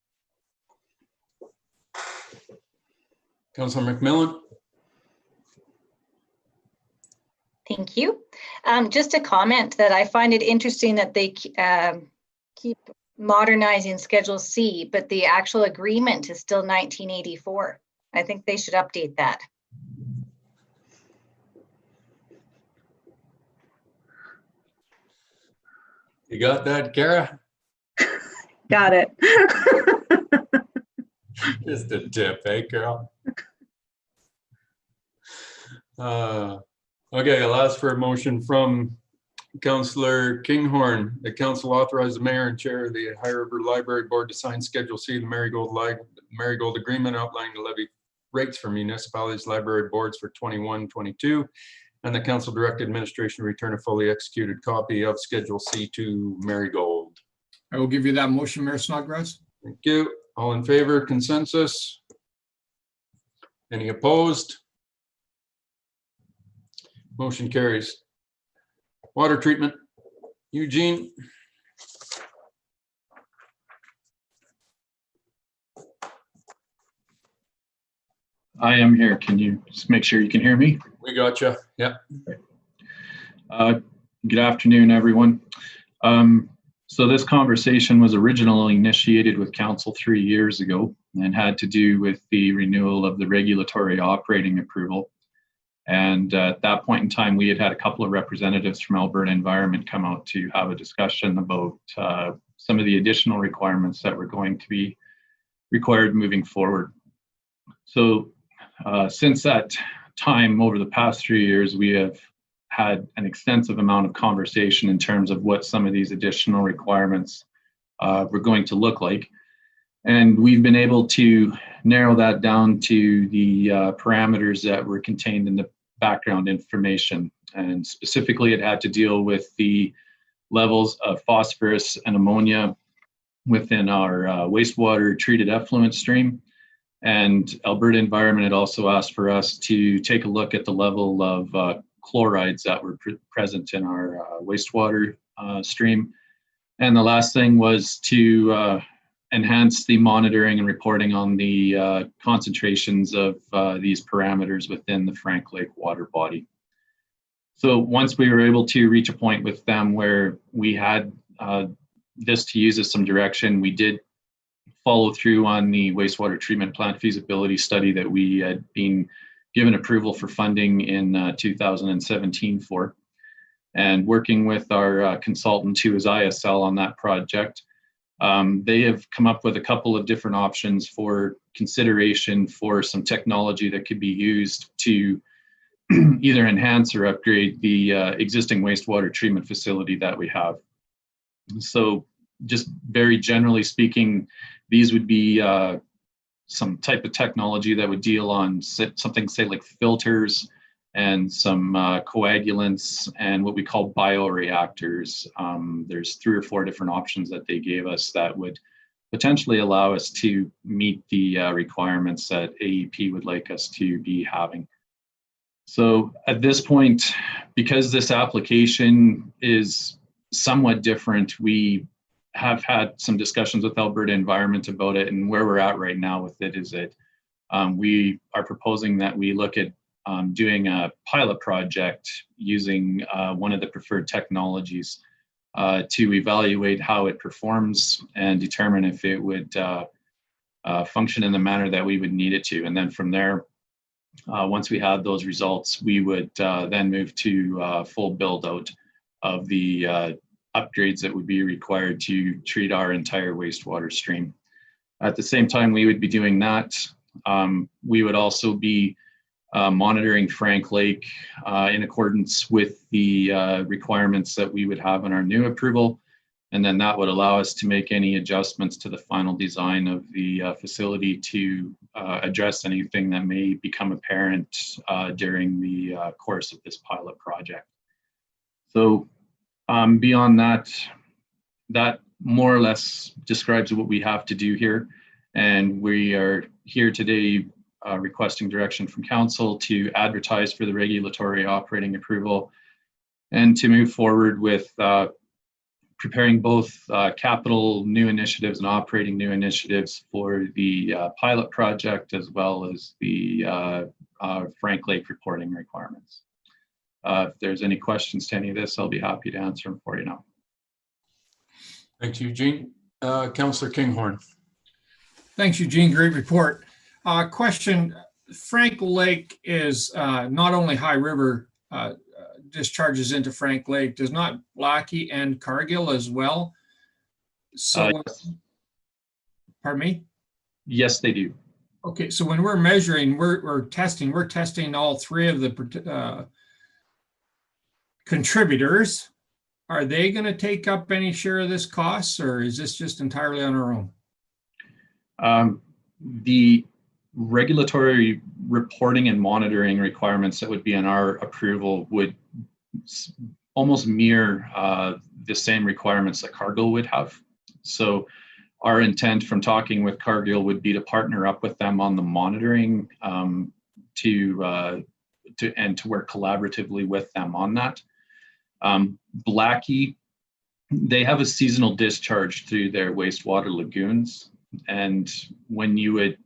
Councilor McMillan. Thank you. Just a comment that I find it interesting that they keep modernizing Schedule C, but the actual agreement is still 1984. I think they should update that. You got that, Kara? Got it. Just a tip, eh, Carol? Okay, I'll ask for a motion from Councillor Kinghorn. The council authorized the mayor and chair of the High River Library Board to sign Schedule C, the Marigold Agreement outlining the levy rates for municipalities, library boards for 21-22. And the council directed administration return a fully executed copy of Schedule C to Marigold. I will give you that motion, Mayor Snodgrass. Thank you. All in favor, consensus? Any opposed? Motion carries. Water treatment, Eugene. I am here. Can you just make sure you can hear me? We got you. Yeah. Good afternoon, everyone. So this conversation was originally initiated with council 3 years ago and had to do with the renewal of the regulatory operating approval. And at that point in time, we had a couple of representatives from Alberta Environment come out to have a discussion about some of the additional requirements that were going to be required moving forward. So since that time, over the past 3 years, we have had an extensive amount of conversation in terms of what some of these additional requirements were going to look like. And we've been able to narrow that down to the parameters that were contained in the background information. And specifically, it had to deal with the levels of phosphorus and ammonia within our wastewater treated effluent stream. And Alberta Environment had also asked for us to take a look at the level of chlorides that were present in our wastewater stream. And the last thing was to enhance the monitoring and reporting on the concentrations of these parameters within the Frank Lake water body. So once we were able to reach a point with them where we had this to use as some direction, we did follow through on the wastewater treatment plant feasibility study that we had been given approval for funding in 2017 for. And working with our consultant who is ISL on that project, they have come up with a couple of different options for consideration for some technology that could be used to either enhance or upgrade the existing wastewater treatment facility that we have. So just very generally speaking, these would be some type of technology that would deal on something, say, like filters and some coagulants and what we call bioreactors. There's 3 or 4 different options that they gave us that would potentially allow us to meet the requirements that AEP would like us to be having. So at this point, because this application is somewhat different, we have had some discussions with Alberta Environment about it, and where we're at right now with it is that we are proposing that we look at doing a pilot project using one of the preferred technologies to evaluate how it performs and determine if it would function in the manner that we would need it to. And then from there, once we had those results, we would then move to full build out of the upgrades that would be required to treat our entire wastewater stream. At the same time we would be doing that, we would also be monitoring Frank Lake in accordance with the requirements that we would have in our new approval. And then that would allow us to make any adjustments to the final design of the facility to address anything that may become apparent during the course of this pilot project. So beyond that, that more or less describes what we have to do here. And we are here today requesting direction from council to advertise for the regulatory operating approval and to move forward with preparing both capital new initiatives and operating new initiatives for the pilot project, as well as the Frank Lake reporting requirements. If there's any questions to any of this, I'll be happy to answer them for you now. Thanks, Eugene. Councillor Kinghorn. Thanks, Eugene. Great report. Question, Frank Lake is not only High River discharges into Frank Lake, does not Blackie and Cargill as well? So, yes. Pardon me? Yes, they do. Okay, so when we're measuring, we're testing all 3 of the contributors. Are they going to take up any share of this cost, or is this just entirely on our own? The regulatory reporting and monitoring requirements that would be in our approval would almost mirror the same requirements that Cargill would have. So our intent from talking with Cargill would be to partner up with them on the monitoring to work collaboratively with them on that. Blackie, they have a seasonal discharge through their wastewater lagoons. And when you would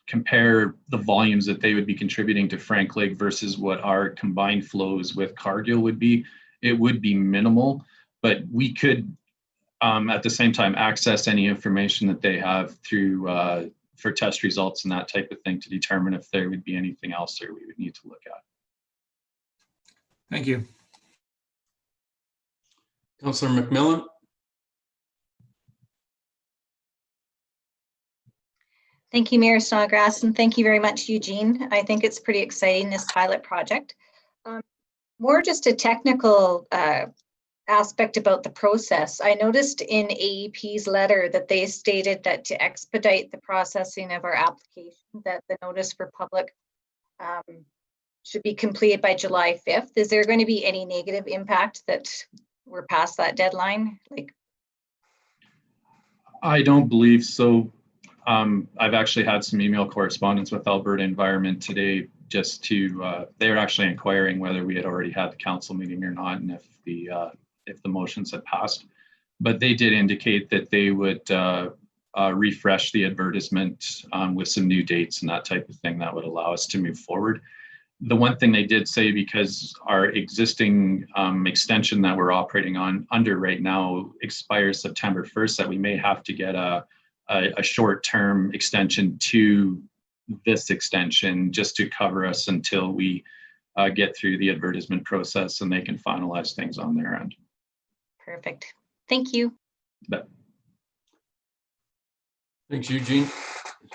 compare the volumes that they would be contributing to Frank Lake versus what our combined flows with Cargill would be, it would be minimal, but we could at the same time access any information that they have through for test results and that type of thing to determine if there would be anything else there we would need to look at. Thank you. Councillor McMillan. Thank you, Mayor Snodgrass, and thank you very much, Eugene. I think it's pretty exciting, this pilot project. More just a technical aspect about the process. I noticed in AEP's letter that they stated that to expedite the processing of our application, that the notice for public should be completed by July 5th. Is there going to be any negative impact that we're past that deadline? I don't believe so. I've actually had some email correspondence with Alberta Environment today, just to, they were actually inquiring whether we had already had the council meeting or not, and if the motions had passed. But they did indicate that they would refresh the advertisement with some new dates and that type of thing that would allow us to move forward. The one thing they did say, because our existing extension that we're operating on under right now expires September 1st, that we may have to get a short-term extension to this extension just to cover us until we get through the advertisement process and they can finalize things on their end. Perfect. Thank you. But Thanks, Eugene.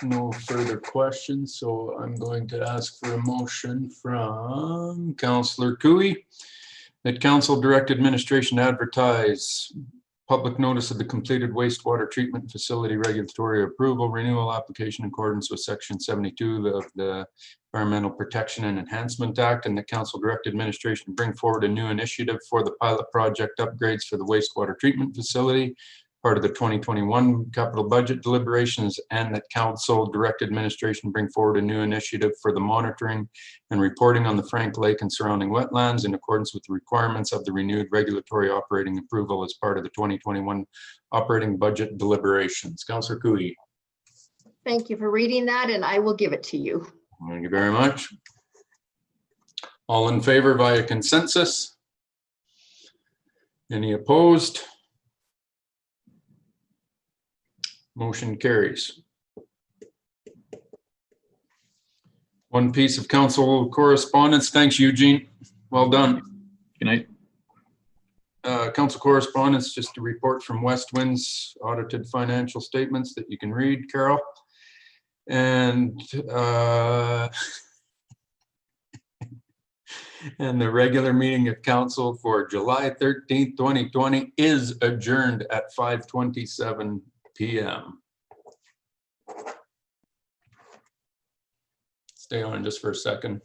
No further questions, so I'm going to ask for a motion from Councillor Cooey that council direct administration advertise public notice of the completed wastewater treatment facility regulatory approval renewal application in accordance with section 72 of the Environmental Protection and Enhancement Act, and the council direct administration bring forward a new initiative for the pilot project upgrades for the wastewater treatment facility, part of the 2021 capital budget deliberations, and that council direct administration bring forward a new initiative for the monitoring and reporting on the Frank Lake and surrounding wetlands in accordance with the requirements of the renewed regulatory operating approval as part of the 2021 operating budget deliberations. Councillor Cooey. Thank you for reading that, and I will give it to you. Thank you very much. All in favor via consensus? Any opposed? Motion carries. One piece of council correspondence. Thanks, Eugene. Well done. Good night. Council correspondence, just a report from West Wind's audited financial statements that you can read, Carol. And and the regular meeting of council for July 13th, 2020 is adjourned at 5:27 p.m. Stay on just for a second.